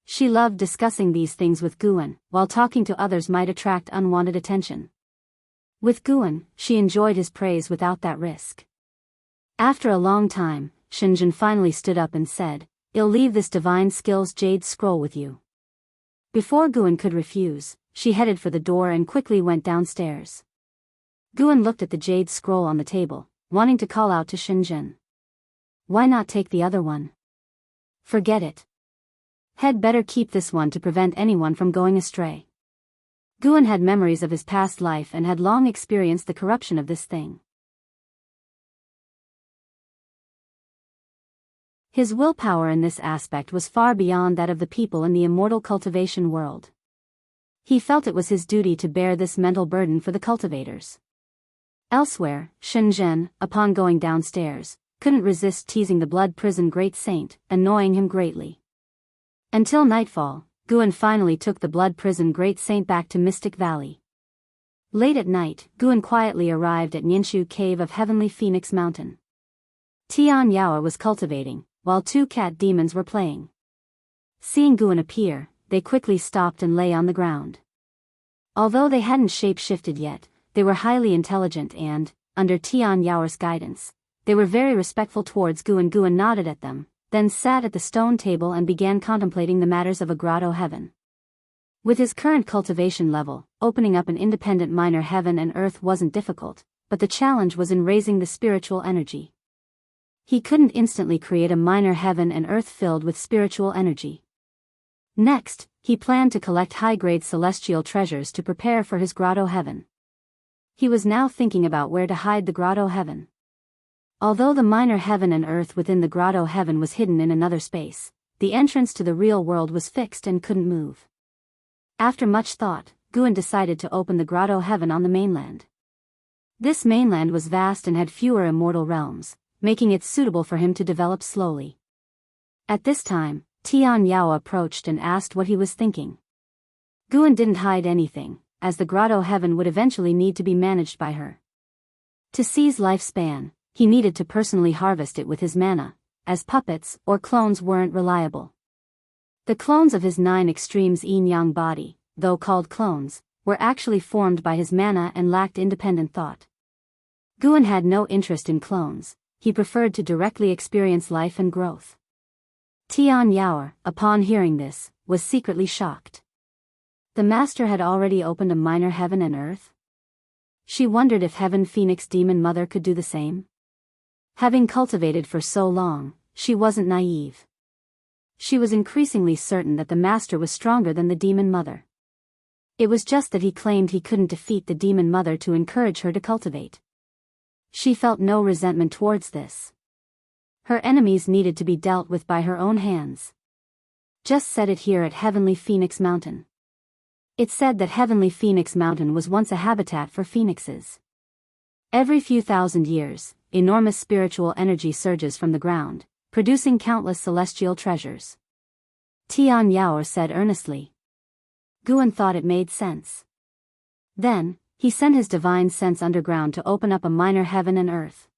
A: She loved discussing these things with Guan, while talking to others might attract unwanted attention. With Guan, she enjoyed his praise without that risk. After a long time, Shenzhen finally stood up and said, "I'll leave this divine skills jade scroll with you." Before Guan could refuse, she headed for the door and quickly went downstairs. Guan looked at the jade scroll on the table, wanting to call out to Shenzhen. "Why not take the other one?" "Forget it. Had better keep this one to prevent anyone from going astray." Guan had memories of his past life and had long experienced the corruption of this thing. His willpower in this aspect was far beyond that of the people in the immortal cultivation world. He felt it was his duty to bear this mental burden for the cultivators. Elsewhere, Shenzhen, upon going downstairs, couldn't resist teasing the blood prison great saint, annoying him greatly. Until nightfall, Guan finally took the blood prison great saint back to Mystic Valley. Late at night, Guan quietly arrived at Ninshu Cave of Heavenly Phoenix Mountain. Tian Yaoer was cultivating, while 2 cat demons were playing. Seeing Guan appear, they quickly stopped and lay on the ground. Although they hadn't shape-shifted yet, they were highly intelligent and, under Tian Yaoer's guidance, they were very respectful towards Guan. Guan nodded at them, then sat at the stone table and began contemplating the matters of a grotto heaven. With his current cultivation level, opening up an independent minor heaven and earth wasn't difficult, but the challenge was in raising the spiritual energy. He couldn't instantly create a minor heaven and earth filled with spiritual energy. Next, he planned to collect high-grade celestial treasures to prepare for his grotto heaven. He was now thinking about where to hide the grotto heaven. Although the minor heaven and earth within the grotto heaven was hidden in another space, the entrance to the real world was fixed and couldn't move. After much thought, Guan decided to open the grotto heaven on the mainland. This mainland was vast and had fewer immortal realms, making it suitable for him to develop slowly. At this time, Tian Yaoer approached and asked what he was thinking. Guan didn't hide anything, as the grotto heaven would eventually need to be managed by her. To seize lifespan, he needed to personally harvest it with his mana, as puppets or clones weren't reliable. The clones of his 9 extremes yin-yang body, though called clones, were actually formed by his mana and lacked independent thought. Guan had no interest in clones. He preferred to directly experience life and growth. Tian Yaoer, upon hearing this, was secretly shocked. The master had already opened a minor heaven and earth? She wondered if Heaven Phoenix Demon Mother could do the same. Having cultivated for so long, she wasn't naive. She was increasingly certain that the master was stronger than the Demon Mother. It was just that he claimed he couldn't defeat the Demon Mother to encourage her to cultivate. She felt no resentment towards this. Her enemies needed to be dealt with by her own hands. Just said it here at Heavenly Phoenix Mountain. It said that Heavenly Phoenix Mountain was once a habitat for phoenixes. Every few thousand years, enormous spiritual energy surges from the ground, producing countless celestial treasures. Tian Yaoer said earnestly. Guan thought it made sense. Then, he sent his divine sense underground to open up a minor heaven and earth.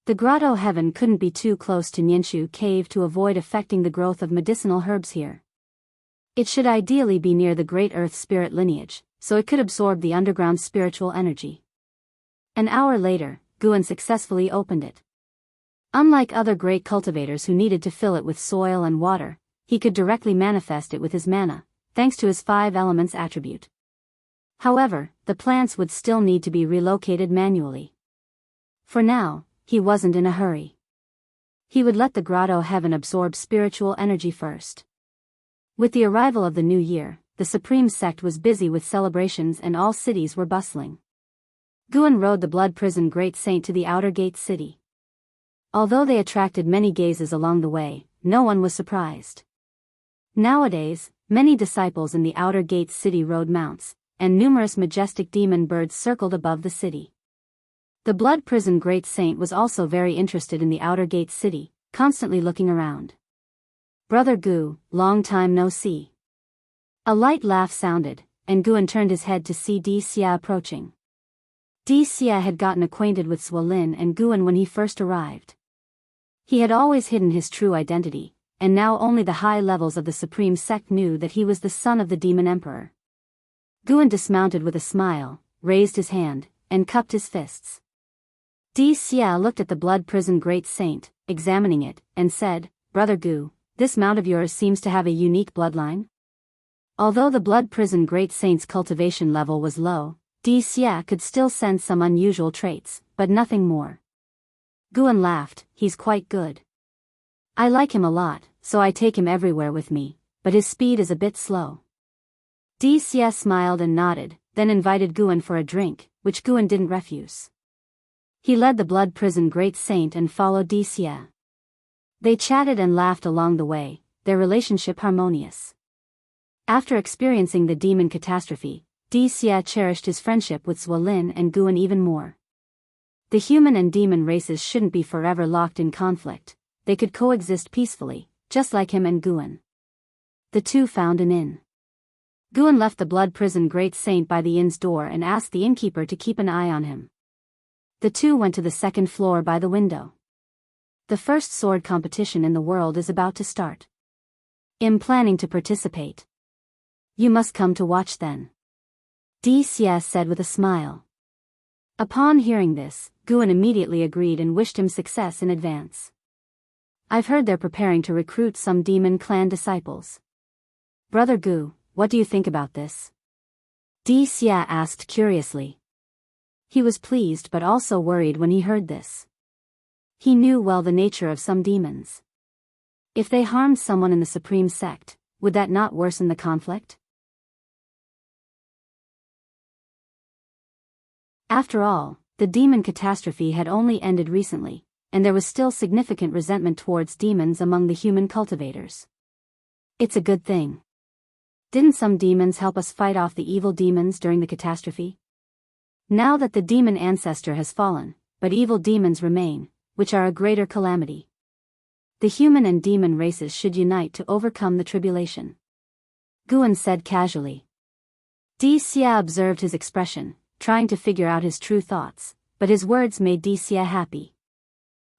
A: The grotto heaven couldn't be too close to Ninshu Cave to avoid affecting the growth of medicinal herbs here. It should ideally be near the great earth spirit lineage, so it could absorb the underground spiritual energy. An hour later, Guan successfully opened it. Unlike other great cultivators who needed to fill it with soil and water, he could directly manifest it with his mana, thanks to his 5 elements attribute. However, the plants would still need to be relocated manually. For now, he wasn't in a hurry. He would let the grotto heaven absorb spiritual energy first. With the arrival of the new year, the Supreme Sect was busy with celebrations and all cities were bustling. Guan rode the blood prison Great Saint to the outer gate city. Although they attracted many gazes along the way, no one was surprised. Nowadays, many disciples in the outer gate city rode mounts, and numerous majestic demon birds circled above the city. The blood prison Great Saint was also very interested in the outer gate city, constantly looking around. "Brother Gu, long time no see." A light laugh sounded, and Guan turned his head to see Di Xia approaching. Di Xia had gotten acquainted with Suolin and Guan when he first arrived. He had always hidden his true identity, and now only the high levels of the Supreme Sect knew that he was the son of the Demon Emperor. Guan dismounted with a smile, raised his hand, and cupped his fists. Di Xia looked at the blood prison Great Saint, examining it, and said, "Brother Gu, this mount of yours seems to have a unique bloodline?" Although the blood prison Great Saint's cultivation level was low, Di Xia could still sense some unusual traits, but nothing more. Guan laughed, "He's quite good. I like him a lot, so I take him everywhere with me, but his speed is a bit slow." Di Xia smiled and nodded, then invited Guan for a drink, which Guan didn't refuse. He led the blood prison Great Saint and followed Di Xia. They chatted and laughed along the way, their relationship harmonious. After experiencing the demon catastrophe, Di Xia cherished his friendship with Suolin and Guan even more. The human and demon races shouldn't be forever locked in conflict, they could coexist peacefully, just like him and Guan. The two found an inn. Guan left the blood prison Great Saint by the inn's door and asked the innkeeper to keep an eye on him. The two went to the second floor by the window. The first sword competition in the world is about to start. I'm planning to participate. You must come to watch then. Di Xia said with a smile. Upon hearing this, Guan immediately agreed and wished him success in advance. "I've heard they're preparing to recruit some demon clan disciples. Brother Gu, what do you think about this?" Di Xia asked curiously. He was pleased but also worried when he heard this. He knew well the nature of some demons. If they harmed someone in the Supreme Sect, would that not worsen the conflict? After all, the demon catastrophe had only ended recently, and there was still significant resentment towards demons among the human cultivators. It's a good thing. Didn't some demons help us fight off the evil demons during the catastrophe? Now that the demon ancestor has fallen, but evil demons remain, which are a greater calamity. The human and demon races should unite to overcome the tribulation. Guan said casually. Di Xia observed his expression, trying to figure out his true thoughts, but his words made Di Xia happy.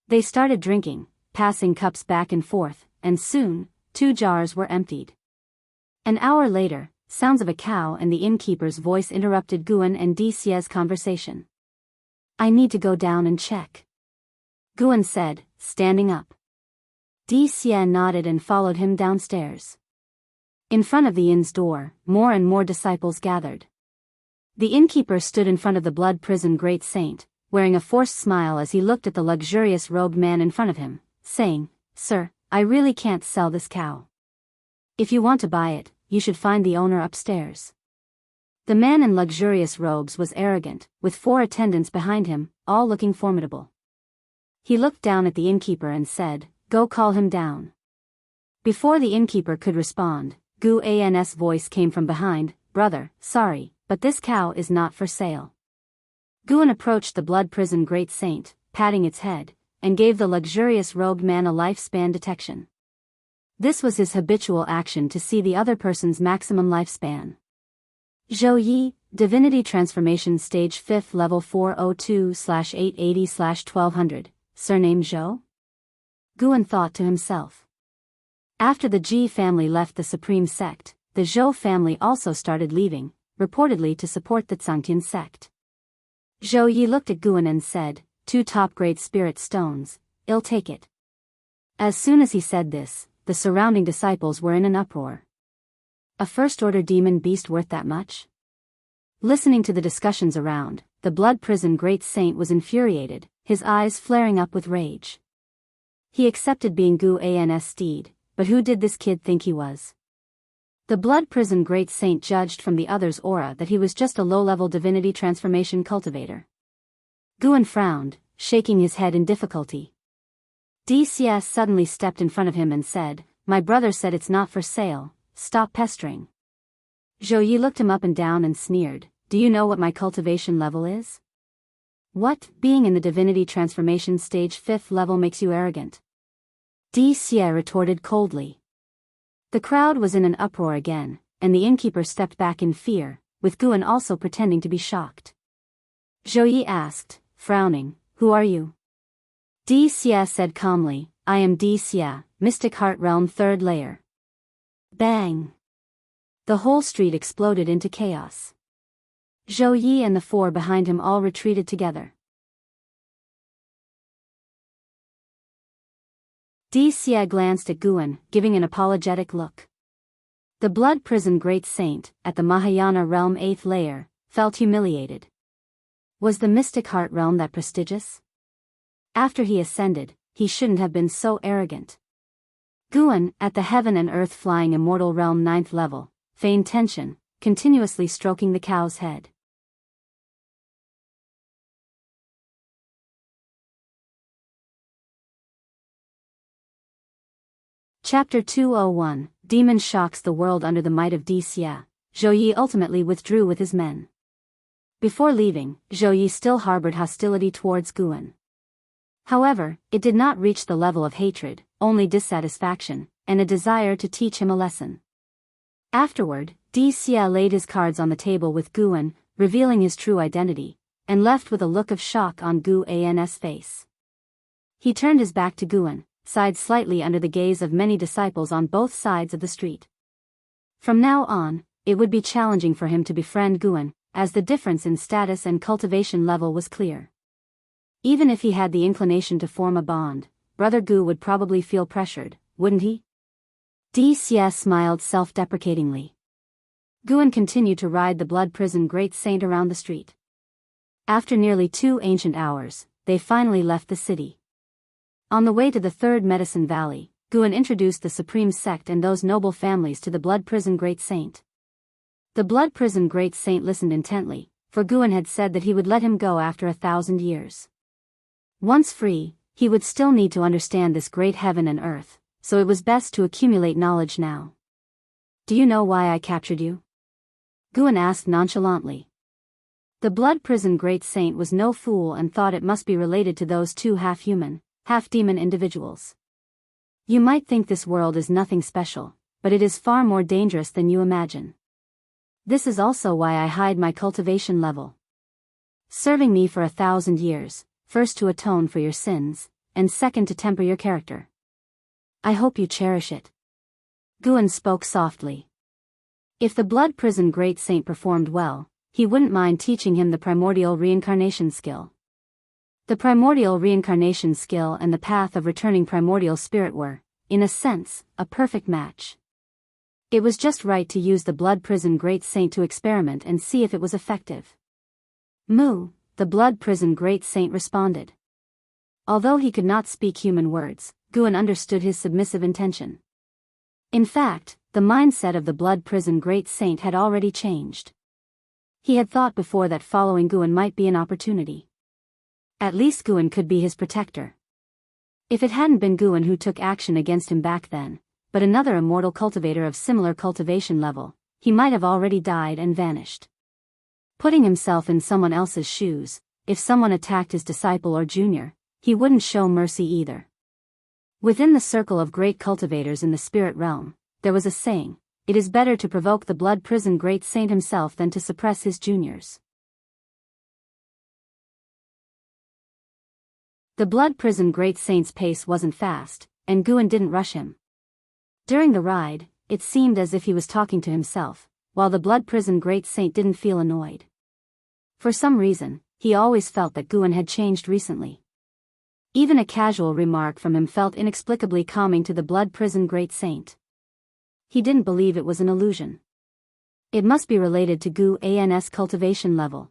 A: They started drinking, passing cups back and forth, and soon, 2 jars were emptied. An hour later, sounds of a cow and the innkeeper's voice interrupted Guan and Di Xia's conversation. "I need to go down and check," Guan said, standing up. Di Xia nodded and followed him downstairs. In front of the inn's door, more and more disciples gathered. The innkeeper stood in front of the blood prison Great Saint, wearing a forced smile as he looked at the luxurious robed man in front of him, saying, "Sir, I really can't sell this cow. If you want to buy it, you should find the owner upstairs." The man in luxurious robes was arrogant, with 4 attendants behind him, all looking formidable. He looked down at the innkeeper and said, "Go call him down." Before the innkeeper could respond, Gu An's voice came from behind, "Brother, sorry, but this cow is not for sale." Guan approached the blood prison Great Saint, patting its head, and gave the luxurious robed man a lifespan detection. This was his habitual action to see the other person's maximum lifespan. Zhou Yi, Divinity Transformation Stage 5th Level 402/880/1200, surname Zhou? Guan thought to himself. After the Ji family left the Supreme Sect, the Zhou family also started leaving, reportedly to support the Zhangtian sect. Zhou Yi looked at Guan and said, 2 top-grade spirit stones, I'll take it." As soon as he said this, the surrounding disciples were in an uproar. A first-order demon beast worth that much? Listening to the discussions around, the Blood Prison Great Saint was infuriated, his eyes flaring up with rage. He accepted being Gu-An's steed, but who did this kid think he was? The Blood Prison Great Saint judged from the other's aura that he was just a low-level divinity transformation cultivator. Guan frowned, shaking his head in difficulty. DCS suddenly stepped in front of him and said, "My brother said it's not for sale, stop pestering." Zhou Yi looked him up and down and sneered, "Do you know what my cultivation level is?" "What, being in the divinity transformation stage 5th level makes you arrogant?" DCS retorted coldly. The crowd was in an uproar again, and the innkeeper stepped back in fear, with Guan also pretending to be shocked. Zhou Yi asked, frowning, "Who are you?" DCS said calmly, "I am DCS, Mystic Heart Realm 3rd Layer." Bang! The whole street exploded into chaos. Zhou Yi and the 4 behind him all retreated together. DCS glanced at Guan, giving an apologetic look. The Blood Prison Great Saint, at the Mahayana Realm 8th Layer, felt humiliated. Was the Mystic Heart Realm that prestigious? After he ascended, he shouldn't have been so arrogant. Guan, at the Heaven and Earth Flying Immortal Realm 9th level, feigned tension, continuously stroking the cow's head. Chapter 201, Demon Shocks the World Under the Might of DCS. Zhou Yi ultimately withdrew with his men. Before leaving, Zhou Yi still harbored hostility towards Guan. However, it did not reach the level of hatred, only dissatisfaction, and a desire to teach him a lesson. Afterward, DCS laid his cards on the table with Guan, revealing his true identity, and left with a look of shock on Guan's face. He turned his back to Guan, sighed slightly under the gaze of many disciples on both sides of the street. From now on, it would be challenging for him to befriend Guan, as the difference in status and cultivation level was clear. Even if he had the inclination to form a bond, Brother Gu would probably feel pressured, wouldn't he? DCS smiled self-deprecatingly. Guan continued to ride the Blood Prison Great Saint around the street. After nearly 2 ancient hours, they finally left the city. On the way to the 3rd Medicine Valley, Guan introduced the Supreme Sect and those noble families to the Blood Prison Great Saint. The Blood Prison Great Saint listened intently, for Guan had said that he would let him go after 1,000 years. Once free, he would still need to understand this great heaven and earth, so it was best to accumulate knowledge now. "Do you know why I captured you?" Guan asked nonchalantly. The Blood Prison Great Saint was no fool and thought it must be related to those 2 half-human, half-demon individuals. "You might think this world is nothing special, but it is far more dangerous than you imagine. This is also why I hide my cultivation level. Serving me for 1,000 years, first to atone for your sins, and second to temper your character. I hope you cherish it." Guan spoke softly. If the Blood Prison Great Saint performed well, he wouldn't mind teaching him the primordial reincarnation skill. The primordial reincarnation skill and the path of returning primordial spirit were, in a sense, a perfect match. It was just right to use the Blood Prison Great Saint to experiment and see if it was effective. "Moo," the Blood Prison Great Saint responded. Although he could not speak human words, Guan understood his submissive intention. In fact, the mindset of the Blood Prison Great Saint had already changed. He had thought before that following Guan might be an opportunity. At least Guan could be his protector. If it hadn't been Guan who took action against him back then, but another immortal cultivator of similar cultivation level, he might have already died and vanished. Putting himself in someone else's shoes, if someone attacked his disciple or junior, he wouldn't show mercy either. Within the circle of great cultivators in the spirit realm, there was a saying, "It is better to provoke the Blood Prison Great Saint himself than to suppress his juniors." The Blood Prison Great Saint's pace wasn't fast, and Guan didn't rush him. During the ride, it seemed as if he was talking to himself, while the Blood Prison Great Saint didn't feel annoyed. For some reason, he always felt that Guan had changed recently. Even a casual remark from him felt inexplicably calming to the blood prison great saint. He didn't believe it was an illusion. It must be related to Guan's cultivation level.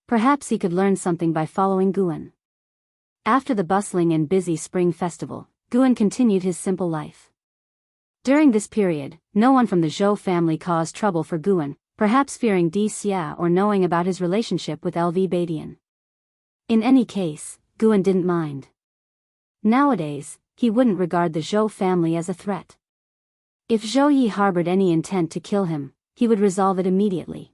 A: Perhaps he could learn something by following Guan. After the bustling and busy spring festival, Guan continued his simple life. During this period, no one from the Zhou family caused trouble for Guan, perhaps fearing Di Xia or knowing about his relationship with LV Badian. In any case, Guan didn't mind. Nowadays, he wouldn't regard the Zhou family as a threat. If Zhou Yi harbored any intent to kill him, he would resolve it immediately.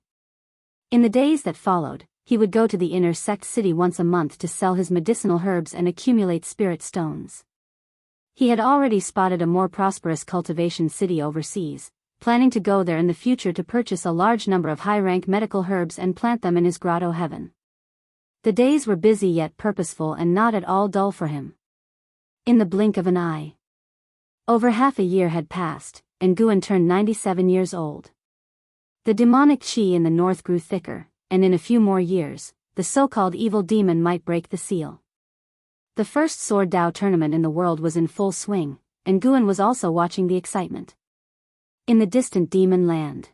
A: In the days that followed, he would go to the inner sect city once a month to sell his medicinal herbs and accumulate spirit stones. He had already spotted a more prosperous cultivation city overseas, planning to go there in the future to purchase a large number of high-rank medical herbs and plant them in his grotto heaven. The days were busy yet purposeful and not at all dull for him. In the blink of an eye. Over half a year had passed, and Guan turned 97 years old. The demonic qi in the north grew thicker, and in a few more years, the so-called evil demon might break the seal. The first Sword Dao tournament in the world was in full swing, and Guan was also watching the excitement. In the distant demon land.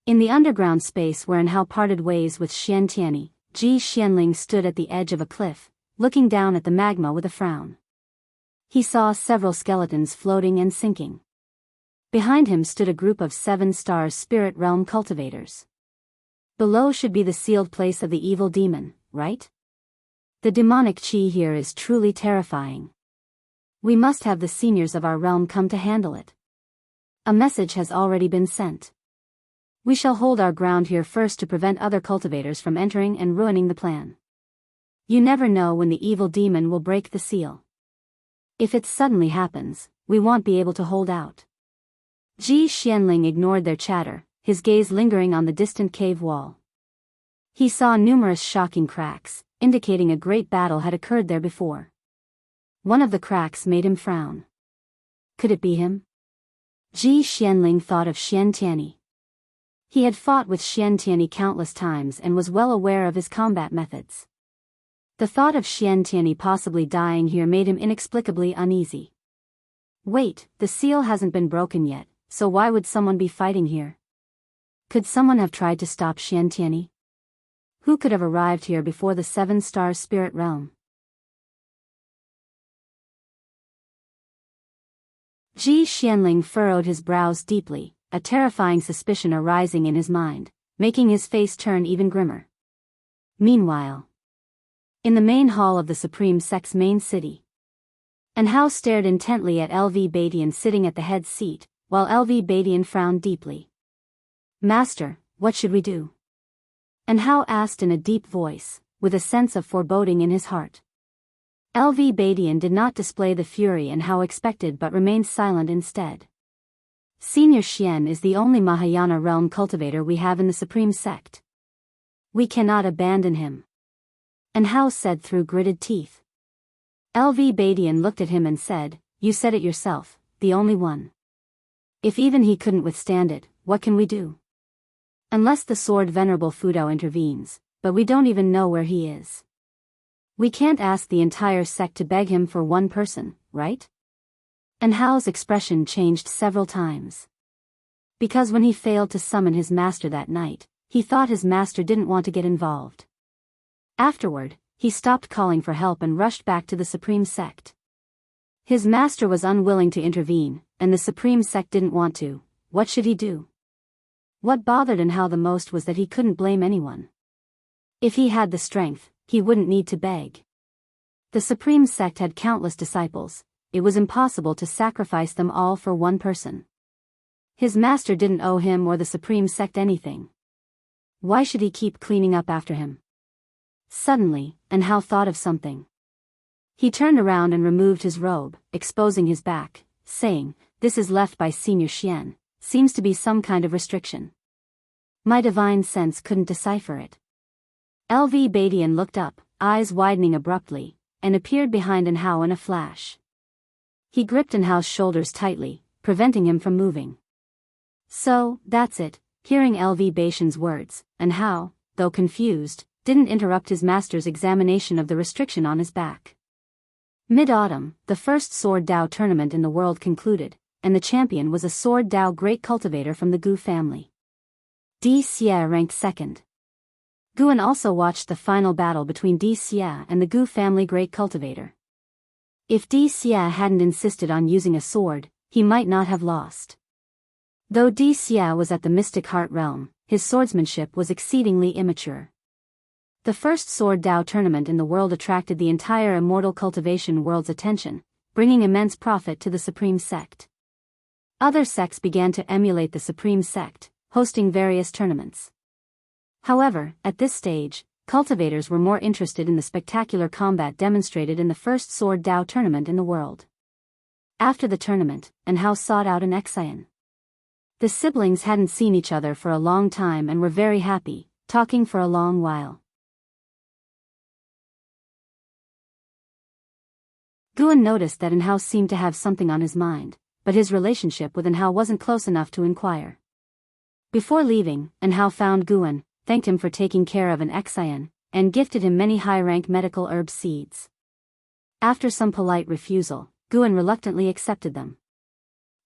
A: In the underground space wherein Hao parted ways with Xian Tianyi, Ji Xianling stood at the edge of a cliff, looking down at the magma with a frown. He saw several skeletons floating and sinking. Behind him stood a group of 7 stars spirit realm cultivators. Below should be the sealed place of the evil demon, right? The demonic qi here is truly terrifying. We must have the seniors of our realm come to handle it. A message has already been sent. We shall hold our ground here first to prevent other cultivators from entering and ruining the plan. You never know when the evil demon will break the seal. If it suddenly happens, we won't be able to hold out. Ji Xianling ignored their chatter, his gaze lingering on the distant cave wall. He saw numerous shocking cracks, indicating a great battle had occurred there before. One of the cracks made him frown. Could it be him? Ji Xianling thought of Xian Tianyi. He had fought with Xian Tianyi countless times and was well aware of his combat methods. The thought of Xian Tianyi possibly dying here made him inexplicably uneasy. Wait, the seal hasn't been broken yet, so why would someone be fighting here? Could someone have tried to stop Xian Tianyi? Who could have arrived here before the 7 stars spirit realm? Ji Xianling furrowed his brows deeply, a terrifying suspicion arising in his mind, making his face turn even grimmer. Meanwhile, in the main hall of the Supreme Sect's main city, and Hao stared intently at LV Badian sitting at the head seat, while LV Badian frowned deeply. Master, what should we do? And Hao asked in a deep voice, with a sense of foreboding in his heart. LV Badian did not display the fury and Hao expected but remained silent instead. Senior Xian is the only Mahayana realm cultivator we have in the Supreme Sect. We cannot abandon him. And Hao said through gritted teeth. LV Badian looked at him and said, You said it yourself, the only one. If even he couldn't withstand it, what can we do? Unless the sword Venerable Fudao intervenes, but we don't even know where he is. We can't ask the entire sect to beg him for one person, right? And Hao's expression changed several times. Because when he failed to summon his master that night, he thought his master didn't want to get involved. Afterward, he stopped calling for help and rushed back to the Supreme Sect. His master was unwilling to intervene, and the Supreme Sect didn't want to. What should he do? What bothered Hao the most was that he couldn't blame anyone. If he had the strength, he wouldn't need to beg. The Supreme Sect had countless disciples, it was impossible to sacrifice them all for one person. His master didn't owe him or the Supreme Sect anything. Why should he keep cleaning up after him? Suddenly, Hao thought of something. He turned around and removed his robe, exposing his back, saying, This is left by Senior Xian, seems to be some kind of restriction. My divine sense couldn't decipher it. LV Badian looked up, eyes widening abruptly, and appeared behind Hao in a flash. He gripped Hao's shoulders tightly, preventing him from moving. So, that's it. Hearing LV Badian's words, Hao, though confused, didn't interrupt his master's examination of the restriction on his back. Mid-autumn, the first Sword Dao tournament in the world concluded, and the champion was a Sword Dao great cultivator from the Gu family. Di Xie ranked second. Guan also watched the final battle between Di Xie and the Gu family great cultivator. If Di Xie hadn't insisted on using a sword, he might not have lost. Though Di Xie was at the mystic heart realm, his swordsmanship was exceedingly immature. The first Sword Dao tournament in the world attracted the entire immortal cultivation world's attention, bringing immense profit to the Supreme Sect. Other sects began to emulate the Supreme Sect, hosting various tournaments. However, at this stage, cultivators were more interested in the spectacular combat demonstrated in the first Sword Dao tournament in the world. After the tournament, Enhao sought out an Xian. The siblings hadn't seen each other for a long time and were very happy, talking for a long while. Guan noticed that Enhao seemed to have something on his mind, but his relationship with Enhao wasn't close enough to inquire. Before leaving, Enhao found Guan, thanked him for taking care of an Xian, and gifted him many high-rank medical herb seeds. After some polite refusal, Guan reluctantly accepted them.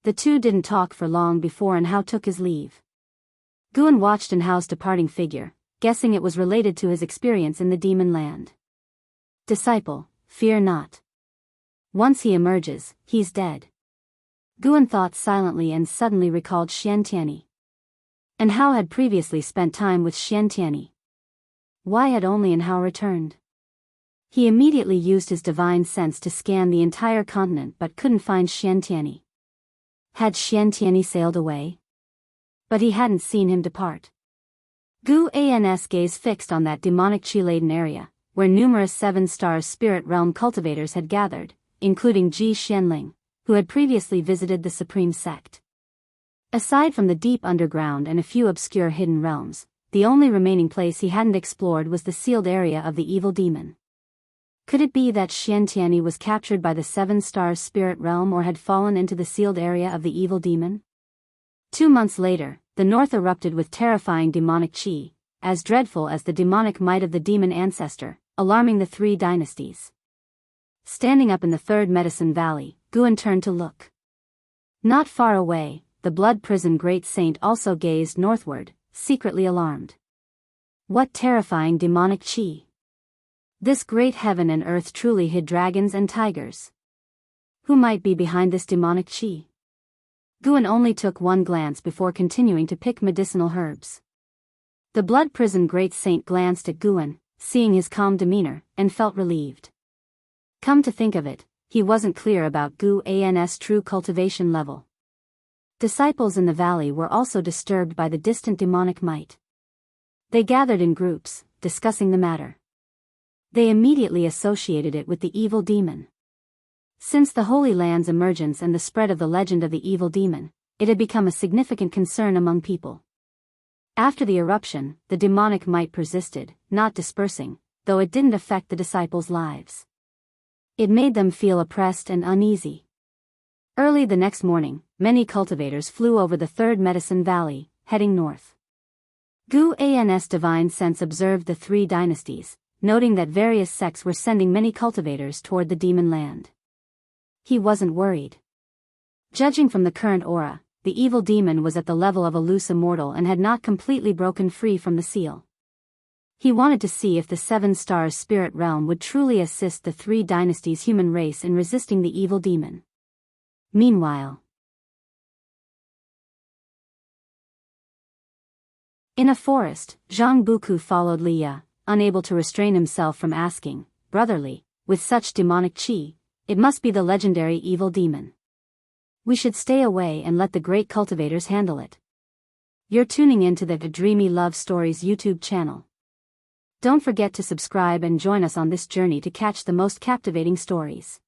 A: The two didn't talk for long before Enhao took his leave. Guan watched Enhao's departing figure, guessing it was related to his experience in the demon land. Disciple, fear not. Once he emerges, he's dead. Guan thought silently and suddenly recalled Xiantiani. Enhao had previously spent time with Xiantiani. Why had only Enhao returned? He immediately used his divine sense to scan the entire continent but couldn't find Xiantiani. Had Xiantiani sailed away? But he hadn't seen him depart. Guan's gaze fixed on that demonic chi-laden area, where numerous 7-star spirit realm cultivators had gathered, including Ji Xianling, who had previously visited the Supreme Sect. Aside from the deep underground and a few obscure hidden realms, the only remaining place he hadn't explored was the sealed area of the evil demon. Could it be that Xiantiani was captured by the 7-star spirit realm or had fallen into the sealed area of the evil demon? 2 months later, the north erupted with terrifying demonic chi, as dreadful as the demonic might of the demon ancestor, alarming the 3 dynasties. Standing up in the third medicine valley, Guan turned to look. Not far away, the blood prison great saint also gazed northward, secretly alarmed. What terrifying demonic chi! This great heaven and earth truly hid dragons and tigers. Who might be behind this demonic chi? Guan only took one glance before continuing to pick medicinal herbs. The blood prison great saint glanced at Guan, seeing his calm demeanor, and felt relieved. Come to think of it, he wasn't clear about Guan's true cultivation level. Disciples in the valley were also disturbed by the distant demonic might. They gathered in groups, discussing the matter. They immediately associated it with the evil demon. Since the Holy Land's emergence and the spread of the legend of the evil demon, it had become a significant concern among people. After the eruption, the demonic might persisted, not dispersing, though it didn't affect the disciples' lives. It made them feel oppressed and uneasy. Early the next morning, many cultivators flew over the third medicine valley, heading north. Guan's divine sense observed the 3 dynasties, noting that various sects were sending many cultivators toward the demon land. He wasn't worried. Judging from the current aura, the evil demon was at the level of a loose immortal and had not completely broken free from the seal. He wanted to see if the 7-star spirit realm would truly assist the 3 dynasties' human race in resisting the evil demon. Meanwhile, in a forest, Zhang Buku followed Liya, unable to restrain himself from asking, "Brotherly, with such demonic chi, it must be the legendary evil demon. We should stay away and let the great cultivators handle it." You're tuning in to the Dreamy Love Stories YouTube channel. Don't forget to subscribe and join us on this journey to catch the most captivating stories.